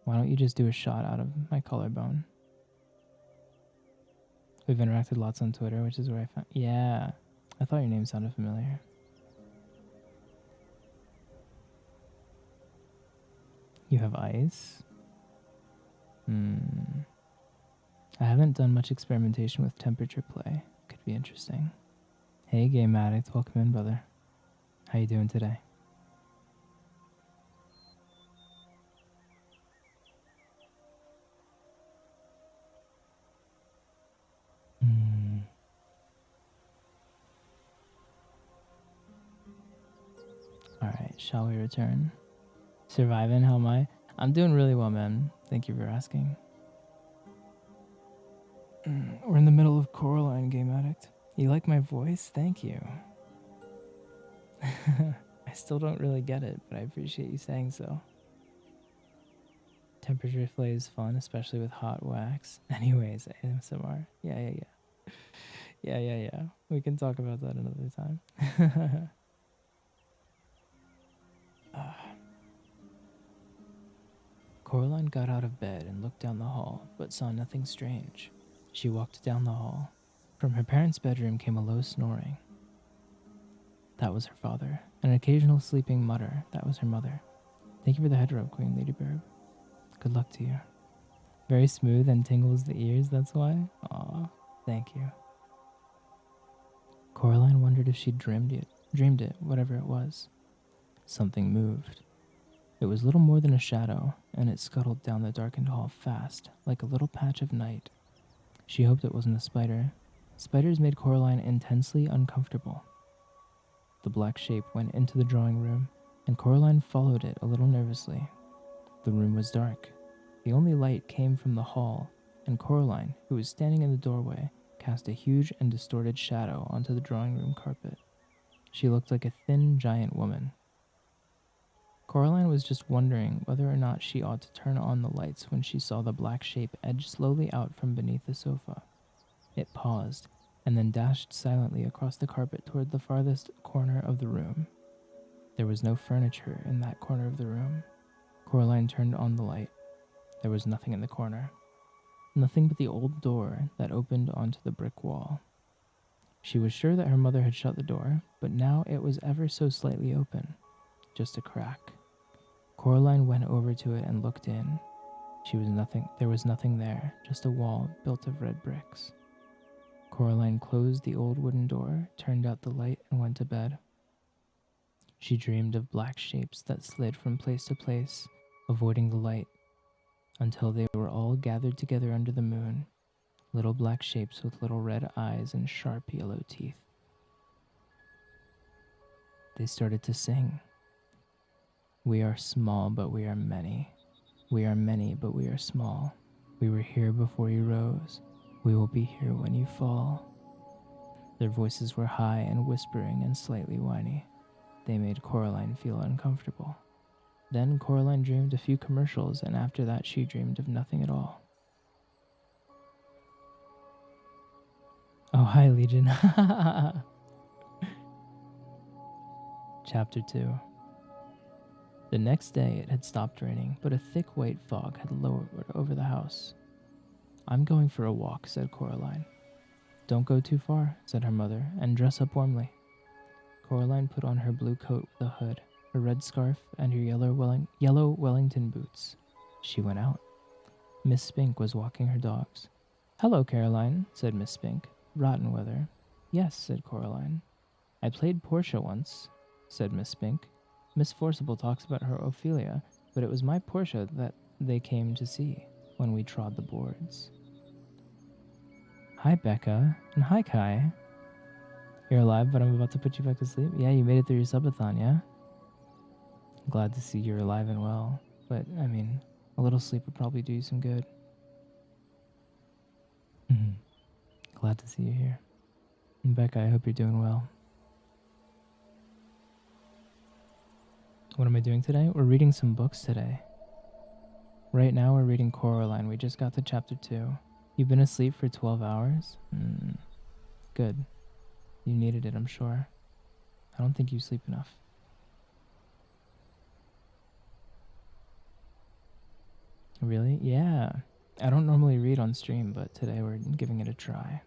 Why don't you just do a shot out of my collarbone? We've interacted lots on Twitter, which is where I found... Yeah. I thought your name sounded familiar. You have ice? I haven't done much experimentation with temperature play. Could be interesting. Hey, Game Addict. Welcome in, brother. How you doing today? Alright, shall we return? Surviving, how am I? I'm doing really well, man. Thank you for asking. We're in the middle of Coraline, Game Addict. You like my voice? Thank you. I still don't really get it, but I appreciate you saying so. Temperature play is fun, especially with hot wax. Anyways, ASMR. Yeah. Yeah. We can talk about that another time. Ah. Coraline got out of bed and looked down the hall, but saw nothing strange. She walked down the hall. From her parents' bedroom came a low snoring. That was her father. An occasional sleeping mutter. That was her mother. Thank you for the head rub, Queen Ladybird. Good luck to you. Very smooth and tingles the ears, that's why? Aw, thank you. Coraline wondered if she'd dreamed it, whatever it was. Something moved. It was little more than a shadow, and it scuttled down the darkened hall fast, like a little patch of night. She hoped it wasn't a spider. Spiders made Coraline intensely uncomfortable. The black shape went into the drawing room, and Coraline followed it a little nervously. The room was dark. The only light came from the hall, and Coraline, who was standing in the doorway, cast a huge and distorted shadow onto the drawing room carpet. She looked like a thin, giant woman. Coraline was just wondering whether or not she ought to turn on the lights when she saw the black shape edge slowly out from beneath the sofa. It paused, and then dashed silently across the carpet toward the farthest corner of the room. There was no furniture in that corner of the room. Coraline turned on the light. There was nothing in the corner. Nothing but the old door that opened onto the brick wall. She was sure that her mother had shut the door, but now it was ever so slightly open. Just a crack. Coraline went over to it and looked in. There was nothing there, just a wall built of red bricks. Coraline closed the old wooden door, turned out the light, and went to bed. She dreamed of black shapes that slid from place to place, avoiding the light, until they were all gathered together under the moon, little black shapes with little red eyes and sharp yellow teeth. They started to sing. We are small, but we are many. We are many, but we are small. We were here before you rose. We will be here when you fall. Their voices were high and whispering and slightly whiny. They made Coraline feel uncomfortable. Then Coraline dreamed a few commercials, and after that she dreamed of nothing at all. Oh, hi, Legion. Chapter 2. The next day it had stopped raining, but a thick white fog had lowered over the house. I'm going for a walk, said Coraline. Don't go too far, said her mother, and dress up warmly. Coraline put on her blue coat with a hood, her red scarf, and her yellow Wellington boots. She went out. Miss Spink was walking her dogs. Hello, Caroline, said Miss Spink. Rotten weather. Yes, said Coraline. I played Portia once, said Miss Spink. Miss Forcible talks about her Ophelia, but it was my Portia that they came to see when we trod the boards. Hi, Becca, and hi, Kai. You're alive, but I'm about to put you back to sleep? Yeah, you made it through your subathon, yeah? Glad to see you're alive and well, but, I mean, a little sleep would probably do you some good. Glad to see you here. And Becca, I hope you're doing well. What am I doing today? We're reading some books today. Right now we're reading Coraline. We just got to chapter 2. You've been asleep for 12 hours? Good. You needed it, I'm sure. I don't think you sleep enough. Really? Yeah. I don't normally read on stream, but today we're giving it a try.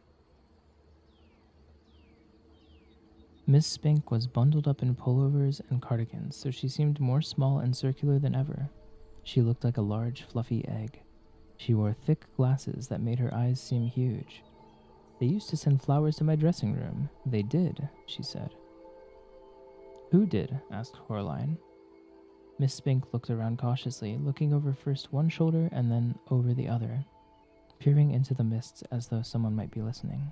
Miss Spink was bundled up in pullovers and cardigans, so she seemed more small and circular than ever. She looked like a large, fluffy egg. She wore thick glasses that made her eyes seem huge. They used to send flowers to my dressing room. They did, she said. Who did? Asked Coraline. Miss Spink looked around cautiously, looking over first one shoulder and then over the other, peering into the mists as though someone might be listening.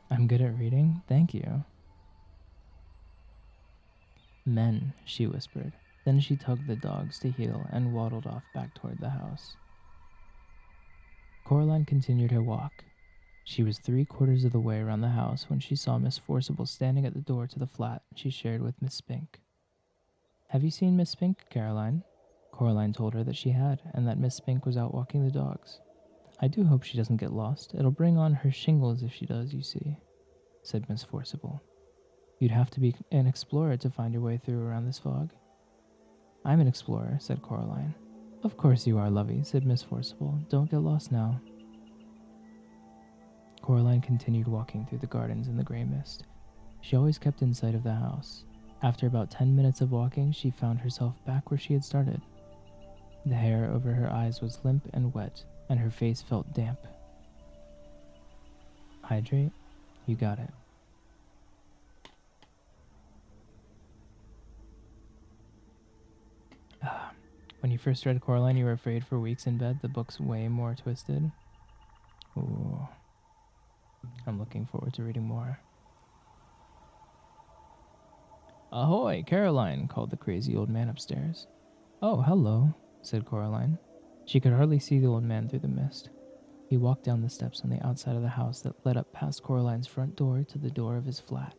I'm good at reading? Thank you. Men, she whispered. Then she tugged the dogs to heel and waddled off back toward the house. Coraline continued her walk. She was 3/4 of the way around the house when she saw Miss Forcible standing at the door to the flat she shared with Miss Spink. Have you seen Miss Spink, Caroline? Coraline told her that she had, and that Miss Spink was out walking the dogs. I do hope she doesn't get lost. It'll bring on her shingles if she does, you see, said Miss Forcible. You'd have to be an explorer to find your way through around this fog. I'm an explorer, said Coraline. Of course you are, Lovey, said Miss Forcible. Don't get lost now. Coraline continued walking through the gardens in the gray mist. She always kept in sight of the house. After about 10 minutes of walking, she found herself back where she had started. The hair over her eyes was limp and wet, and her face felt damp. Hydrate? You got it. When you first read Coraline, you were afraid for weeks in bed. The book's way more twisted. Ooh. I'm looking forward to reading more. Ahoy, Caroline, called the crazy old man upstairs. Oh, hello, said Coraline. She could hardly see the old man through the mist. He walked down the steps on the outside of the house that led up past Coraline's front door to the door of his flat.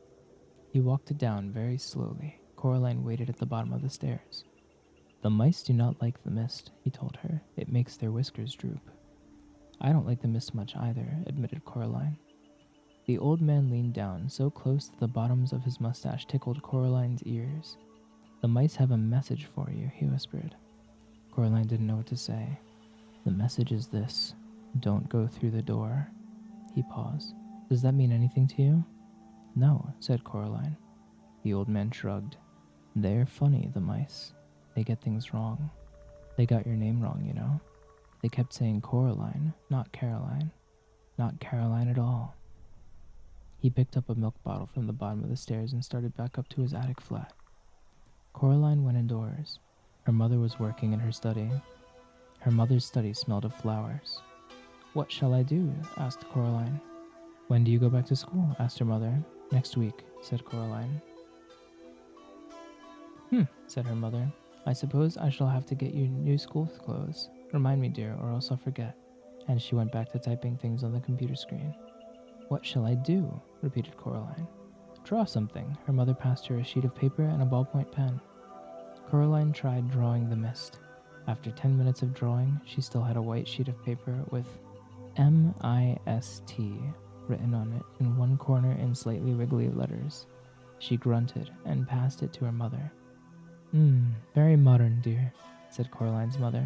He walked it down very slowly. Coraline waited at the bottom of the stairs. The mice do not like the mist, he told her. It makes their whiskers droop. I don't like the mist much either, admitted Coraline. The old man leaned down, so close that the bottoms of his mustache tickled Coraline's ears. The mice have a message for you, he whispered. Coraline didn't know what to say. The message is this. Don't go through the door. He paused. Does that mean anything to you? No, said Coraline. The old man shrugged. They're funny, the mice. They get things wrong. They got your name wrong, you know. They kept saying Coraline, not Caroline. Not Caroline at all. He picked up a milk bottle from the bottom of the stairs and started back up to his attic flat. Coraline went indoors. Her mother was working in her study. Her mother's study smelled of flowers. What shall I do? Asked Coraline. When do you go back to school? Asked her mother. Next week, said Coraline. Said her mother. I suppose I shall have to get you new school clothes. Remind me, dear, or else I'll forget. And she went back to typing things on the computer screen. What shall I do? Repeated Coraline. Draw something. Her mother passed her a sheet of paper and a ballpoint pen. Coraline tried drawing the mist. After 10 minutes of drawing, she still had a white sheet of paper with M-I-S-T written on it in one corner in slightly wriggly letters. She grunted and passed it to her mother. Very modern, dear, said Coraline's mother.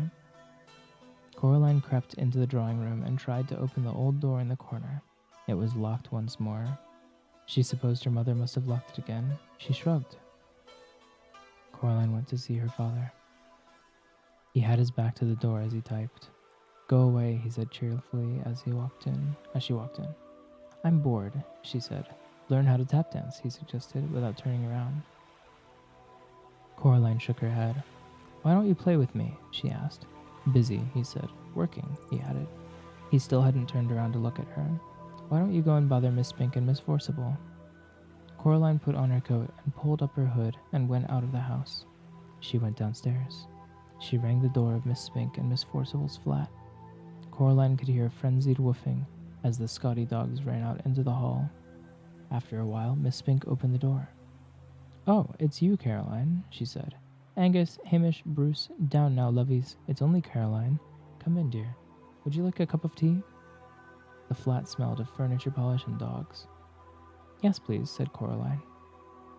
Coraline crept into the drawing room and tried to open the old door in the corner. It was locked once more. She supposed her mother must have locked it again. She shrugged. Coraline went to see her father. He had his back to the door as he typed. Go away, he said cheerfully as she walked in. I'm bored, she said. Learn how to tap dance, he suggested, without turning around. Coraline shook her head. Why don't you play with me? She asked. Busy, he said. Working, he added. He still hadn't turned around to look at her. Why don't you go and bother Miss Spink and Miss Forcible? Coraline put on her coat and pulled up her hood and went out of the house. She went downstairs. She rang the door of Miss Spink and Miss Forcible's flat. Coraline could hear a frenzied woofing as the Scotty dogs ran out into the hall. After a while, Miss Spink opened the door. Oh, it's you, Caroline, she said. Angus, Hamish, Bruce, down now, lovies. It's only Caroline. Come in, dear. Would you like a cup of tea? The flat smelled of furniture polish and dogs. Yes, please, said Coraline.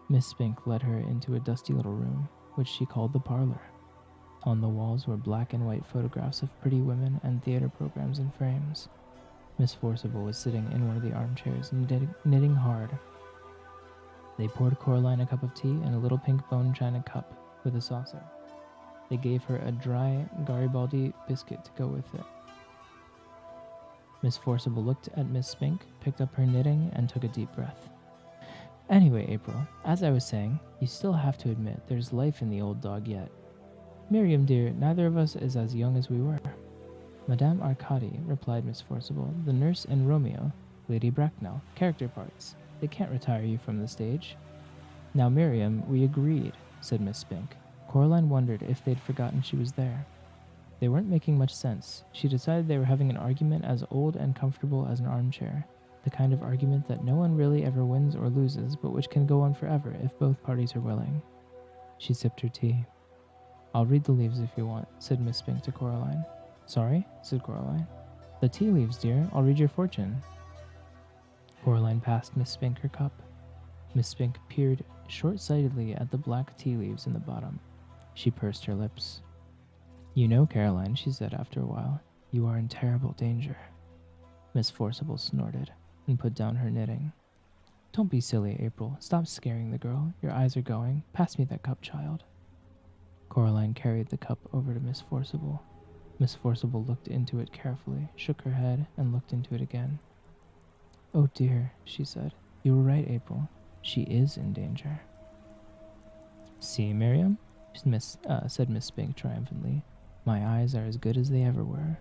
Miss Spink led her into a dusty little room, which she called the parlor. On the walls were black and white photographs of pretty women and theater programs in frames. Miss Forcible was sitting in one of the armchairs, knitting hard. They poured Coraline a cup of tea in a little pink bone china cup with a saucer. They gave her a dry Garibaldi biscuit to go with it. Miss Forcible looked at Miss Spink, picked up her knitting, and took a deep breath. Anyway, April, as I was saying, you still have to admit there's life in the old dog yet. Miriam, dear, neither of us is as young as we were. Madame Arcadi, replied Miss Forcible, the nurse and Romeo, Lady Bracknell, character parts. They can't retire you from the stage. Now, Miriam, we agreed, said Miss Spink. Coraline wondered if they'd forgotten she was there. They weren't making much sense. She decided they were having an argument as old and comfortable as an armchair, the kind of argument that no one really ever wins or loses, but which can go on forever if both parties are willing. She sipped her tea. I'll read the leaves if you want, said Miss Spink to Coraline. Sorry, said Coraline. The tea leaves, dear. I'll read your fortune. Coraline passed Miss Spink her cup. Miss Spink peered short-sightedly at the black tea leaves in the bottom. She pursed her lips. You know, Caroline, she said after a while, you are in terrible danger. Miss Forcible snorted and put down her knitting. Don't be silly, April. Stop scaring the girl. Your eyes are going. Pass me that cup, child. Coraline carried the cup over to Miss Forcible. Miss Forcible looked into it carefully, shook her head, and looked into it again. Oh dear, she said. You were right, April. She is in danger. See, Miriam? Said Miss Spink triumphantly. My eyes are as good as they ever were.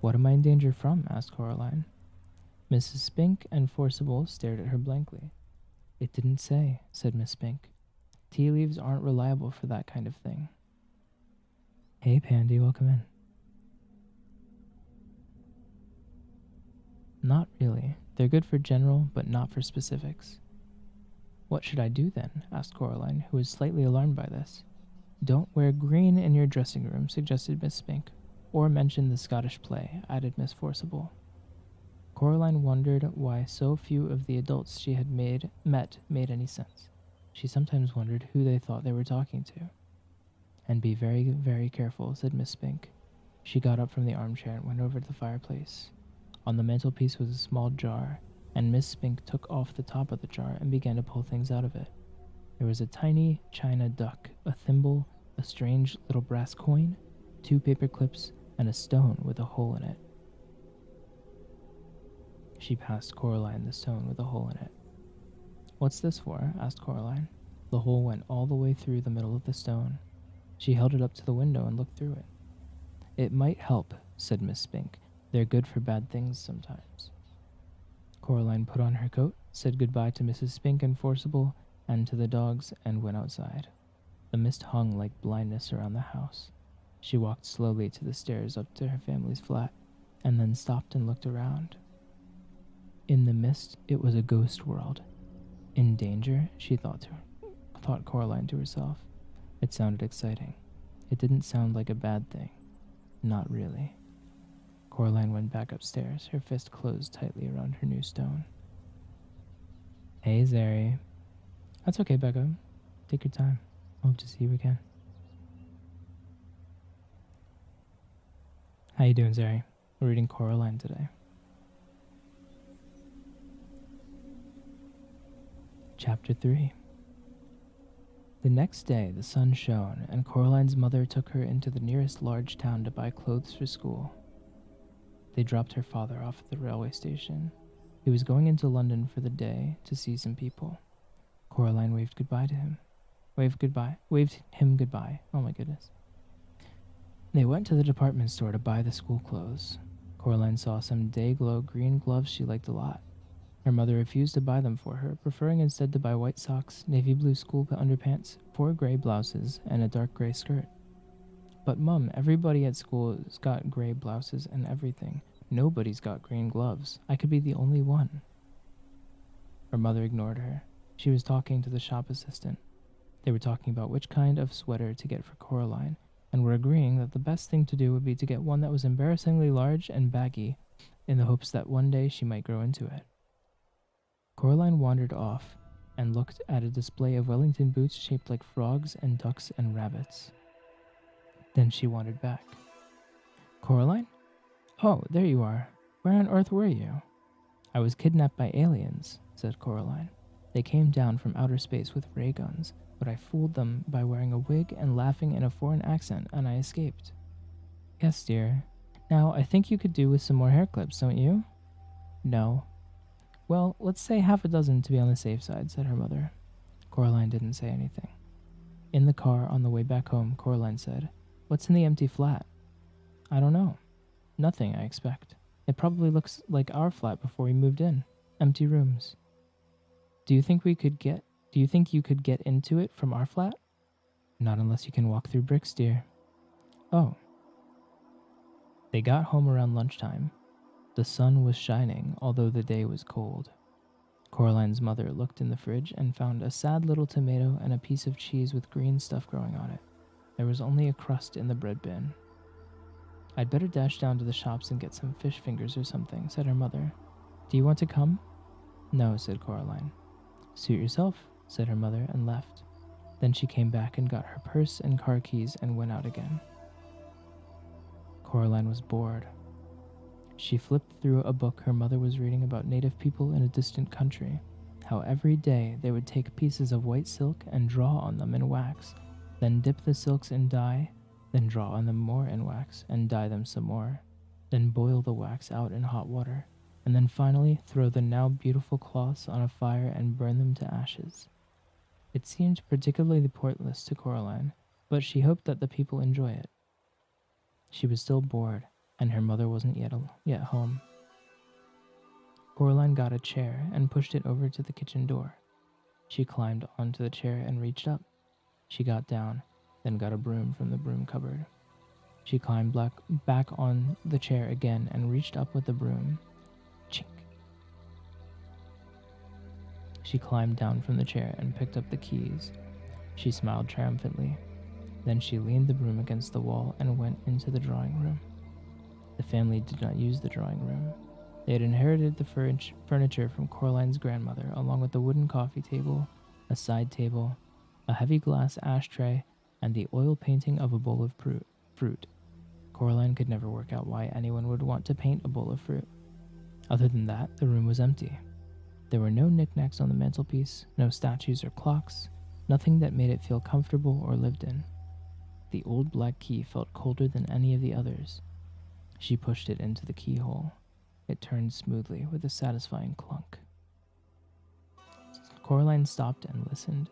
What am I in danger from? Asked Coraline. Mrs. Spink and Forcible stared at her blankly. It didn't say, said Miss Spink. Tea leaves aren't reliable for that kind of thing. Hey, Pandy, welcome in. Not really. They're good for general, but not for specifics. What should I do then? Asked Coraline, who was slightly alarmed by this. Don't wear green in your dressing room, suggested Miss Spink. Or mention the Scottish play, added Miss Forcible. Coraline wondered why so few of the adults she had met made any sense. She sometimes wondered who they thought they were talking to. And be very, very careful, said Miss Spink. She got up from the armchair and went over to the fireplace. On the mantelpiece was a small jar, and Miss Spink took off the top of the jar and began to pull things out of it. There was a tiny china duck, a thimble, a strange little brass coin, 2 paper clips, and a stone with a hole in it. She passed Coraline the stone with a hole in it. What's this for? Asked Coraline. The hole went all the way through the middle of the stone. She held it up to the window and looked through it. It might help, said Miss Spink. They're good for bad things sometimes. Coraline put on her coat, said goodbye to Mrs. Spink and Forcible, and to the dogs, and went outside. The mist hung like blindness around the house. She walked slowly to the stairs up to her family's flat, and then stopped and looked around. In the mist, it was a ghost world. In danger, she thought Coraline to herself. It sounded exciting. It didn't sound like a bad thing. Not really. Coraline went back upstairs, her fist closed tightly around her new stone. Hey, Zeri. That's okay, Becca. Take your time. Hope to see you again. How you doing, Zeri? We're reading Coraline today. Chapter 3. The next day, the sun shone, and Coraline's mother took her into the nearest large town to buy clothes for school. They dropped her father off at the railway station. He was going into London for the day to see some people. Coraline waved goodbye to him. Waved him goodbye. Oh my goodness. They went to the department store to buy the school clothes. Coraline saw some day-glow green gloves she liked a lot. Her mother refused to buy them for her, preferring instead to buy white socks, navy blue school underpants, 4 gray blouses, and a dark gray skirt. But Mum, everybody at school's got gray blouses and everything. Nobody's got green gloves. I could be the only one. Her mother ignored her. She was talking to the shop assistant. They were talking about which kind of sweater to get for Coraline, and were agreeing that the best thing to do would be to get one that was embarrassingly large and baggy, in the hopes that one day she might grow into it. Coraline wandered off and looked at a display of Wellington boots shaped like frogs and ducks and rabbits. Then she wandered back. Coraline? Oh, there you are. Where on earth were you? I was kidnapped by aliens, said Coraline. They came down from outer space with ray guns, but I fooled them by wearing a wig and laughing in a foreign accent, and I escaped. Yes, dear. Now, I think you could do with some more hair clips, don't you? No. Well, let's say half a dozen to be on the safe side, said her mother. Coraline didn't say anything. In the car on the way back home, Coraline said, What's in the empty flat? I don't know. Nothing, I expect. It probably looks like our flat before we moved in. Empty rooms. Do you think you could get into it from our flat? Not unless you can walk through bricks, dear. Oh. They got home around lunchtime. The sun was shining, although the day was cold. Coraline's mother looked in the fridge and found a sad little tomato and a piece of cheese with green stuff growing on it. There was only a crust in the bread bin. I'd better dash down to the shops and get some fish fingers or something, said her mother. Do you want to come? No, said Coraline. Suit yourself, said her mother, and left. Then she came back and got her purse and car keys and went out again. Coraline was bored. She flipped through a book her mother was reading about native people in a distant country, how every day they would take pieces of white silk and draw on them in wax, then dip the silks in dye, then draw on them more in wax and dye them some more, then boil the wax out in hot water, and then finally throw the now beautiful cloths on a fire and burn them to ashes. It seemed particularly pointless to Coraline, but she hoped that the people enjoy it. She was still bored, and her mother wasn't yet home. Coraline got a chair and pushed it over to the kitchen door. She climbed onto the chair and reached up. She got down, then got a broom from the broom cupboard. She climbed back on the chair again and reached up with the broom. Chink. She climbed down from the chair and picked up the keys. She smiled triumphantly. Then she leaned the broom against the wall and went into the drawing room. The family did not use the drawing room. They had inherited the furniture from Coraline's grandmother, along with the wooden coffee table, a side table, a heavy glass ashtray, and the oil painting of a bowl of fruit. Coraline could never work out why anyone would want to paint a bowl of fruit. Other than that, the room was empty. There were no knickknacks on the mantelpiece, no statues or clocks, nothing that made it feel comfortable or lived in. The old black key felt colder than any of the others. She pushed it into the keyhole. It turned smoothly with a satisfying clunk. Coraline stopped and listened.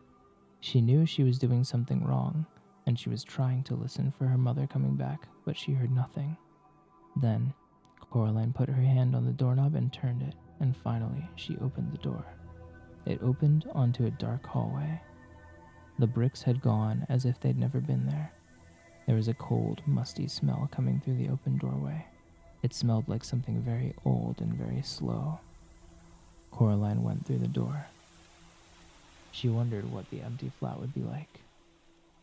She knew she was doing something wrong, and she was trying to listen for her mother coming back, but she heard nothing. Then, Coraline put her hand on the doorknob and turned it, and finally she opened the door. It opened onto a dark hallway. The bricks had gone as if they'd never been there. There was a cold, musty smell coming through the open doorway. It smelled like something very old and very slow. Coraline went through the door. She wondered what the empty flat would be like,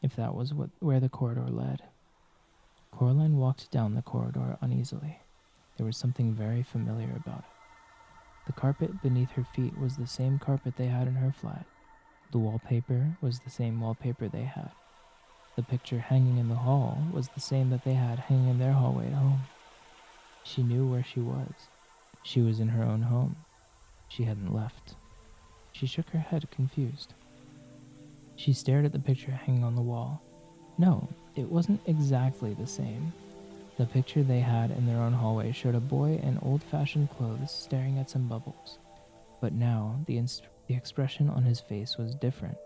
if that was where the corridor led. Coraline walked down the corridor uneasily. There was something very familiar about it. The carpet beneath her feet was the same carpet they had in her flat. The wallpaper was the same wallpaper they had. The picture hanging in the hall was the same that they had hanging in their hallway at home. She knew where she was. She was in her own home. She hadn't left. She shook her head, confused. She stared at the picture hanging on the wall. No, it wasn't exactly the same. The picture they had in their own hallway showed a boy in old-fashioned clothes staring at some bubbles. But now, the expression on his face was different.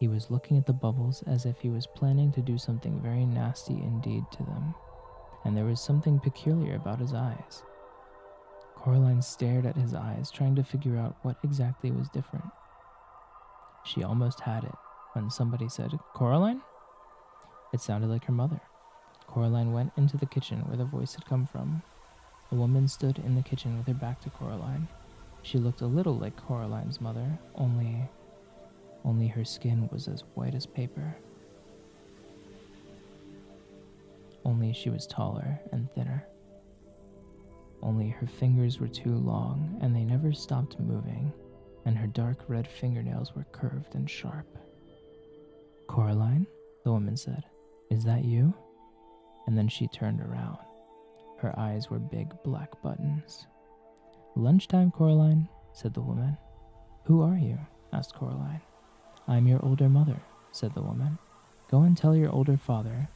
He was looking at the bubbles as if he was planning to do something very nasty indeed to them, and there was something peculiar about his eyes. Coraline stared at his eyes, trying to figure out what exactly was different. She almost had it when somebody said, "Coraline?" It sounded like her mother. Coraline went into the kitchen where the voice had come from. A woman stood in the kitchen with her back to Coraline. She looked a little like Coraline's mother, only her skin was as white as paper. Only she was taller and thinner. Only her fingers were too long, and they never stopped moving, and her dark red fingernails were curved and sharp. "Coraline," the woman said, "is that you?" And then she turned around. Her eyes were big black buttons. "Lunchtime, Coraline," said the woman. "Who are you?" asked Coraline. "I'm your older mother," said the woman. "Go and tell your older father."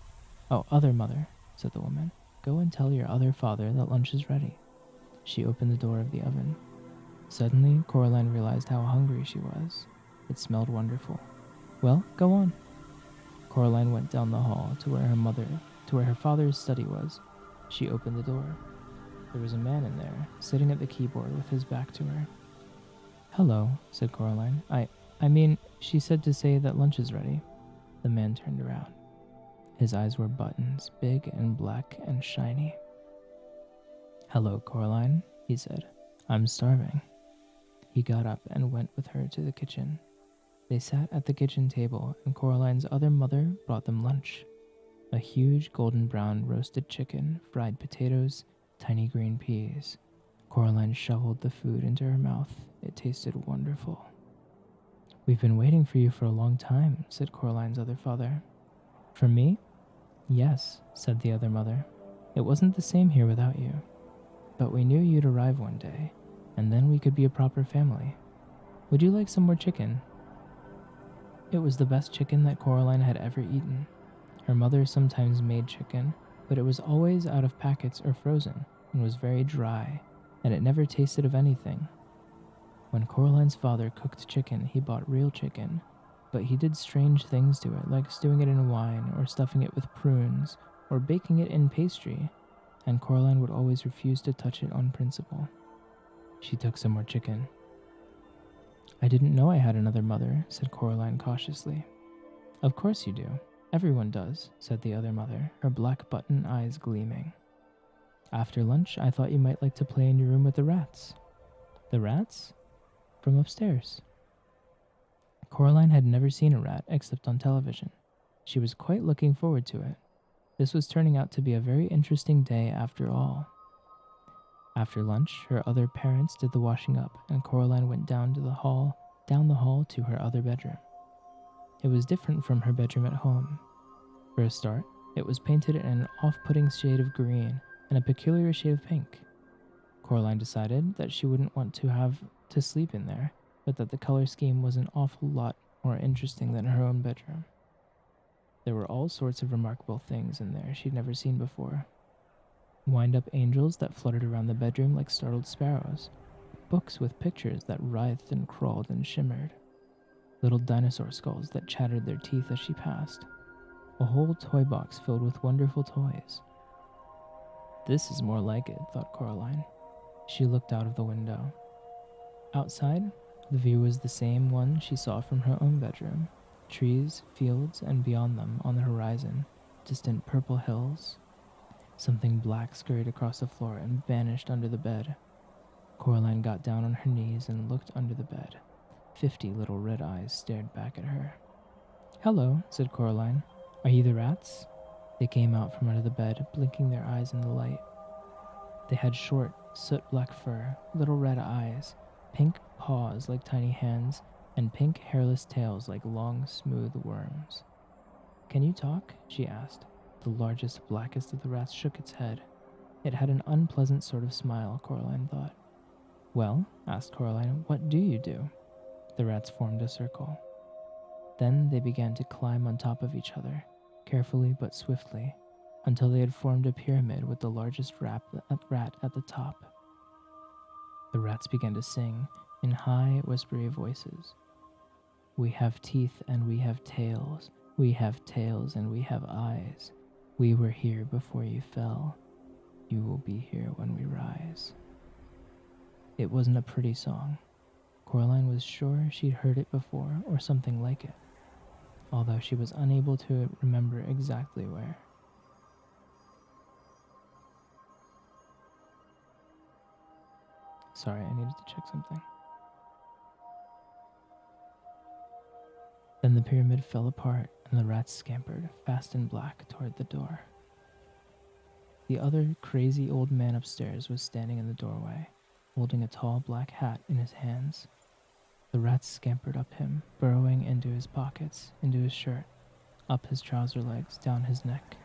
"Oh, other mother," said the woman. "Go and tell your other father that lunch is ready." She opened the door of the oven. Suddenly, Coraline realized how hungry she was. It smelled wonderful. "Well, go on." Coraline went down the hall to where her father's study was. She opened the door. There was a man in there, sitting at the keyboard with his back to her. "Hello," said Coraline. I mean, she said to say that lunch is ready." The man turned around. His eyes were buttons, big and black and shiny. "Hello, Coraline," he said. "I'm starving." He got up and went with her to the kitchen. They sat at the kitchen table, and Coraline's other mother brought them lunch. A huge golden brown roasted chicken, fried potatoes, tiny green peas. Coraline shoveled the food into her mouth. It tasted wonderful. We've been waiting for you for a long time, said Coraline's other father. For me? Yes, said the other mother. It wasn't the same here without you. But we knew you'd arrive one day, and then we could be a proper family. Would you like some more chicken? It was the best chicken that Coraline had ever eaten. Her mother sometimes made chicken, but it was always out of packets or frozen, and was very dry, and it never tasted of anything. When Coraline's father cooked chicken, he bought real chicken, but he did strange things to it, like stewing it in wine, or stuffing it with prunes, or baking it in pastry, and Coraline would always refuse to touch it on principle. She took some more chicken. I didn't know I had another mother, said Coraline cautiously. Of course you do. Everyone does, said the other mother, her black button eyes gleaming. After lunch, I thought you might like to play in your room with the rats. The rats? From upstairs. Coraline had never seen a rat except on television. She was quite looking forward to it. This was turning out to be a very interesting day after all. After lunch, her other parents did the washing up, and Coraline went down the hall to her other bedroom. It was different from her bedroom at home. For a start, it was painted in an off-putting shade of green and a peculiar shade of pink. Coraline decided that she wouldn't want to have to sleep in there, but that the color scheme was an awful lot more interesting than her own bedroom. There were all sorts of remarkable things in there she'd never seen before. Wind-up angels that fluttered around the bedroom like startled sparrows, books with pictures that writhed and crawled and shimmered, little dinosaur skulls that chattered their teeth as she passed, a whole toy box filled with wonderful toys. This is more like it, thought Coraline. She looked out of the window. Outside, the view was the same one she saw from her own bedroom. Trees, fields, and beyond them, on the horizon, distant purple hills. Something black scurried across the floor and vanished under the bed. Coraline got down on her knees and looked under the bed. 50 little red eyes stared back at her. Hello, said Coraline. Are you the rats? They came out from under the bed, blinking their eyes in the light. They had short, soot-black fur, little red eyes, pink paws like tiny hands, and pink hairless tails like long, smooth worms. Can you talk? She asked. The largest, blackest of the rats shook its head. It had an unpleasant sort of smile, Coraline thought. Well, asked Coraline, what do you do? The rats formed a circle. Then they began to climb on top of each other, carefully but swiftly, until they had formed a pyramid with the largest rat at the top. The rats began to sing in high, whispery voices. We have teeth and we have tails. We have tails and we have eyes. We were here before you fell. You will be here when we rise. It wasn't a pretty song. Coraline was sure she'd heard it before or something like it, although she was unable to remember exactly where. Sorry, I needed to check something. Then the pyramid fell apart and the rats scampered, fast and black, toward the door. The other crazy old man upstairs was standing in the doorway, holding a tall black hat in his hands. The rats scampered up him, burrowing into his pockets, into his shirt, up his trouser legs, down his neck.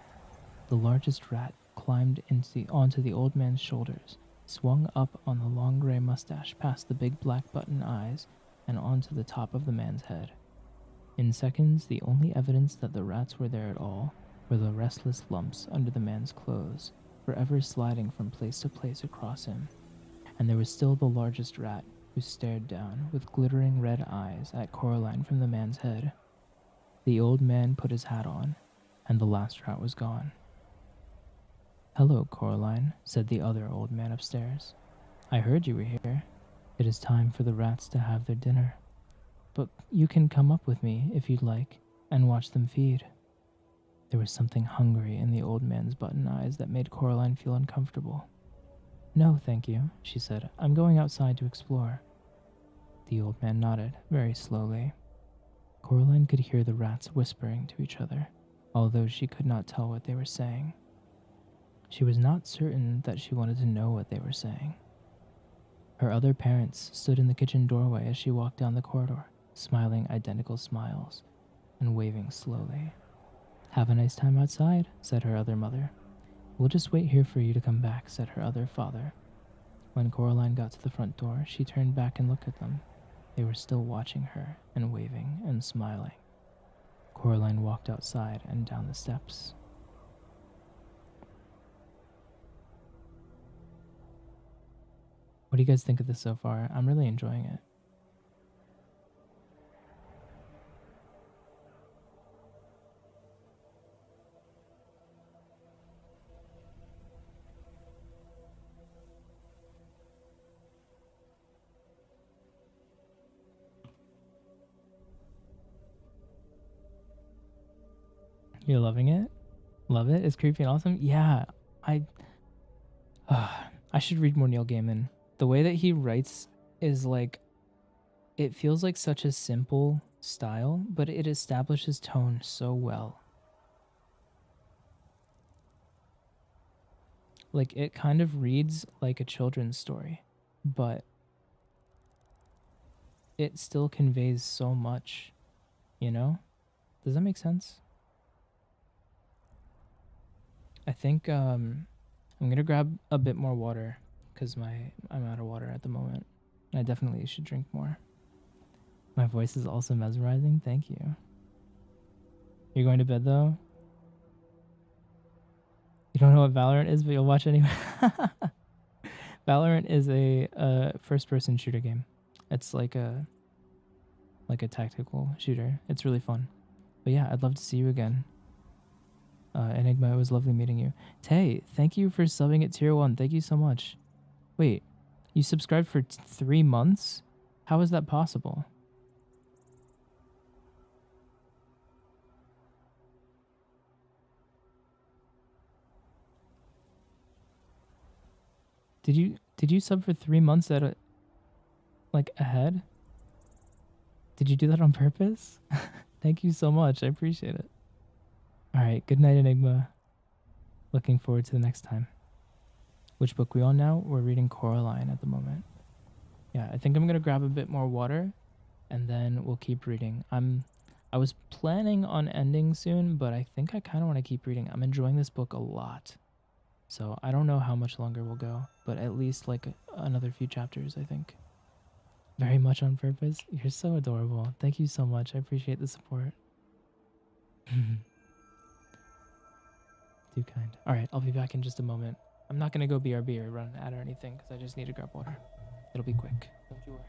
The largest rat climbed onto the old man's shoulders, swung up on the long gray mustache past the big black button eyes, and onto the top of the man's head. In seconds, the only evidence that the rats were there at all were the restless lumps under the man's clothes, forever sliding from place to place across him. And there was still the largest rat, who stared down with glittering red eyes at Coraline from the man's head. The old man put his hat on, and the last rat was gone. Hello, Coraline, said the other old man upstairs. I heard you were here. It is time for the rats to have their dinner. But you can come up with me, if you'd like, and watch them feed. There was something hungry in the old man's button eyes that made Coraline feel uncomfortable. No, thank you, she said. I'm going outside to explore. The old man nodded, very slowly. Coraline could hear the rats whispering to each other. although she could not tell what they were saying. She was not certain that she wanted to know what they were saying. Her other parents stood in the kitchen doorway as she walked down the corridor, smiling identical smiles and waving slowly. "Have a nice time outside," said her other mother. "We'll just wait here for you to come back," said her other father. When Coraline got to the front door, she turned back and looked at them. They were still watching her and waving and smiling. Coraline walked outside and down the steps. What do you guys think of this so far? I'm really enjoying it. You're loving it? Love it? It's creepy and awesome? Yeah, I I should read more Neil Gaiman. The way that he writes is like, it feels like such a simple style, but it establishes tone so well. Like, it kind of reads like a children's story, but it still conveys so much, you know? Does that make sense? I think I'm gonna grab a bit more water because I'm out of water at the moment. I definitely should drink more. My voice is also mesmerizing. Thank you. You're going to bed though? You don't know what Valorant is, but you'll watch anyway. Valorant is a first-person shooter game. It's like a tactical shooter. It's really fun. But yeah, I'd love to see you again. Enigma, it was lovely meeting you. Tay, thank you for subbing at tier 1. Thank you so much. Wait, you subscribed for 3 months? How is that possible? Did you sub for 3 months at a ahead? Did you do that on purpose? Thank you so much. I appreciate it. All right, good night, Enigma. Looking forward to the next time. Which book we on now? We're reading Coraline at the moment. Yeah, I think I'm gonna grab a bit more water, and then we'll keep reading. I was planning on ending soon, but I think I kind of want to keep reading. I'm enjoying this book a lot. So I don't know how much longer we'll go, but at least like another few chapters, I think. Very much on purpose. You're so adorable. Thank you so much. I appreciate the support. Too kind. All right, I'll be back in just a moment. I'm not going to go BRB or run an ad or anything because I just need to grab water. It'll be quick. Don't you worry.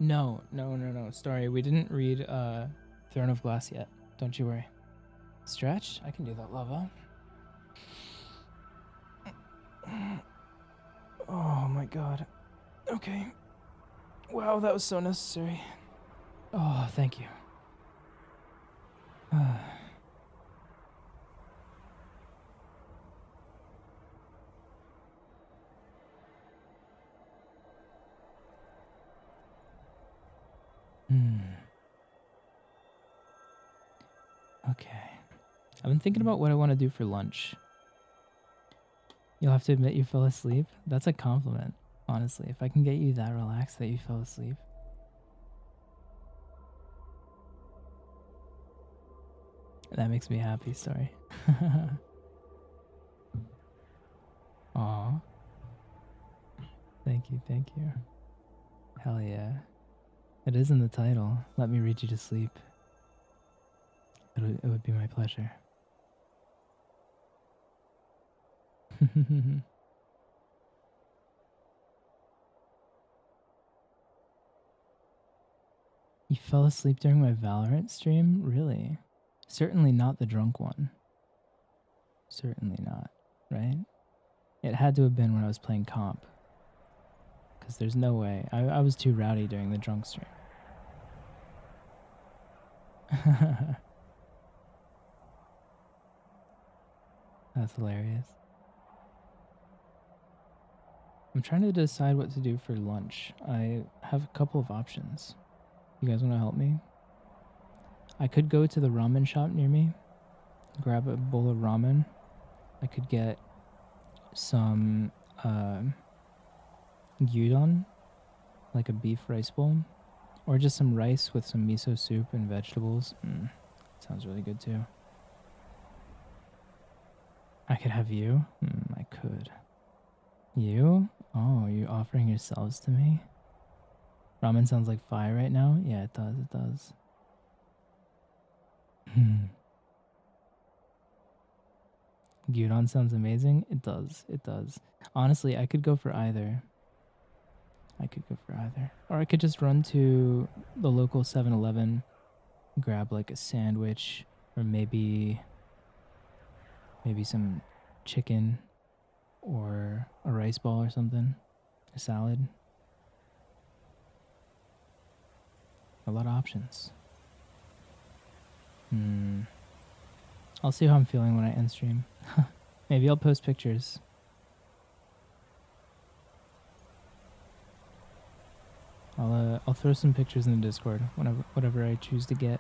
No. Sorry, we didn't read Throne of Glass yet. Don't you worry. Stretch? I can do that, Lava. Oh my god. Okay. Wow, that was so necessary. Oh, thank you. Okay. I've been thinking about what I want to do for lunch. You'll have to admit you fell asleep. That's a compliment, honestly. If I can get you that relaxed that you fell asleep. That makes me happy, sorry. Aw. Thank you. Hell yeah. It is in the title. Let me read you to sleep. It would be my pleasure. You fell asleep during my Valorant stream? Really? Certainly not the drunk one. Certainly not, right? It had to have been when I was playing comp. Because there's no way. I was too rowdy during the drunk stream. That's hilarious. I'm trying to decide what to do for lunch. I have a couple of options. You guys want to help me? I could go to the ramen shop near me, grab a bowl of ramen. I could get some gyudon, like a beef rice bowl, or just some rice with some miso soup and vegetables. Sounds really good too. I could have you? I could. You? Oh, you're offering yourselves to me? Ramen sounds like fire right now? Yeah, it does, it does. Gyudon sounds amazing? It does, it does. Honestly, I could go for either. Or I could just run to the local 7-Eleven, grab like a sandwich, or maybe some chicken, or a rice ball or something. A salad. A lot of options. I'll see how I'm feeling when I end stream. Maybe I'll post pictures. I'll throw some pictures in the Discord whatever I choose to get.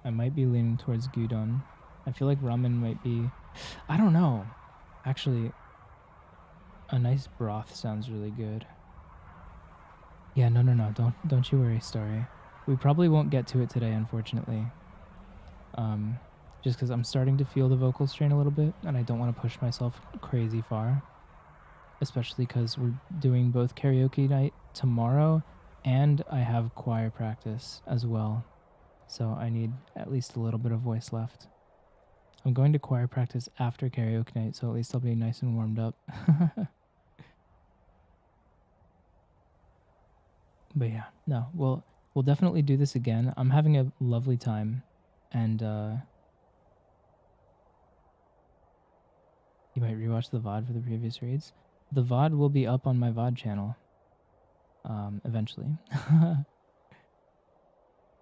I might be leaning towards gyudon. I feel like ramen might be, I don't know. Actually, a nice broth sounds really good. Yeah, no, don't you worry, Starry. We probably won't get to it today, unfortunately. Just because I'm starting to feel the vocal strain a little bit, and I don't want to push myself crazy far. Especially because we're doing both karaoke night tomorrow, and I have choir practice as well. So I need at least a little bit of voice left. I'm going to choir practice after karaoke night, so at least I'll be nice and warmed up. But yeah, no, we'll definitely do this again. I'm having a lovely time, and you might rewatch the VOD for the previous reads. The VOD will be up on my VOD channel, eventually.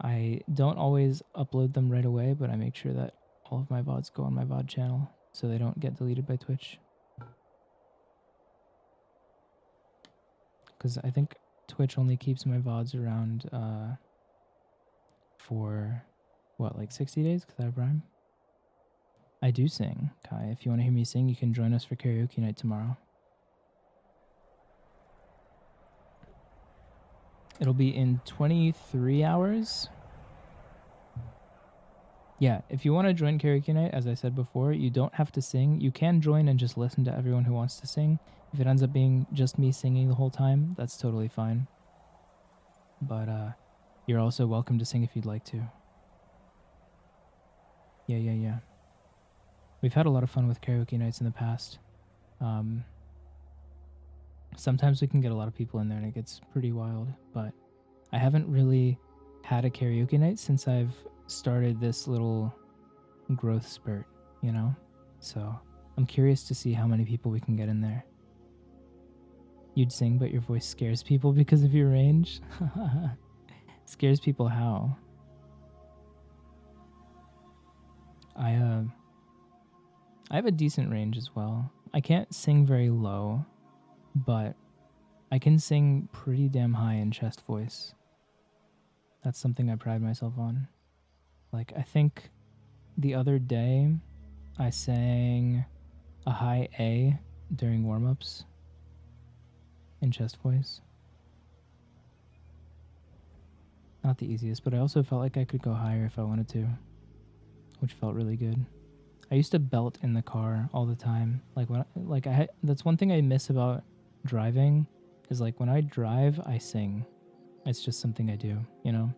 I don't always upload them right away, but I make sure that all of my VODs go on my VOD channel so they don't get deleted by Twitch. Because I think Twitch only keeps my VODs around for, what, like 60 days because I have Prime? I do sing, Kai. If you want to hear me sing, you can join us for karaoke night tomorrow. It'll be in 23 hours. Yeah, if you want to join karaoke night, as I said before, you don't have to sing. You can join and just listen to everyone who wants to sing. If it ends up being just me singing the whole time, that's totally fine. But you're also welcome to sing if you'd like to. Yeah. We've had a lot of fun with karaoke nights in the past. Sometimes we can get a lot of people in there and it gets pretty wild, but I haven't really had a karaoke night since I've started this little growth spurt, you know? So I'm curious to see how many people we can get in there. You'd sing, but your voice scares people because of your range? Scares people how? I have a decent range as well. I can't sing very low, but I can sing pretty damn high in chest voice. That's something I pride myself on. Like, I think the other day I sang a high A during warm-ups in chest voice. Not the easiest, but I also felt like I could go higher if I wanted to, which felt really good. I used to belt in the car all the time. That's one thing I miss about driving is like when I drive, I sing. It's just something I do, you know?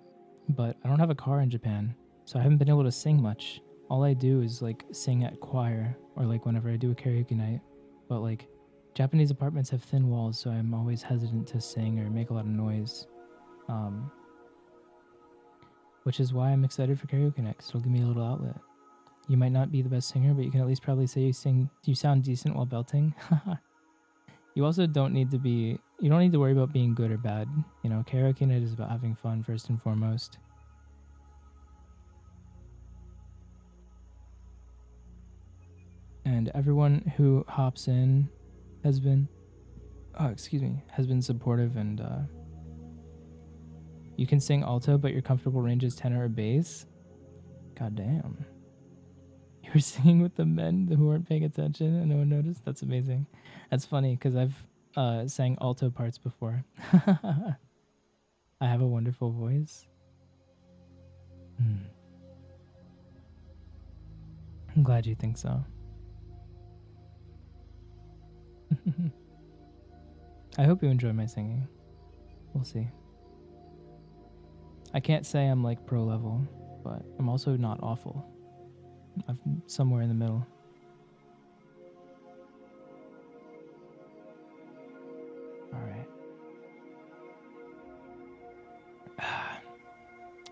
But I don't have a car in Japan, so I haven't been able to sing much. all I do is like sing at choir or like whenever I do a karaoke night. But like Japanese apartments have thin walls, so I'm always hesitant to sing or make a lot of noise. Um, which is why I'm excited for karaoke night, 'cause it'll give me a little outlet. You might not be the best singer, but you can at least probably say you sound decent while belting. You also don't need to be, you don't need to worry about being good or bad. You know, karaoke night is about having fun first and foremost. And everyone who hops in has been, has been supportive and, you can sing alto, but your comfortable range is tenor or bass. God damn. You were singing with the men who weren't paying attention and no one noticed? That's amazing. That's funny because I've sang alto parts before. I have a wonderful voice. I'm glad you think so. I hope you enjoy my singing. We'll see. I can't say I'm like pro level, but I'm also not awful. I'm somewhere in the middle. All right.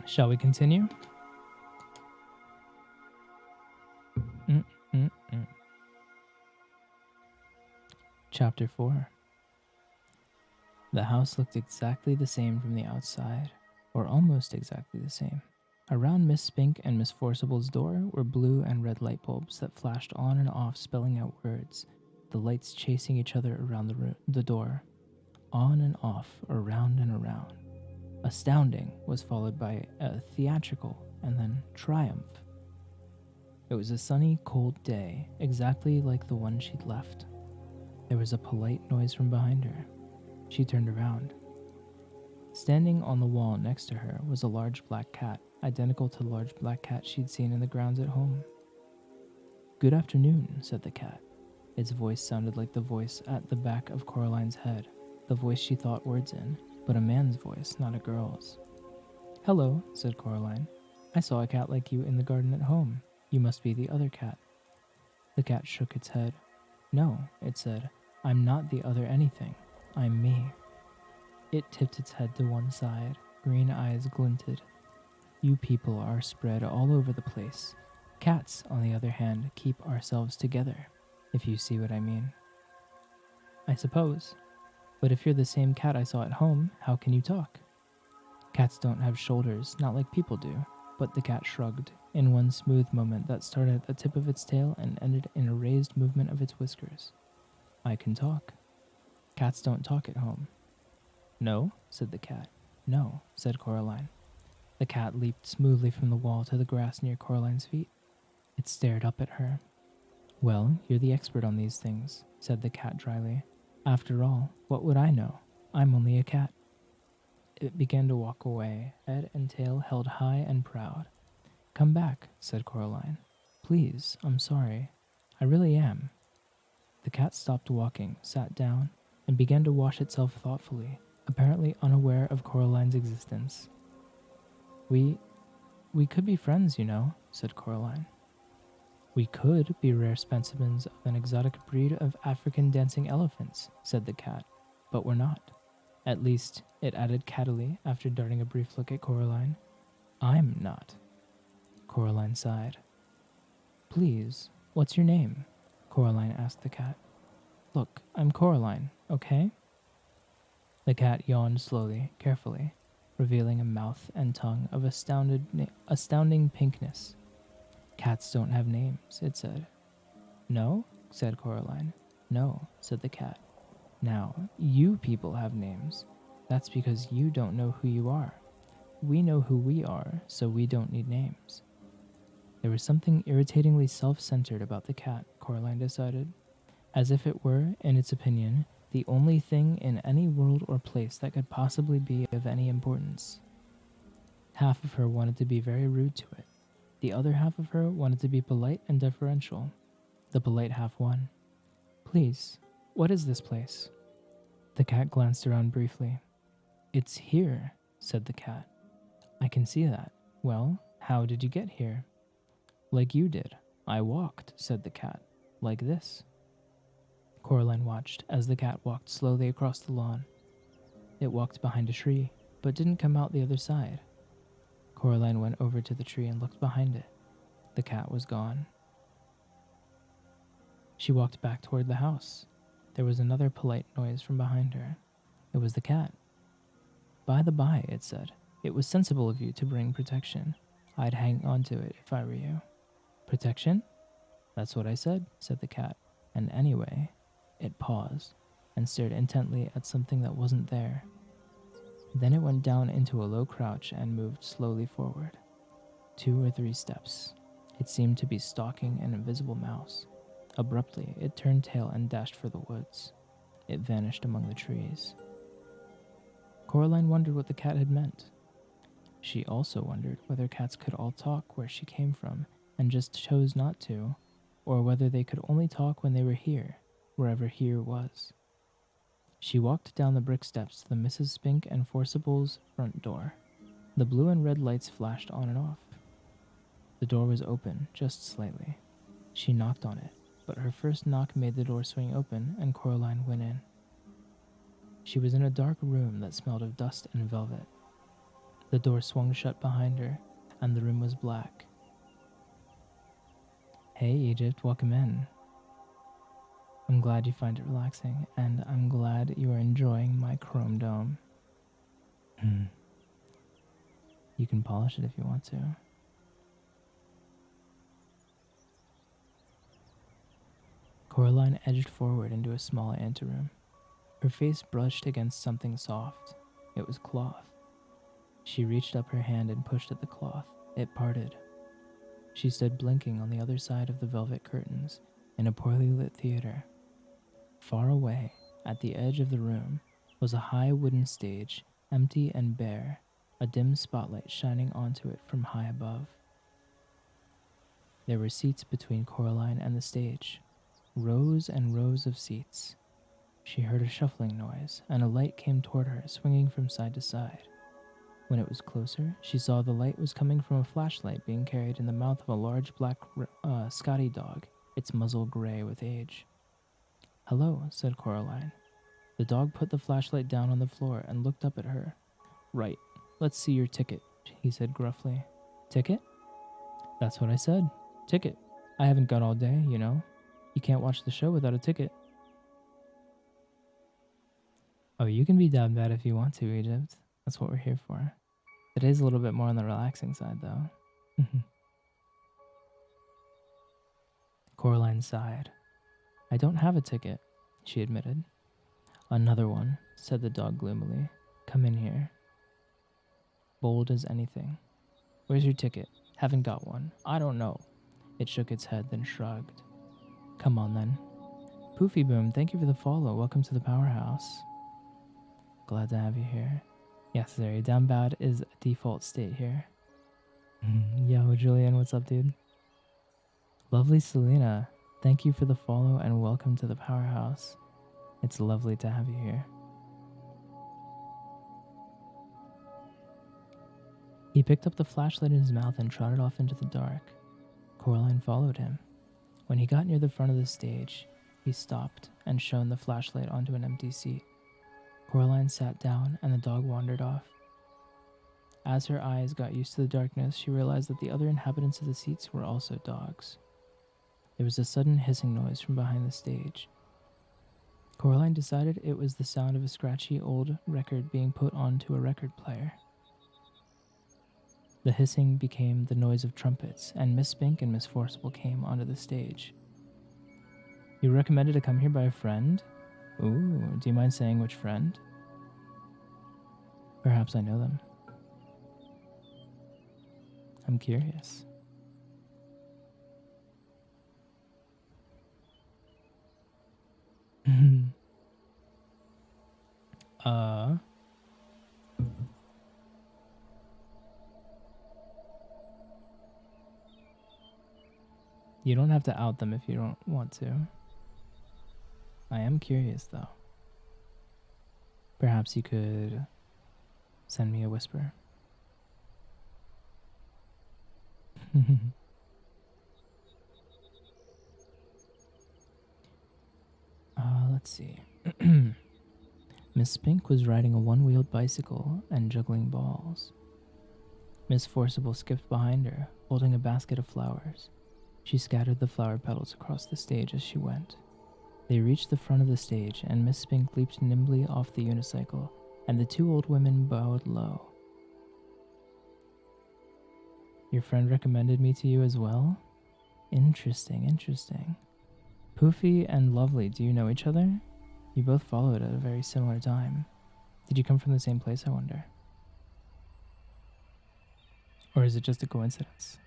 Shall we continue? Chapter 4. The house looked exactly the same from the outside, or almost exactly the same. Around Miss Spink and Miss Forcible's door were blue and red light bulbs that flashed on and off, spelling out words, the lights chasing each other around the door. On and off, around and around. Astounding was followed by a theatrical and then triumph. It was a sunny, cold day, exactly like the one she'd left. There was a polite noise from behind her. She turned around. Standing on the wall next to her was a large black cat, identical to the large black cat she'd seen in the grounds at home. "Good afternoon," said the cat. Its voice sounded like the voice at the back of Coraline's head, the voice she thought words in, but a man's voice, not a girl's. "Hello," said Coraline. "I saw a cat like you in the garden at home. You must be the other cat." The cat shook its head. "No," it said, "I'm not the other anything. I'm me." It tipped its head to one side. Green eyes glinted. "You people are spread all over the place. Cats, on the other hand, keep ourselves together, if you see what I mean." "I suppose. But if you're the same cat I saw at home, how can you talk?" "Cats don't have shoulders, not like people do." But the cat shrugged, in one smooth moment that started at the tip of its tail and ended in a raised movement of its whiskers. "I can talk." "Cats don't talk at home." "No?" said the cat. "No," said Coraline. The cat leaped smoothly from the wall to the grass near Coraline's feet. It stared up at her. "Well, you're the expert on these things," said the cat dryly. "After all, what would I know? I'm only a cat." It began to walk away, head and tail held high and proud. "Come back," said Coraline. "Please, I'm sorry. I really am." The cat stopped walking, sat down, and began to wash itself thoughtfully, apparently unaware of Coraline's existence. We could be friends, you know," said Coraline. "We could be rare specimens of an exotic breed of African dancing elephants," said the cat, "but we're not. At least," it added cattily after darting a brief look at Coraline, "I'm not." Coraline sighed. "Please, what's your name?" Coraline asked the cat. "Look, I'm Coraline, okay?" The cat yawned slowly, carefully, revealing a mouth and tongue of astounding pinkness. "Cats don't have names," it said. "No?" said Coraline. "No," said the cat. "Now, you people have names. That's because you don't know who you are. We know who we are, so we don't need names." There was something irritatingly self-centered about the cat, Coraline decided, as if it were, in its opinion, the only thing in any world or place that could possibly be of any importance. Half of her wanted to be very rude to it. The other half of her wanted to be polite and deferential. The polite half won. "Please, what is this place?" The cat glanced around briefly. "It's here," said the cat. "I can see that. Well, how did you get here?" Like you did. I walked, said the cat. Like this. Coraline watched as the cat walked slowly across the lawn. It walked behind a tree, but didn't come out the other side. Coraline went over to the tree and looked behind it. The cat was gone. She walked back toward the house. There was another polite noise from behind her. It was the cat. By the by, it said, it was sensible of you to bring protection. I'd hang on to it if I were you. Protection? That's what I said the cat. And anyway, it paused and stared intently at something that wasn't there. Then it went down into a low crouch and moved slowly forward. 2 or 3 steps. It seemed to be stalking an invisible mouse. Abruptly, it turned tail and dashed for the woods. It vanished among the trees. Coraline wondered what the cat had meant. She also wondered whether cats could all talk where she came from and just chose not to, or whether they could only talk when they were here, wherever here was. She walked down the brick steps to the Mrs. Spink and Forcible's front door. The blue and red lights flashed on and off. The door was open, just slightly. She knocked on it, but her first knock made the door swing open and Coraline went in. She was in a dark room that smelled of dust and velvet. The door swung shut behind her, and the room was black. Hey, Egypt, welcome in. I'm glad you find it relaxing, and I'm glad you are enjoying my chrome dome. You can polish it if you want to. Coraline edged forward into a small anteroom. Her face brushed against something soft. It was cloth. She reached up her hand and pushed at the cloth. It parted. She stood blinking on the other side of the velvet curtains in a poorly lit theater. Far away, at the edge of the room, was a high wooden stage, empty and bare, a dim spotlight shining onto it from high above. There were seats between Coraline and the stage, rows and rows of seats. She heard a shuffling noise, and a light came toward her, swinging from side to side. When it was closer, she saw the light was coming from a flashlight being carried in the mouth of a large black Scotty dog, its muzzle gray with age. Hello, said Coraline. The dog put the flashlight down on the floor and looked up at her. Right, let's see your ticket, he said gruffly. Ticket? That's what I said. Ticket. I haven't got all day, you know. You can't watch the show without a ticket. Oh, you can be down bad if you want to, Egypt. That's what we're here for. Today's a little bit more on the relaxing side, though. Coraline sighed. I don't have a ticket, she admitted. Another one, said the dog gloomily. Come in here. Bold as anything. Where's your ticket? Haven't got one. I don't know. It shook its head, then shrugged. Come on, then. Poofy Boom, thank you for the follow. Welcome to the Powerhouse. Glad to have you here. Yes, sorry, down bad is a default state here. Yo, Julian, what's up, dude? Lovely Selena, thank you for the follow and welcome to the Powerhouse. It's lovely to have you here. He picked up the flashlight in his mouth and trotted off into the dark. Coraline followed him. When he got near the front of the stage, he stopped and shone the flashlight onto an empty seat. Coraline sat down and the dog wandered off. As her eyes got used to the darkness, she realized that the other inhabitants of the seats were also dogs. There was a sudden hissing noise from behind the stage. Coraline decided it was the sound of a scratchy old record being put onto a record player. The hissing became the noise of trumpets, and Miss Spink and Miss Forcible came onto the stage. You were recommended to come here by a friend? Ooh, do you mind saying which friend? Perhaps I know them. I'm curious. You don't have to out them if you don't want to. I am curious, though. Perhaps you could send me a whisper. Let's see. Miss Spink was riding a one-wheeled bicycle and juggling balls. Miss Forcible skipped behind her, holding a basket of flowers. She scattered the flower petals across the stage as she went. They reached the front of the stage, and Miss Spink leaped nimbly off the unicycle, and the two old women bowed low. Your friend recommended me to you as well? Interesting, interesting. Poofy and Lovely, do you know each other? You both followed at a very similar time. Did you come from the same place, I wonder? Or is it just a coincidence?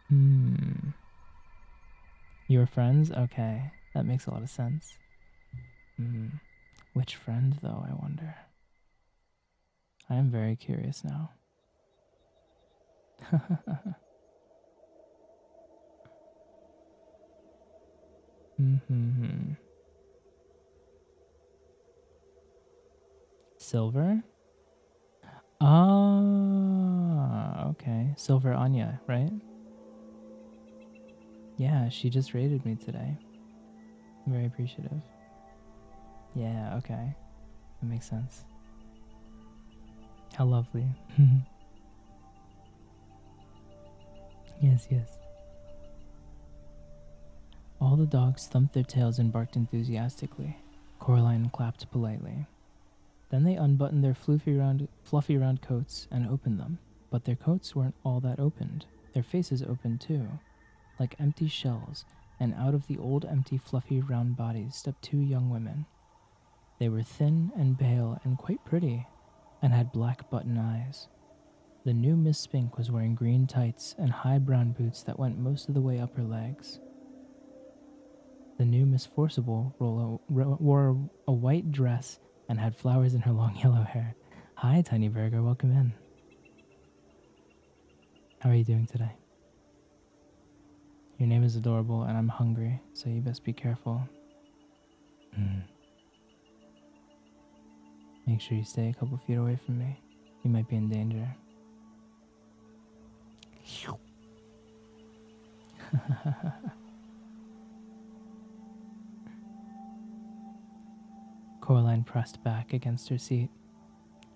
You were friends? Okay, that makes a lot of sense. Which friend, though, I wonder? I am very curious now. Silver? Ah, okay. Silver Anya, right? Yeah, she just raided me today. I'm very appreciative. Yeah, okay. That makes sense. How lovely. Yes, yes. All the dogs thumped their tails and barked enthusiastically. Coraline clapped politely. Then they unbuttoned their fluffy round coats and opened them. But their coats weren't all that opened. Their faces opened too, like empty shells, and out of the old empty fluffy round bodies stepped two young women. They were thin and pale and quite pretty, and had black button eyes. The new Miss Spink was wearing green tights and high brown boots that went most of the way up her legs. The new Miss Forcible wore a white dress and had flowers in her long yellow hair. Hi, Tiny Burger, welcome in. How are you doing today? Your name is adorable and I'm hungry, so you best be careful. Make sure you stay a couple feet away from me. You might be in danger. Coraline pressed back against her seat.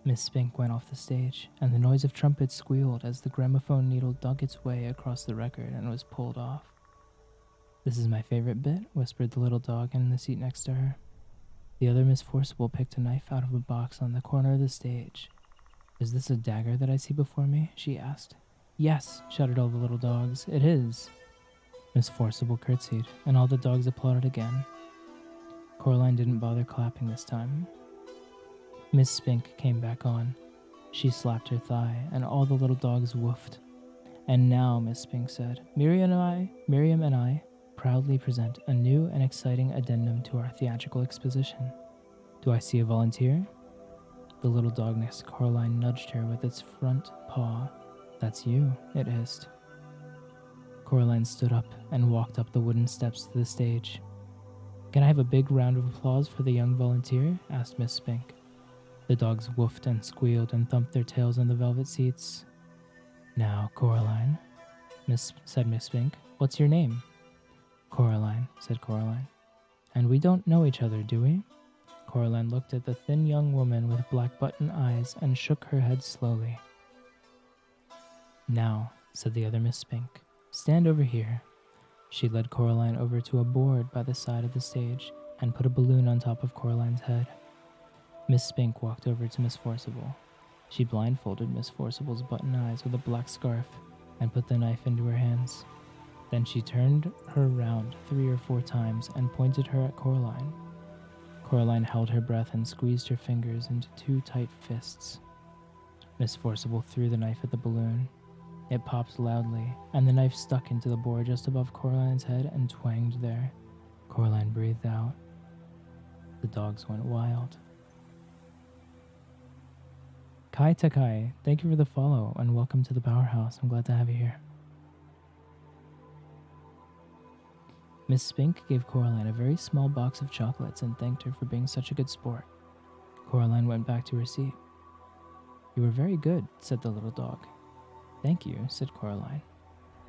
Miss Spink went off the stage, and the noise of trumpets squealed as the gramophone needle dug its way across the record and was pulled off. This is my favorite bit, whispered the little dog in the seat next to her. The other Miss Forcible picked a knife out of a box on the corner of the stage. Is this a dagger that I see before me? She asked. Yes, shouted all the little dogs. It is. Miss Forcible curtsied, and all the dogs applauded again. Coraline didn't bother clapping this time. Miss Spink came back on. She slapped her thigh, and all the little dogs woofed. And now, Miss Spink said, Miriam and I proudly present a new and exciting addendum to our theatrical exposition. Do I see a volunteer? The little dog next to Coraline nudged her with its front paw. That's you, it hissed. Coraline stood up and walked up the wooden steps to the stage. Can I have a big round of applause for the young volunteer? Asked Miss Spink. The dogs woofed and squealed and thumped their tails on the velvet seats. Now, Coraline, said Miss Spink, what's your name? Coraline, said Coraline. And we don't know each other, do we? Coraline looked at the thin young woman with black button eyes and shook her head slowly. Now, said the other Miss Spink, stand over here. She led Coraline over to a board by the side of the stage and put a balloon on top of Coraline's head. Miss Spink walked over to Miss Forcible. She blindfolded Miss Forcible's button eyes with a black scarf and put the knife into her hands. Then she turned her round 3 or 4 times and pointed her at Coraline. Coraline held her breath and squeezed her fingers into 2 tight fists. Miss Forcible threw the knife at the balloon. It popped loudly, and the knife stuck into the board just above Coraline's head and twanged there. Coraline breathed out. The dogs went wild. Kai Takai, thank you for the follow, and welcome to the Powerhouse. I'm glad to have you here. Miss Spink gave Coraline a very small box of chocolates and thanked her for being such a good sport. Coraline went back to her seat. You were very good, said the little dog. Thank you, said Coraline.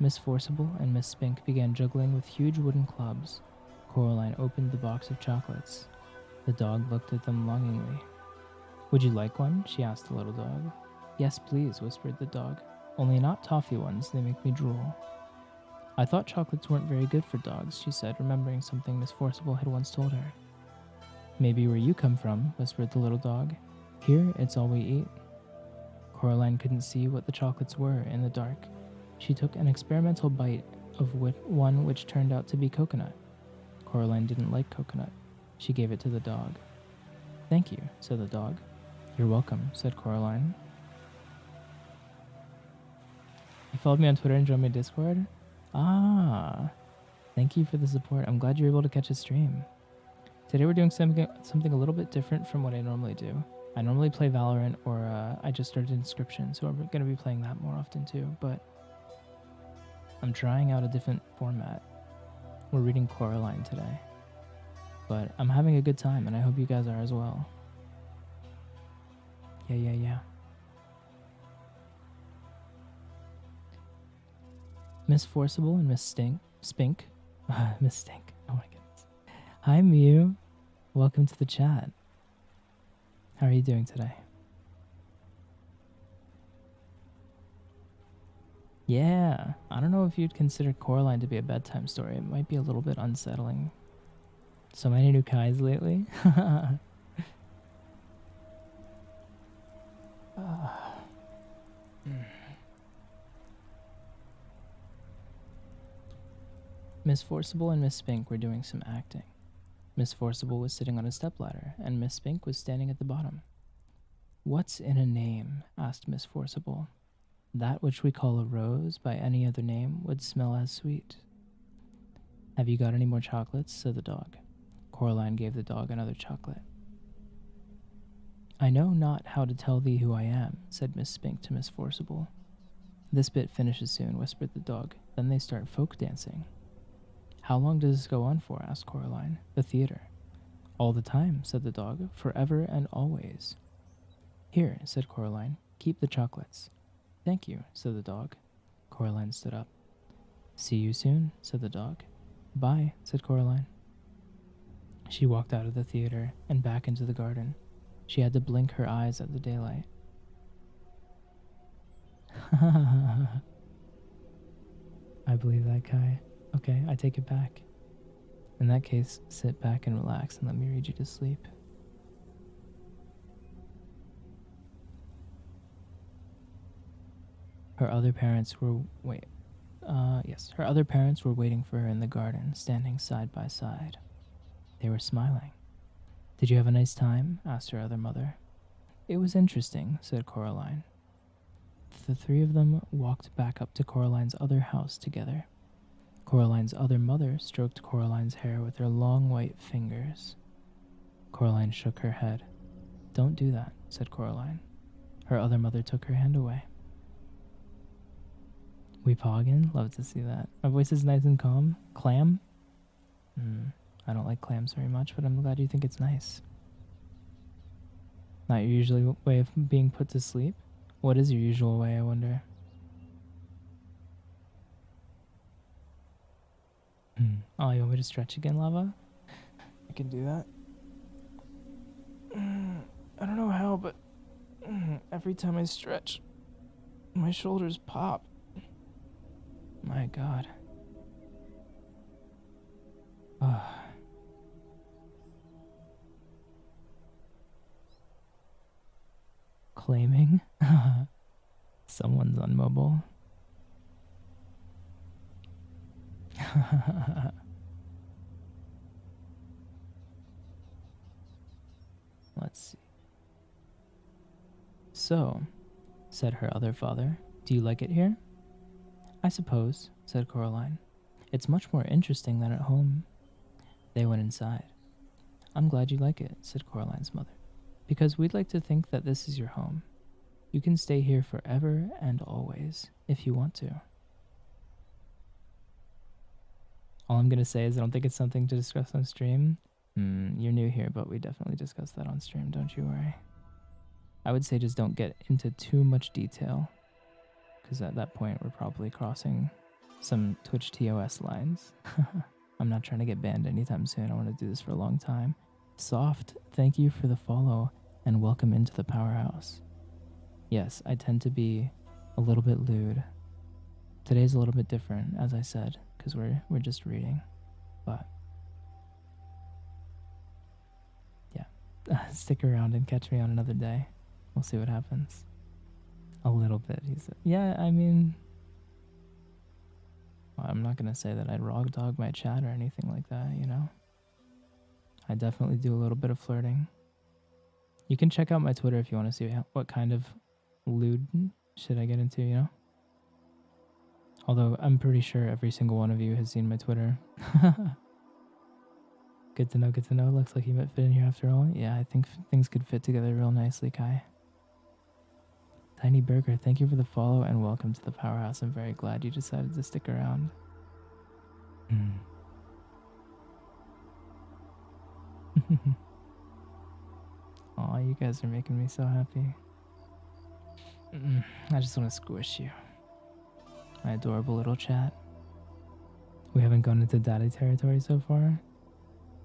Miss Forcible and Miss Spink began juggling with huge wooden clubs. Coraline opened the box of chocolates. The dog looked at them longingly. Would you like one? She asked the little dog. Yes, please, whispered the dog. Only not toffee ones, they make me drool. I thought chocolates weren't very good for dogs, she said, remembering something Miss Forcible had once told her. Maybe where you come from, whispered the little dog. Here, it's all we eat. Coraline couldn't see what the chocolates were in the dark. She took an experimental bite of one which turned out to be coconut. Coraline didn't like coconut. She gave it to the dog. Thank you, said the dog. You're welcome, said Coraline. You followed me on Twitter and joined my Discord? Ah, thank you for the support. I'm glad you were able to catch a stream. Today we're doing something a little bit different from what I normally do. I normally play Valorant, or I just started Inscription, so I'm going to be playing that more often too, but I'm trying out a different format. We're reading Coraline today, but I'm having a good time, and I hope you guys are as well. Yeah. Miss Forcible and Miss Spink. Miss Stink. Oh my goodness. Hi, Mew. Welcome to the chat. How are you doing today? Yeah. I don't know if you'd consider Coraline to be a bedtime story. It might be a little bit unsettling. So many new Kais lately. Miss Forcible and Miss Spink were doing some acting. Miss Forcible was sitting on a stepladder, and Miss Spink was standing at the bottom. What's in a name? Asked Miss Forcible. That which we call a rose by any other name would smell as sweet. Have you got any more chocolates? Said the dog. Coraline gave the dog another chocolate. I know not how to tell thee who I am, said Miss Spink to Miss Forcible. This bit finishes soon, whispered the dog. Then they start folk dancing. How long does this go on for? Asked Coraline. The theater. All the time, said the dog, forever and always. Here, said Coraline, keep the chocolates. Thank you, said the dog. Coraline stood up. See you soon, said the dog. Bye, said Coraline. She walked out of the theater and back into the garden. She had to blink her eyes at the daylight. I believe that, Kai. Okay, I take it back. In that case, sit back and relax and let me read you to sleep. Her other parents were her other parents were waiting for her in the garden, standing side by side. They were smiling. Did you have a nice time? Asked her other mother. It was interesting, said Coraline. The three of them walked back up to Coraline's other house together. Coraline's other mother stroked Coraline's hair with her long white fingers. Coraline shook her head. Don't do that, said Coraline. Her other mother took her hand away. We poggin? Love to see that. My voice is nice and calm. Clam? I don't like clams very much, but I'm glad you think it's nice. Not your usual way of being put to sleep? What is your usual way, I wonder? Oh, you want me to stretch again, Lava? I can do that. I don't know how, but every time I stretch, my shoulders pop. My God. Claiming? Someone's on mobile. Let's see. So, said her other father, do you like it here? I suppose, said Coraline. It's much more interesting than at home. They went inside. I'm glad you like it, said Coraline's mother, because we'd like to think that this is your home. You can stay here forever and always, if you want to. All I'm going to say is I don't think it's something to discuss on stream. You're new here, but we definitely discussed that on stream, don't you worry. I would say just don't get into too much detail, because at that point we're probably crossing some Twitch TOS lines. I'm not trying to get banned anytime soon. I want to do this for a long time. Soft, thank you for the follow and welcome into the powerhouse. Yes, I tend to be a little bit lewd. Today's a little bit different, as I said, because we're just reading. But yeah, stick around and catch me on another day. We'll see what happens. A little bit, he said. Yeah, I mean, I'm not gonna say that I'd raw dog my chat or anything like that, you know? I definitely do a little bit of flirting. You can check out my Twitter if you want to see what kind of lewd shit I get into, you know? Although I'm pretty sure every single one of you has seen my Twitter. Good to know, good to know. Looks like you might fit in here after all. Yeah, I think things could fit together real nicely, Kai. Tiny Burger, thank you for the follow and welcome to the powerhouse. I'm very glad you decided to stick around. Aw, you guys are making me so happy. I just want to squish you. My adorable little chat. We haven't gone into daddy territory so far.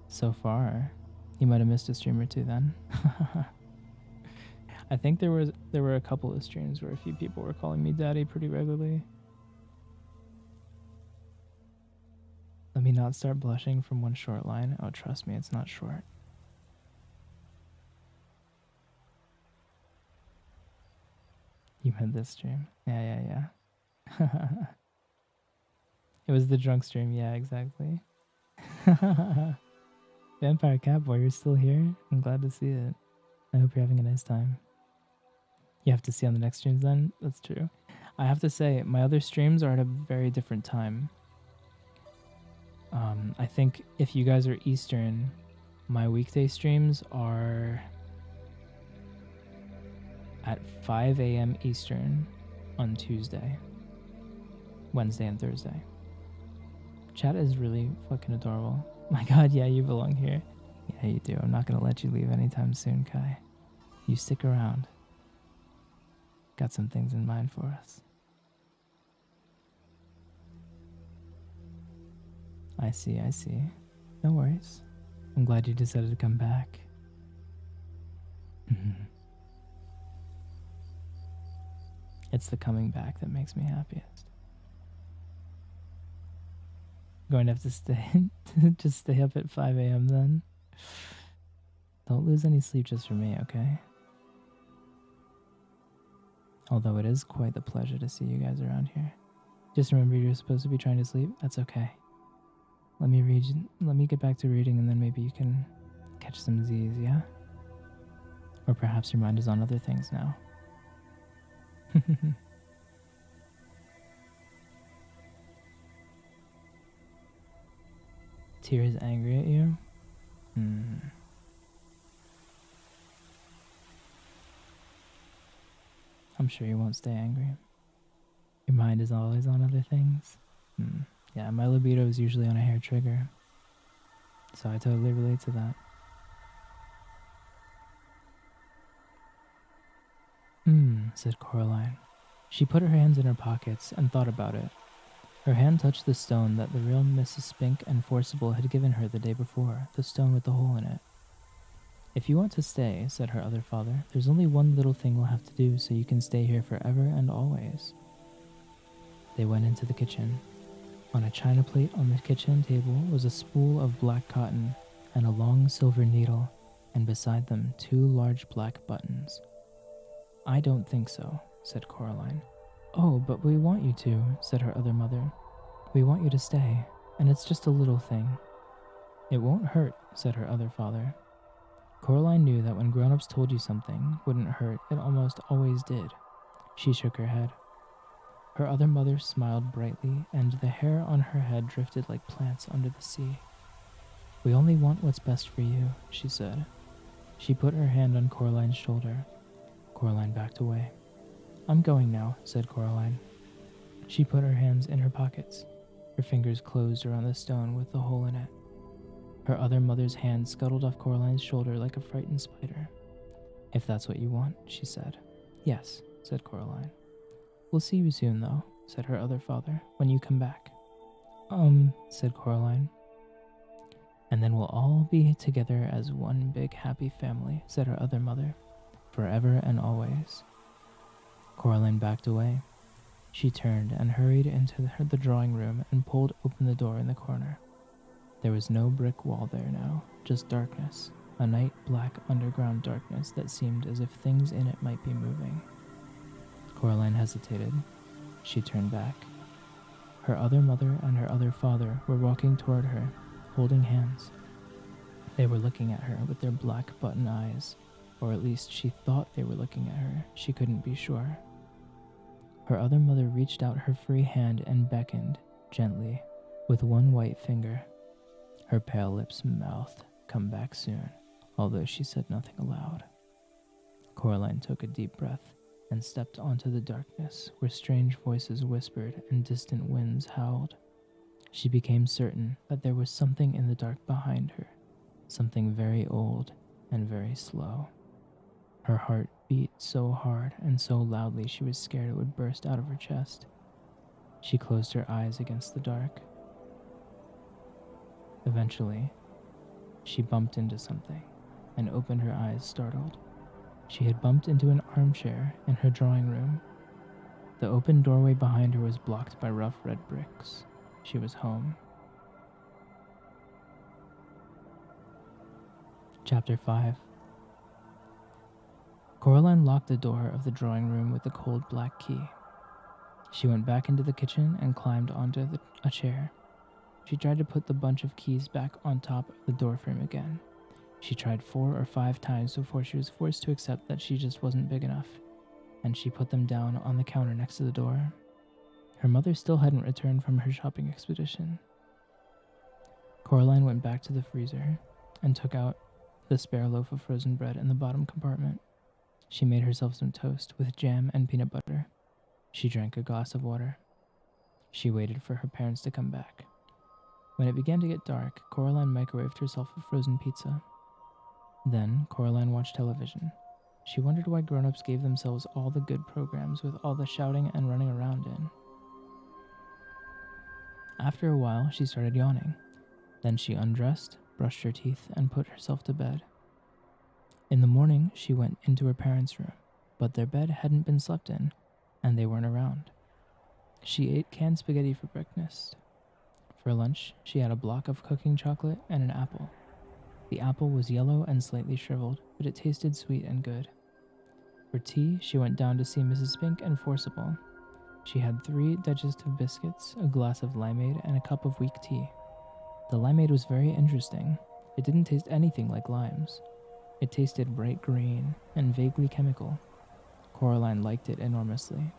So far, you might have missed a stream or two then. I think there were a couple of streams where a few people were calling me daddy pretty regularly. Let me not start blushing from one short line. Oh, trust me, it's not short. You meant this stream. Yeah. It was the drunk stream. Yeah, exactly. Vampire Catboy, you're still here? I'm glad to see it. I hope you're having a nice time. You have to see on the next streams then? That's true. I have to say, my other streams are at a very different time. I think if you guys are Eastern, my weekday streams are at 5 a.m. Eastern on Tuesday, Wednesday, and Thursday. Chat is really fucking adorable. My god, yeah, you belong here. Yeah, you do. I'm not gonna let you leave anytime soon, Kai. You stick around. Got some things in mind for us. I see. No worries. I'm glad you decided to come back. It's the coming back that makes me happiest. Going to have to just stay up at 5 a.m. then. Don't lose any sleep just for me, okay? Although it is quite the pleasure to see you guys around here. Just remember you're supposed to be trying to sleep. That's okay. Let me get back to reading and then maybe you can catch some Z's, yeah? Or perhaps your mind is on other things now. Tyr is angry at you? I'm sure you won't stay angry. Your mind is always on other things? Yeah, my libido is usually on a hair trigger. So I totally relate to that. Said Coraline. She put her hands in her pockets and thought about it. Her hand touched the stone that the real Mrs. Spink and Forcible had given her the day before, the stone with the hole in it. If you want to stay, said her other father, there's only one little thing we'll have to do so you can stay here forever and always. They went into the kitchen. On a china plate on the kitchen table was a spool of black cotton and a long silver needle, and beside them 2 large black buttons. I don't think so, said Coraline. Oh, but we want you to, said her other mother. We want you to stay, and it's just a little thing. It won't hurt, said her other father. Coraline knew that when grown-ups told you something wouldn't hurt, it almost always did. She shook her head. Her other mother smiled brightly, and the hair on her head drifted like plants under the sea. We only want what's best for you, she said. She put her hand on Coraline's shoulder. Coraline backed away. I'm going now, said Coraline. She put her hands in her pockets. Her fingers closed around the stone with the hole in it. Her other mother's hand scuttled off Coraline's shoulder like a frightened spider. If that's what you want, she said. Yes, said Coraline. We'll see you soon, though, said her other father, when you come back. Said Coraline. And then we'll all be together as one big happy family, said her other mother, forever and always. Coraline backed away. She turned and hurried into the drawing room and pulled open the door in the corner. There was no brick wall there now, just darkness, a night black underground darkness that seemed as if things in it might be moving. Coraline hesitated. She turned back. Her other mother and her other father were walking toward her, holding hands. They were looking at her with their black button eyes, or at least she thought they were looking at her. She couldn't be sure. Her other mother reached out her free hand and beckoned, gently, with one white finger. Her pale lips mouthed, "Come back soon," although she said nothing aloud. Coraline took a deep breath and stepped onto the darkness where strange voices whispered and distant winds howled. She became certain that there was something in the dark behind her, something very old and very slow. Her heart beat so hard and so loudly she was scared it would burst out of her chest. She closed her eyes against the dark. Eventually, she bumped into something and opened her eyes startled. She had bumped into an armchair in her drawing room. The open doorway behind her was blocked by rough red bricks. She was home. Chapter 5. Coraline locked the door of the drawing room with a cold black key. She went back into the kitchen and climbed onto a chair. She tried to put the bunch of keys back on top of the doorframe again. She tried 4 or 5 times before she was forced to accept that she just wasn't big enough, and she put them down on the counter next to the door. Her mother still hadn't returned from her shopping expedition. Coraline went back to the freezer and took out the spare loaf of frozen bread in the bottom compartment. She made herself some toast with jam and peanut butter. She drank a glass of water. She waited for her parents to come back. When it began to get dark, Coraline microwaved herself a frozen pizza. Then, Coraline watched television. She wondered why grown-ups gave themselves all the good programs with all the shouting and running around in. After a while, she started yawning. Then she undressed, brushed her teeth, and put herself to bed. In the morning, she went into her parents' room, but their bed hadn't been slept in, and they weren't around. She ate canned spaghetti for breakfast. For lunch, she had a block of cooking chocolate and an apple. The apple was yellow and slightly shriveled, but it tasted sweet and good. For tea, she went down to see Mrs. Spink and Forcible. She had 3 digestive biscuits, a glass of limeade, and a cup of weak tea. The limeade was very interesting. It didn't taste anything like limes. It tasted bright green and vaguely chemical. Coraline liked it enormously.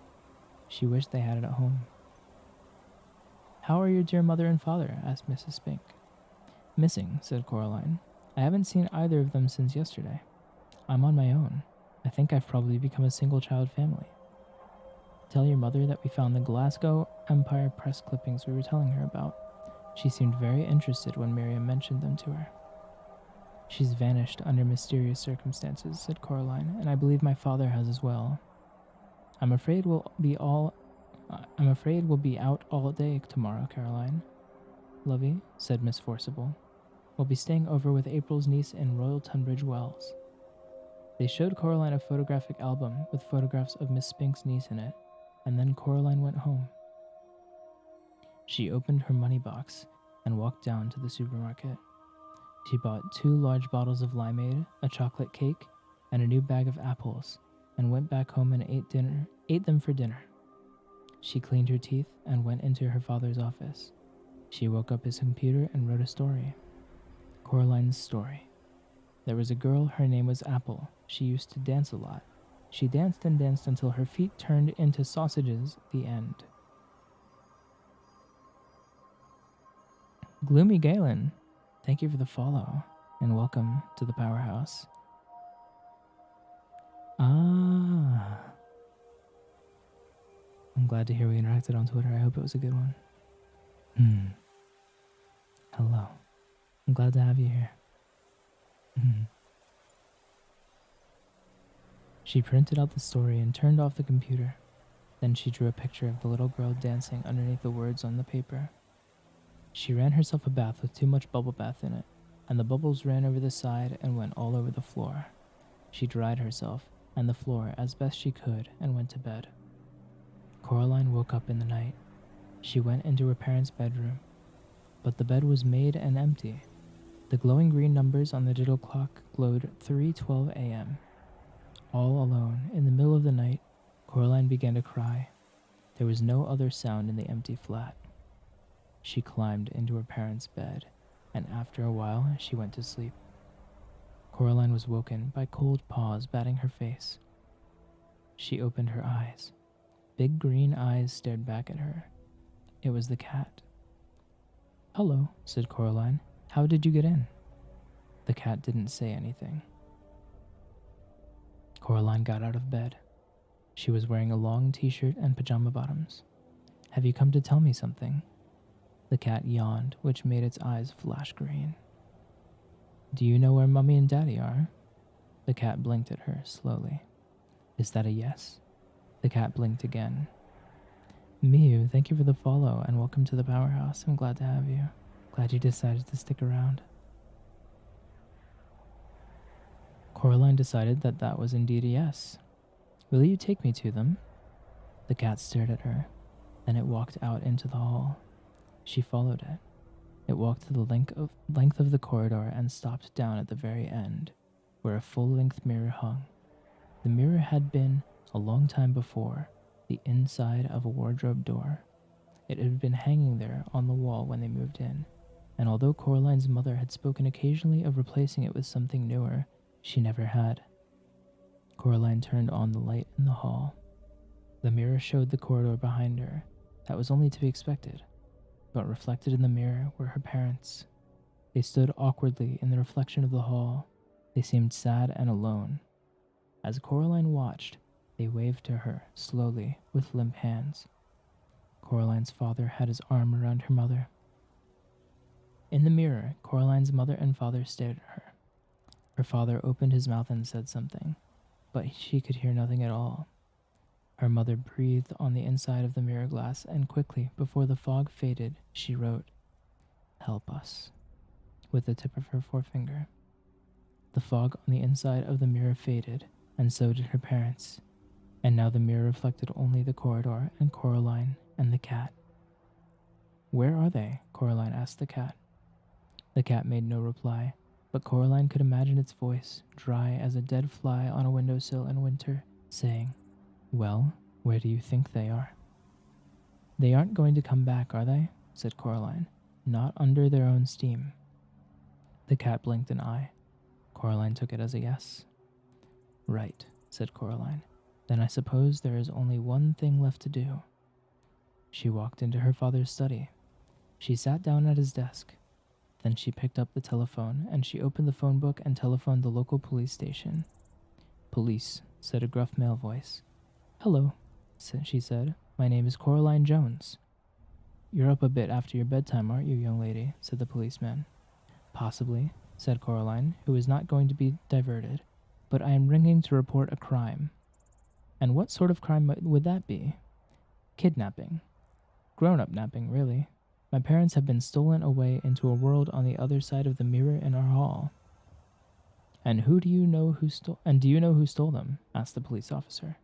She wished they had it at home. "How are your dear mother and father?" asked Mrs. Spink. "Missing," said Coraline. "I haven't seen either of them since yesterday. I'm on my own. I think I've probably become a single-child family. Tell your mother that we found the Glasgow Empire press clippings we were telling her about. She seemed very interested when Miriam mentioned them to her." "She's vanished under mysterious circumstances," said Coraline, "and I believe my father has as well. I'm afraid we'll be out all day tomorrow, Caroline." "Lovey," said Miss Forcible. "We'll be staying over with April's niece in Royal Tunbridge Wells." They showed Coraline a photographic album with photographs of Miss Spink's niece in it, and then Coraline went home. She opened her money box and walked down to the supermarket. She bought 2 large bottles of limeade, a chocolate cake, and a new bag of apples, and went back home and ate them for dinner. She cleaned her teeth and went into her father's office. She woke up his computer and wrote a story. Coraline's story. There was a girl, her name was Apple. She used to dance a lot. She danced and danced until her feet turned into sausages. The end. Gloomy Galen, thank you for the follow, and welcome to the Powerhouse. I'm glad to hear we interacted on Twitter. I hope it was a good one. Hello. I'm glad to have you here. She printed out the story and turned off the computer. Then she drew a picture of the little girl dancing underneath the words on the paper. She ran herself a bath with too much bubble bath in it, and the bubbles ran over the side and went all over the floor. She dried herself and the floor as best she could and went to bed. Coraline woke up in the night. She went into her parents' bedroom, but the bed was made and empty. The glowing green numbers on the digital clock glowed 3:12 a.m. All alone, in the middle of the night, Coraline began to cry. There was no other sound in the empty flat. She climbed into her parents' bed, and after a while, she went to sleep. Coraline was woken by cold paws batting her face. She opened her eyes. Big green eyes stared back at her. It was the cat. "Hello," said Coraline. "How did you get in?" The cat didn't say anything. Coraline got out of bed. She was wearing a long t-shirt and pajama bottoms. "Have you come to tell me something?" The cat yawned, which made its eyes flash green. "Do you know where Mummy and Daddy are?" The cat blinked at her slowly. "Is that a yes?" The cat blinked again. "Miu, thank you for the follow and welcome to the powerhouse. I'm glad to have you. Glad you decided to stick around." Coraline decided that that was indeed a yes. "Will you take me to them?" The cat stared at her. Then it walked out into the hall. She followed it. It walked to the length of the corridor and stopped down at the very end, where a full-length mirror hung. The mirror had been, a long time before, the inside of a wardrobe door. It had been hanging there on the wall when they moved in, and although Coraline's mother had spoken occasionally of replacing it with something newer, she never had. Coraline turned on the light in the hall. The mirror showed the corridor behind her. That was only to be expected. But reflected in the mirror were her parents. They stood awkwardly in the reflection of the hall. They seemed sad and alone. As Coraline watched, they waved to her, slowly, with limp hands. Coraline's father had his arm around her mother. In the mirror, Coraline's mother and father stared at her. Her father opened his mouth and said something, but she could hear nothing at all. Her mother breathed on the inside of the mirror glass, and quickly, before the fog faded, she wrote, "Help us," with the tip of her forefinger. The fog on the inside of the mirror faded, and so did her parents, and now the mirror reflected only the corridor and Coraline and the cat. "Where are they?" Coraline asked the cat. The cat made no reply, but Coraline could imagine its voice, dry as a dead fly on a windowsill in winter, saying, "Well, where do you think they are?" "They aren't going to come back, are they?" said Coraline. "Not under their own steam." The cat blinked an eye. Coraline took it as a yes. "Right," said Coraline. "Then I suppose there is only one thing left to do." She walked into her father's study. She sat down at his desk. Then she picked up the telephone, and she opened the phone book and telephoned the local police station. "Police," said a gruff male voice. "Hello," she said. "My name is Coraline Jones." "You're up a bit after your bedtime, aren't you, young lady?" said the policeman. "Possibly," said Coraline, who was not going to be diverted. "But I am ringing to report a crime." "And what sort of crime would that be?" "Kidnapping. Grown-up napping, really. My parents have been stolen away into a world on the other side of the mirror in our hall." "And do you know who stole them?" asked the police officer.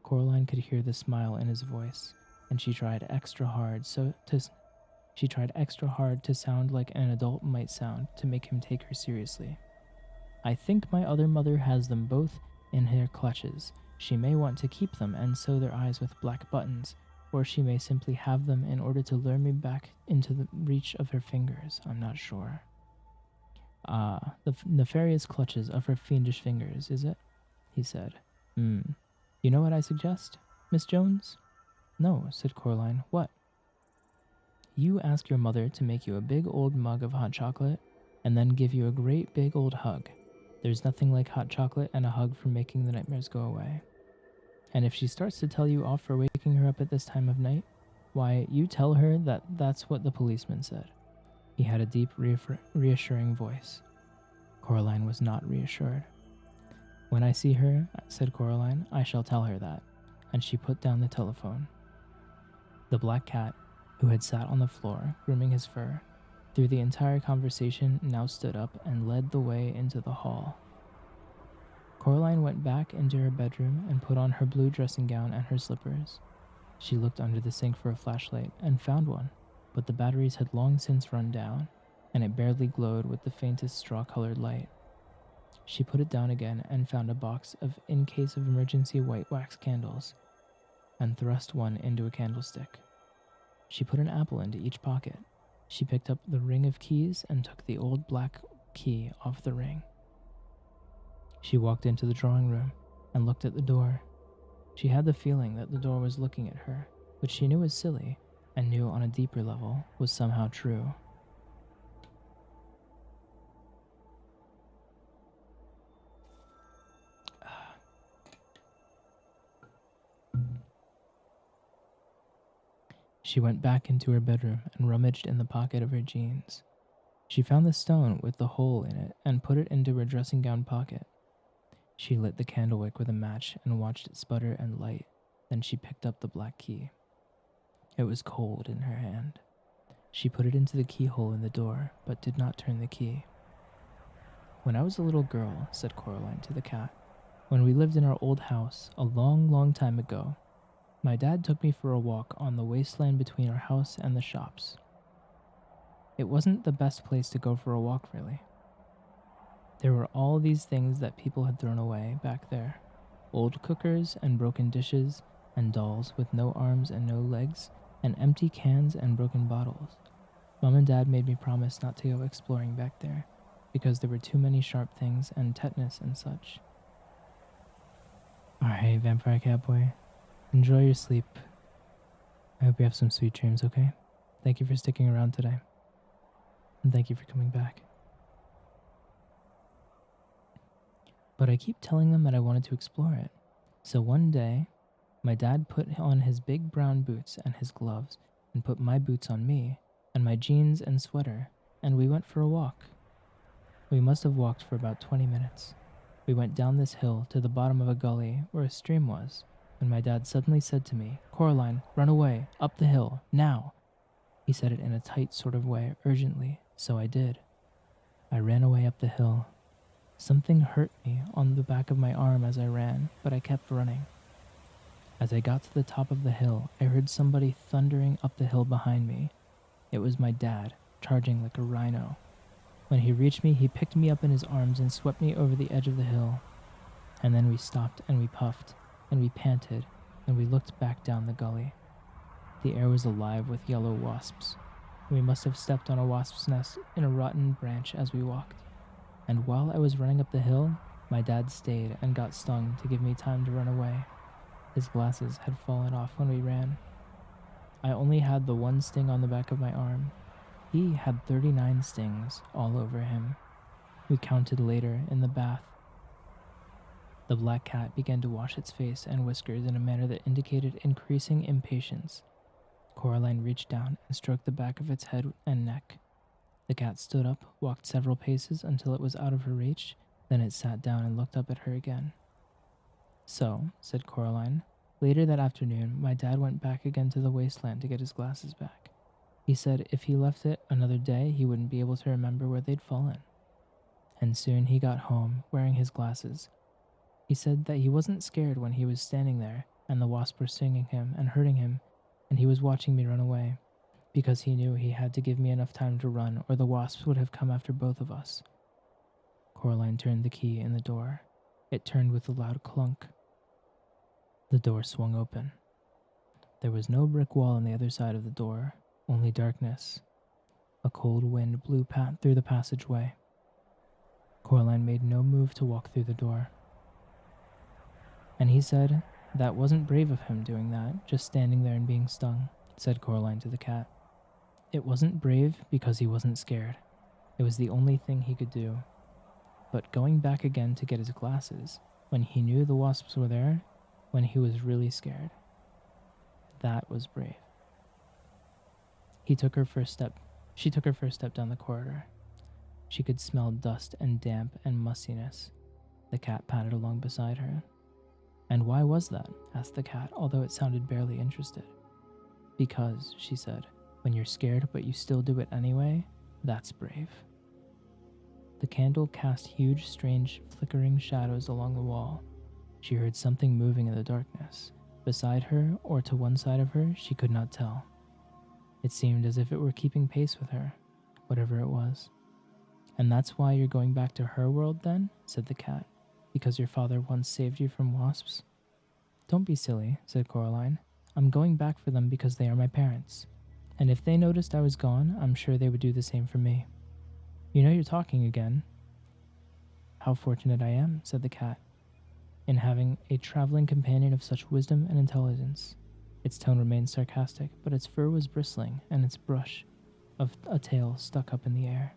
Coraline could hear the smile in his voice, and she tried extra hard to sound like an adult might sound to make him take her seriously. "I think my other mother has them both in her clutches. She may want to keep them and sew their eyes with black buttons, or she may simply have them in order to lure me back into the reach of her fingers. I'm not sure." "Ah, the nefarious clutches of her fiendish fingers, is it?" he said. You know what I suggest, Miss Jones?" "No," said Coraline. "What?" "You ask your mother to make you a big old mug of hot chocolate, and then give you a great big old hug. There's nothing like hot chocolate and a hug for making the nightmares go away. And if she starts to tell you off for waking her up at this time of night, why, you tell her that that's what the policeman said." He had a deep, reassuring voice. Coraline was not reassured. "When I see her," said Coraline, "I shall tell her that," and she put down the telephone. The black cat, who had sat on the floor, grooming his fur, through the entire conversation, now stood up and led the way into the hall. Coraline went back into her bedroom and put on her blue dressing gown and her slippers. She looked under the sink for a flashlight and found one, but the batteries had long since run down, and it barely glowed with the faintest straw-colored light. She put it down again and found a box of in case of emergency white wax candles, and thrust one into a candlestick. She put an apple into each pocket. She picked up the ring of keys and took the old black key off the ring. She walked into the drawing room and looked at the door. She had the feeling that the door was looking at her, which she knew was silly and knew on a deeper level was somehow true. She went back into her bedroom and rummaged in the pocket of her jeans. She found the stone with the hole in it and put it into her dressing gown pocket. She lit the candle wick with a match and watched it sputter and light. Then she picked up the black key. It was cold in her hand. She put it into the keyhole in the door, but did not turn the key. "When I was a little girl," said Coraline to the cat, "when we lived in our old house a long, long time ago, my dad took me for a walk on the wasteland between our house and the shops. It wasn't the best place to go for a walk, really. There were all these things that people had thrown away back there. Old cookers and broken dishes and dolls with no arms and no legs and empty cans and broken bottles. Mom and Dad made me promise not to go exploring back there because there were too many sharp things and tetanus and such." Alright, Vampire Catboy. Enjoy your sleep. I hope you have some sweet dreams, okay? Thank you for sticking around today. And thank you for coming back. But I keep telling them that I wanted to explore it. So one day, my dad put on his big brown boots and his gloves and put my boots on me and my jeans and sweater, and we went for a walk. We must have walked for about 20 minutes. We went down this hill to the bottom of a gully where a stream was, when my dad suddenly said to me, "Coraline, run away, up the hill, now." He said it in a tight sort of way, urgently, so I did. I ran away up the hill. Something hurt me on the back of my arm as I ran, but I kept running. As I got to the top of the hill, I heard somebody thundering up the hill behind me. It was my dad, charging like a rhino. When he reached me, he picked me up in his arms and swept me over the edge of the hill. And then we stopped and we puffed, and we panted, and we looked back down the gully. The air was alive with yellow wasps. We must have stepped on a wasp's nest in a rotten branch as we walked. And while I was running up the hill, my dad stayed and got stung to give me time to run away. His glasses had fallen off when we ran. I only had the one sting on the back of my arm. He had 39 stings all over him. We counted later in the bath. The black cat began to wash its face and whiskers in a manner that indicated increasing impatience. Coraline reached down and stroked the back of its head and neck. The cat stood up, walked several paces until it was out of her reach, then it sat down and looked up at her again. "So," said Coraline, "later that afternoon, my dad went back again to the wasteland to get his glasses back. He said if he left it another day, he wouldn't be able to remember where they'd fallen. And soon he got home, wearing his glasses. He said that he wasn't scared when he was standing there, and the wasps were stinging him and hurting him, and he was watching me run away, because he knew he had to give me enough time to run, or the wasps would have come after both of us." Coraline turned the key in the door. It turned with a loud clunk. The door swung open. There was no brick wall on the other side of the door, only darkness. A cold wind blew through the passageway. Coraline made no move to walk through the door. "And he said that wasn't brave of him doing that, just standing there and being stung," said Coraline to the cat. "It wasn't brave because he wasn't scared. It was the only thing he could do. But going back again to get his glasses, when he knew the wasps were there, when he was really scared, that was brave." She took her first step down the corridor. She could smell dust and damp and mustiness. The cat padded along beside her. "And why was that?" asked the cat, although it sounded barely interested. "Because," she said, "when you're scared but you still do it anyway, That's brave. The candle cast huge, strange, flickering shadows along the wall. She heard something moving in the darkness. Beside her, or to one side of her, she could not tell. It seemed as if it were keeping pace with her, whatever it was. And that's why you're going back to her world then? Said the cat. Because your father once saved you from wasps? Don't be silly, said Coraline. I'm going back for them because they are my parents. And if they noticed I was gone, I'm sure they would do the same for me. You know you're talking again. How fortunate I am, said the cat, in having a traveling companion of such wisdom and intelligence. Its tone remained sarcastic, but its fur was bristling, and its brush of a tail stuck up in the air.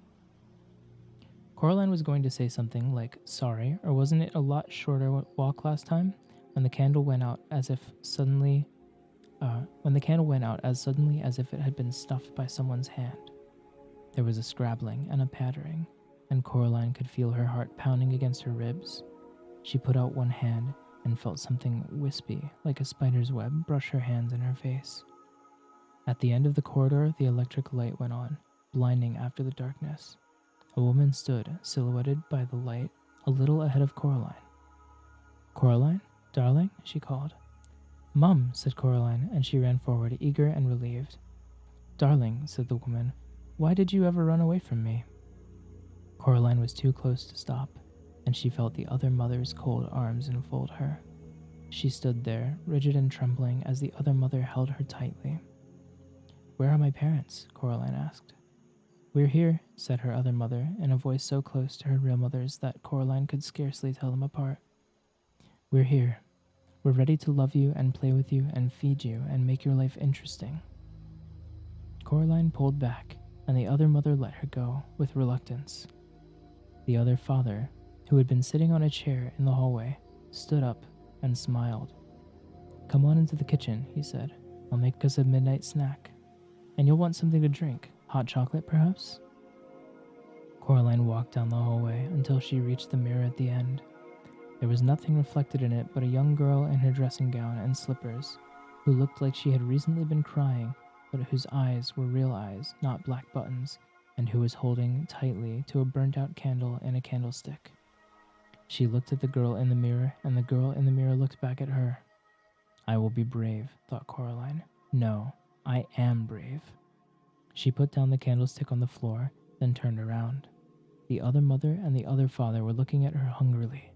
Coraline was going to say something like, sorry, or wasn't it a lot shorter walk last time? When the candle went out as suddenly as if it had been stuffed by someone's hand. There was a scrabbling and a pattering, and Coraline could feel her heart pounding against her ribs. She put out one hand and felt something wispy, like a spider's web, brush her hands and her face. At the end of the corridor, the electric light went on, blinding after the darkness. A woman stood, silhouetted by the light, a little ahead of Coraline. Coraline, darling, she called. Mum, said Coraline, and she ran forward, eager and relieved. Darling, said the woman, why did you ever run away from me? Coraline was too close to stop, and she felt the other mother's cold arms enfold her. She stood there, rigid and trembling, as the other mother held her tightly. Where are my parents? Coraline asked. We're here, said her other mother, in a voice so close to her real mother's that Coraline could scarcely tell them apart. We're here. We're ready to love you and play with you and feed you and make your life interesting. Coraline pulled back, and the other mother let her go, with reluctance. The other father, who had been sitting on a chair in the hallway, stood up and smiled. Come on into the kitchen, he said. I'll make us a midnight snack. And you'll want something to drink. Hot chocolate, perhaps? Coraline walked down the hallway until she reached the mirror at the end. There was nothing reflected in it but a young girl in her dressing gown and slippers, who looked like she had recently been crying, but whose eyes were real eyes, not black buttons, and who was holding tightly to a burnt-out candle in a candlestick. She looked at the girl in the mirror, and the girl in the mirror looked back at her. I will be brave, thought Coraline. No, I am brave. She put down the candlestick on the floor, then turned around. The other mother and the other father were looking at her hungrily.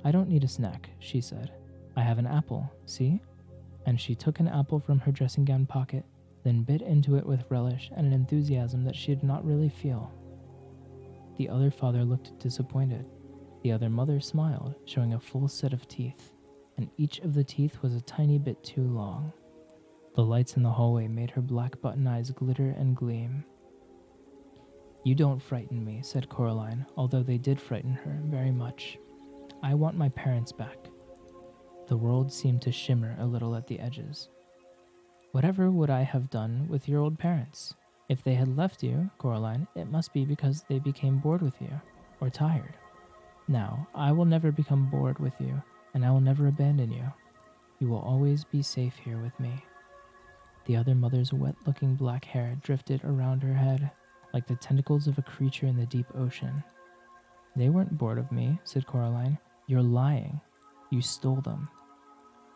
I don't need a snack, she said. I have an apple, see? And she took an apple from her dressing gown pocket, then bit into it with relish and an enthusiasm that she did not really feel. The other father looked disappointed. The other mother smiled, showing a full set of teeth, and each of the teeth was a tiny bit too long. The lights in the hallway made her black button eyes glitter and gleam. You don't frighten me, said Coraline, although they did frighten her very much. I want my parents back. The world seemed to shimmer a little at the edges. Whatever would I have done with your old parents? If they had left you, Coraline, it must be because they became bored with you, or tired. Now, I will never become bored with you, and I will never abandon you. You will always be safe here with me. The other mother's wet-looking black hair drifted around her head, like the tentacles of a creature in the deep ocean. They weren't bored of me, said Coraline. You're lying. You stole them.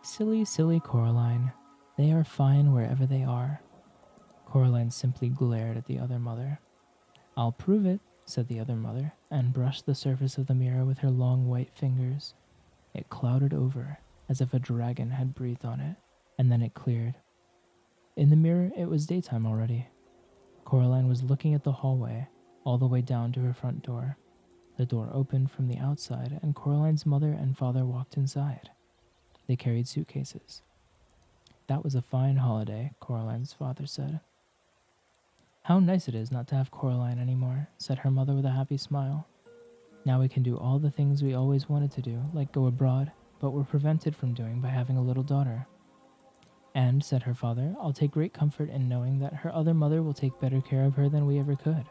Silly, silly Coraline. They are fine wherever they are. Coraline simply glared at the other mother. I'll prove it, said the other mother, and brushed the surface of the mirror with her long white fingers. It clouded over, as if a dragon had breathed on it, and then it cleared. In the mirror, it was daytime already. Coraline was looking at the hallway, all the way down to her front door. The door opened from the outside, and Coraline's mother and father walked inside. They carried suitcases. That was a fine holiday, Coraline's father said. How nice it is not to have Coraline anymore, said her mother with a happy smile. Now we can do all the things we always wanted to do, like go abroad, but were prevented from doing by having a little daughter. And, said her father, I'll take great comfort in knowing that her other mother will take better care of her than we ever could.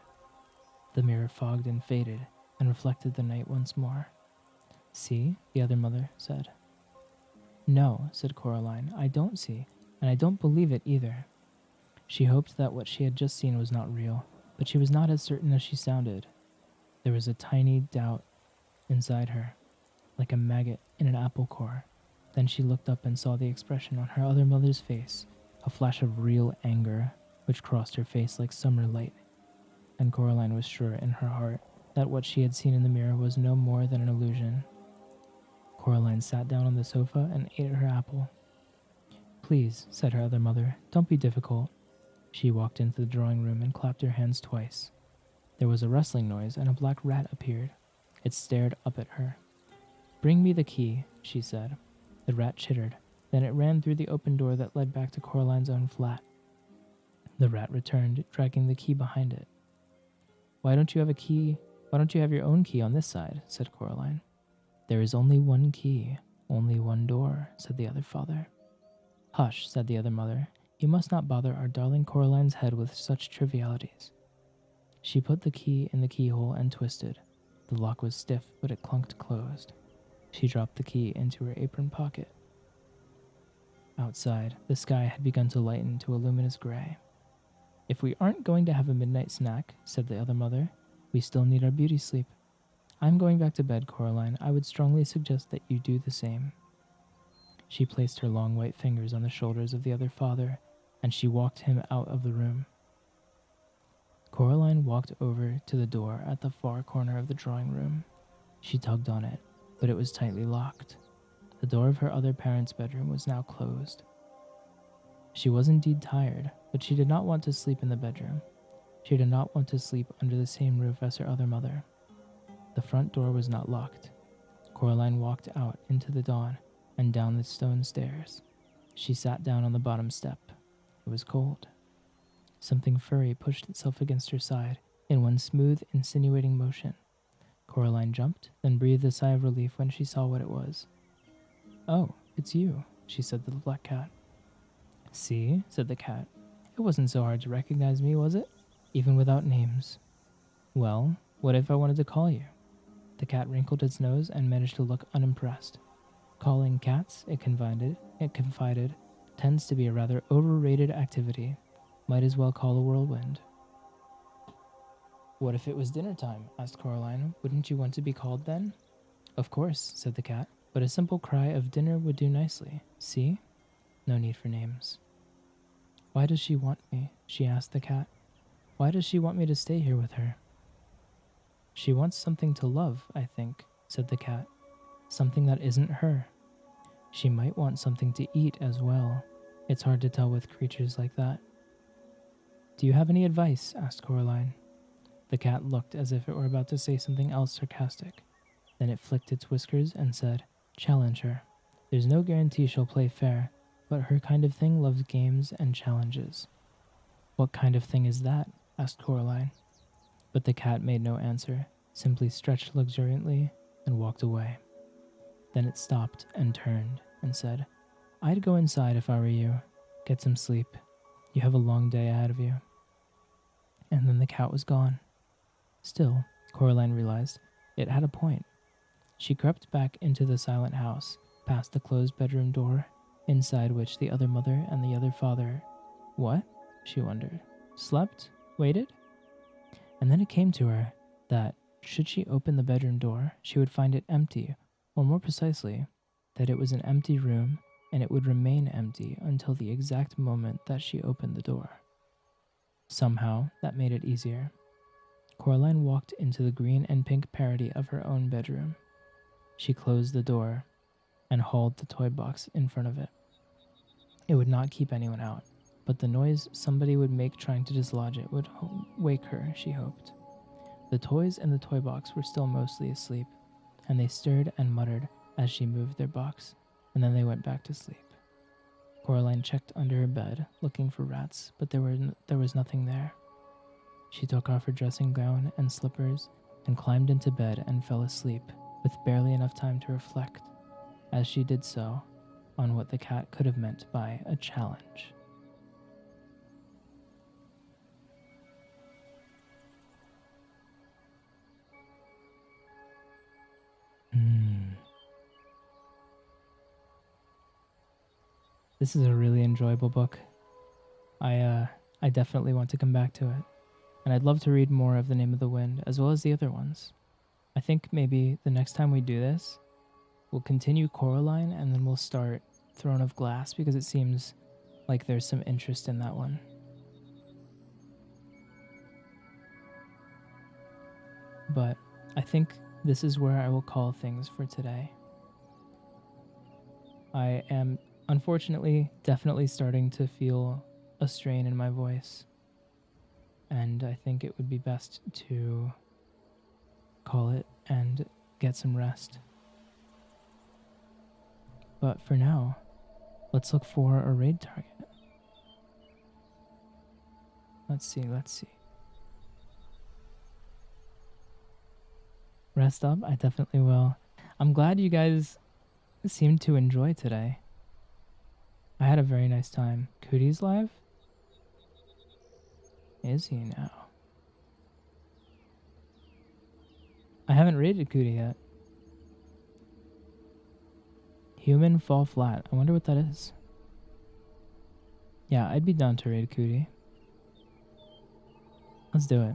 The mirror fogged and faded, and reflected the night once more. See, the other mother said. No, said Coraline, I don't see, and I don't believe it either. She hoped that what she had just seen was not real, but she was not as certain as she sounded. There was a tiny doubt inside her, like a maggot in an apple core. Then she looked up and saw the expression on her other mother's face, a flash of real anger which crossed her face like summer light. And Coraline was sure in her heart that what she had seen in the mirror was no more than an illusion. Coraline sat down on the sofa and ate her apple. "Please," said her other mother, "don't be difficult." She walked into the drawing room and clapped her hands twice. There was a rustling noise and a black rat appeared. It stared up at her. "Bring me the key," she said. The rat chittered. Then it ran through the open door that led back to Coraline's own flat. The rat returned, dragging the key behind it. Why don't you have a key? Why don't you have your own key on this side?" said Coraline. "There is only one key, only one door," said the other father. "Hush," said the other mother. "You must not bother our darling Coraline's head with such trivialities." She put the key in the keyhole and twisted. The lock was stiff, but it clunked closed. She dropped the key into her apron pocket. Outside, the sky had begun to lighten to a luminous gray. "If we aren't going to have a midnight snack," said the other mother, "we still need our beauty sleep. I'm going back to bed, Coraline. I would strongly suggest that you do the same." She placed her long white fingers on the shoulders of the other father, and she walked him out of the room. Coraline walked over to the door at the far corner of the drawing room. She tugged on it, but it was tightly locked. The door of her other parents' bedroom was now closed. She was indeed tired, but she did not want to sleep in the bedroom. She did not want to sleep under the same roof as her other mother. The front door was not locked. Coraline walked out into the dawn and down the stone stairs. She sat down on the bottom step. It was cold. Something furry pushed itself against her side in one smooth, insinuating motion. Coraline jumped, then breathed a sigh of relief when she saw what it was. "Oh, it's you," she said to the black cat. "See," said the cat. "It wasn't so hard to recognize me, was it? Even without names." "Well, what if I wanted to call you?" The cat wrinkled its nose and managed to look unimpressed. "Calling cats," it confided, "tends to be a rather overrated activity. Might as well call a whirlwind." "What if it was dinner time?" asked Coraline. "Wouldn't you want to be called then?" "Of course," said the cat, "but a simple cry of dinner would do nicely. See? No need for names." "Why does she want me?" she asked the cat. "Why does she want me to stay here with her?" "She wants something to love, I think," said the cat. "Something that isn't her. She might want something to eat as well. It's hard to tell with creatures like that." "Do you have any advice?" asked Coraline. The cat looked as if it were about to say something else sarcastic. Then it flicked its whiskers and said, "Challenge her. There's no guarantee she'll play fair, but her kind of thing loves games and challenges." "What kind of thing is that?" asked Coraline. But the cat made no answer, simply stretched luxuriantly and walked away. Then it stopped and turned and said, "I'd go inside if I were you. Get some sleep. You have a long day ahead of you." And then the cat was gone. Still, Coraline realized it had a point. She crept back into the silent house, past the closed bedroom door, inside which the other mother and the other father... What? She wondered. Slept? Waited? And then it came to her that, should she open the bedroom door, she would find it empty, or more precisely, that it was an empty room and it would remain empty until the exact moment that she opened the door. Somehow, that made it easier. Coraline walked into the green and pink parody of her own bedroom. She closed the door and hauled the toy box in front of it. It would not keep anyone out, but the noise somebody would make trying to dislodge it would wake her, she hoped. The toys in the toy box were still mostly asleep, and they stirred and muttered as she moved their box, and then they went back to sleep. Coraline checked under her bed, looking for rats, but there was nothing there. She took off her dressing gown and slippers and climbed into bed and fell asleep, with barely enough time to reflect, as she did so, on what the cat could have meant by a challenge. This is a really enjoyable book. I definitely want to come back to it. and I'd love to read more of The Name of the Wind, as well as the other ones. I think maybe the next time we do this, we'll continue Coraline, and then we'll start Throne of Glass, because it seems like there's some interest in that one. But I think this is where I will call things for today. I am, unfortunately, definitely starting to feel a strain in my voice. And I think it would be best to call it and get some rest. But for now, let's look for a raid target. Let's see. Rest up? I definitely will. I'm glad you guys seemed to enjoy today. I had a very nice time. Cootie's live? Is he now? I haven't raided Cootie yet. Human fall flat. I wonder what that is. Yeah, I'd be down to raid Cootie. Let's do it.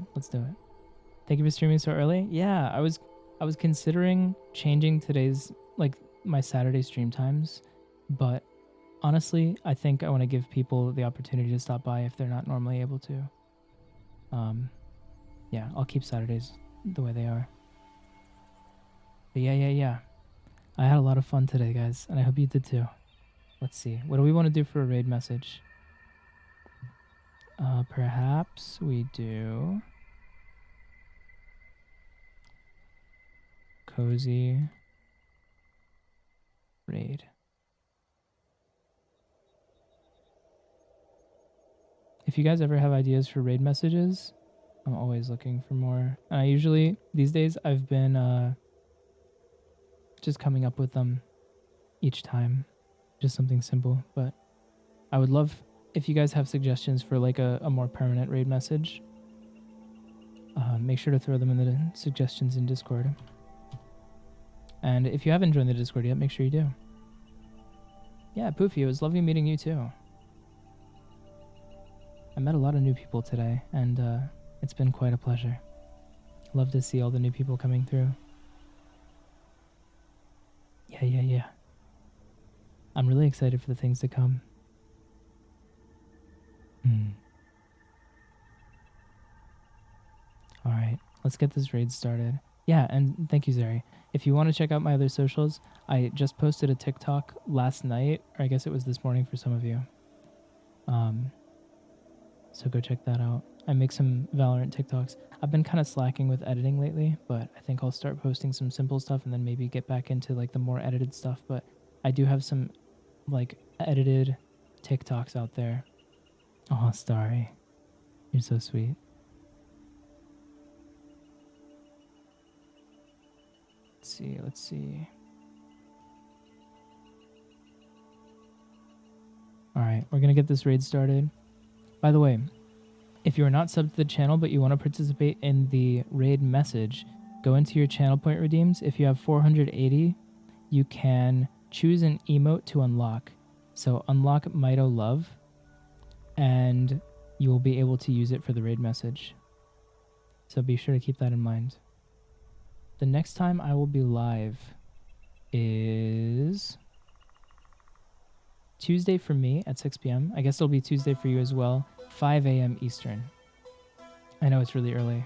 Thank you for streaming so early. Yeah, I was considering changing today's, like, my Saturday stream times, but honestly, I think I want to give people the opportunity to stop by if they're not normally able to. Yeah, I'll keep Saturdays the way they are. But yeah. I had a lot of fun today, guys, and I hope you did too. Let's see. What do we want to do for a raid message? Perhaps we do cozy raid. If you guys ever have ideas for raid messages, I'm always looking for more. And I usually, these days, I've been just coming up with them each time. Just something simple. But I would love if you guys have suggestions for like a more permanent raid message. Make sure to throw them in the suggestions in Discord. And if you haven't joined the Discord yet, make sure you do. Yeah, Poofy, it was lovely meeting you too. I met a lot of new people today, and it's been quite a pleasure. Love to see all the new people coming through. Yeah. I'm really excited for the things to come. Alright, let's get this raid started. Yeah, and thank you, Zeri. If you want to check out my other socials, I just posted a TikTok last night, or I guess it was this morning for some of you. So go check that out. I make some Valorant TikToks. I've been kind of slacking with editing lately, but I think I'll start posting some simple stuff and then maybe get back into like the more edited stuff. But I do have some like edited TikToks out there. Oh, Starry. You're so sweet. Let's see. Alright, we're gonna get this raid started. By the way, if you are not subbed to the channel but you want to participate in the raid message, go into your channel point redeems. If you have 480, you can choose an emote to unlock. So unlock Mito Love, and you will be able to use it for the raid message. So be sure to keep that in mind. The next time I will be live is Tuesday for me at 6 p.m. I guess it'll be Tuesday for you as well, 5 a.m. Eastern. I know it's really early.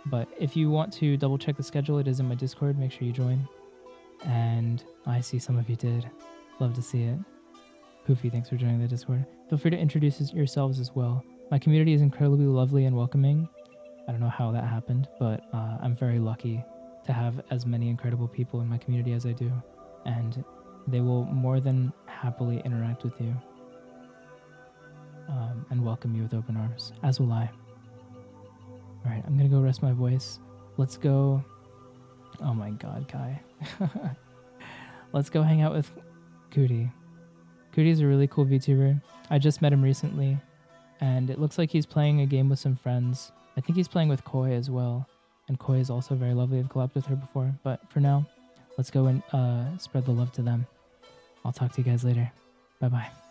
But if you want to double check the schedule, it is in my Discord. Make sure you join. And I see some of you did. Love to see it. Poofy, thanks for joining the Discord. Feel free to introduce yourselves as well. My community is incredibly lovely and welcoming. I don't know how that happened, but I'm very lucky to have as many incredible people in my community as I do. And they will more than happily interact with you and welcome you with open arms, as will I. All right, I'm going to go rest my voice. Let's go. Oh my God, Kai. Let's go hang out with Cootie. Cootie's a really cool VTuber. I just met him recently, and it looks like he's playing a game with some friends. I think he's playing with Koi as well, and Koi is also very lovely. I've collabed with her before, but for now, let's go and spread the love to them. I'll talk to you guys later. Bye-bye.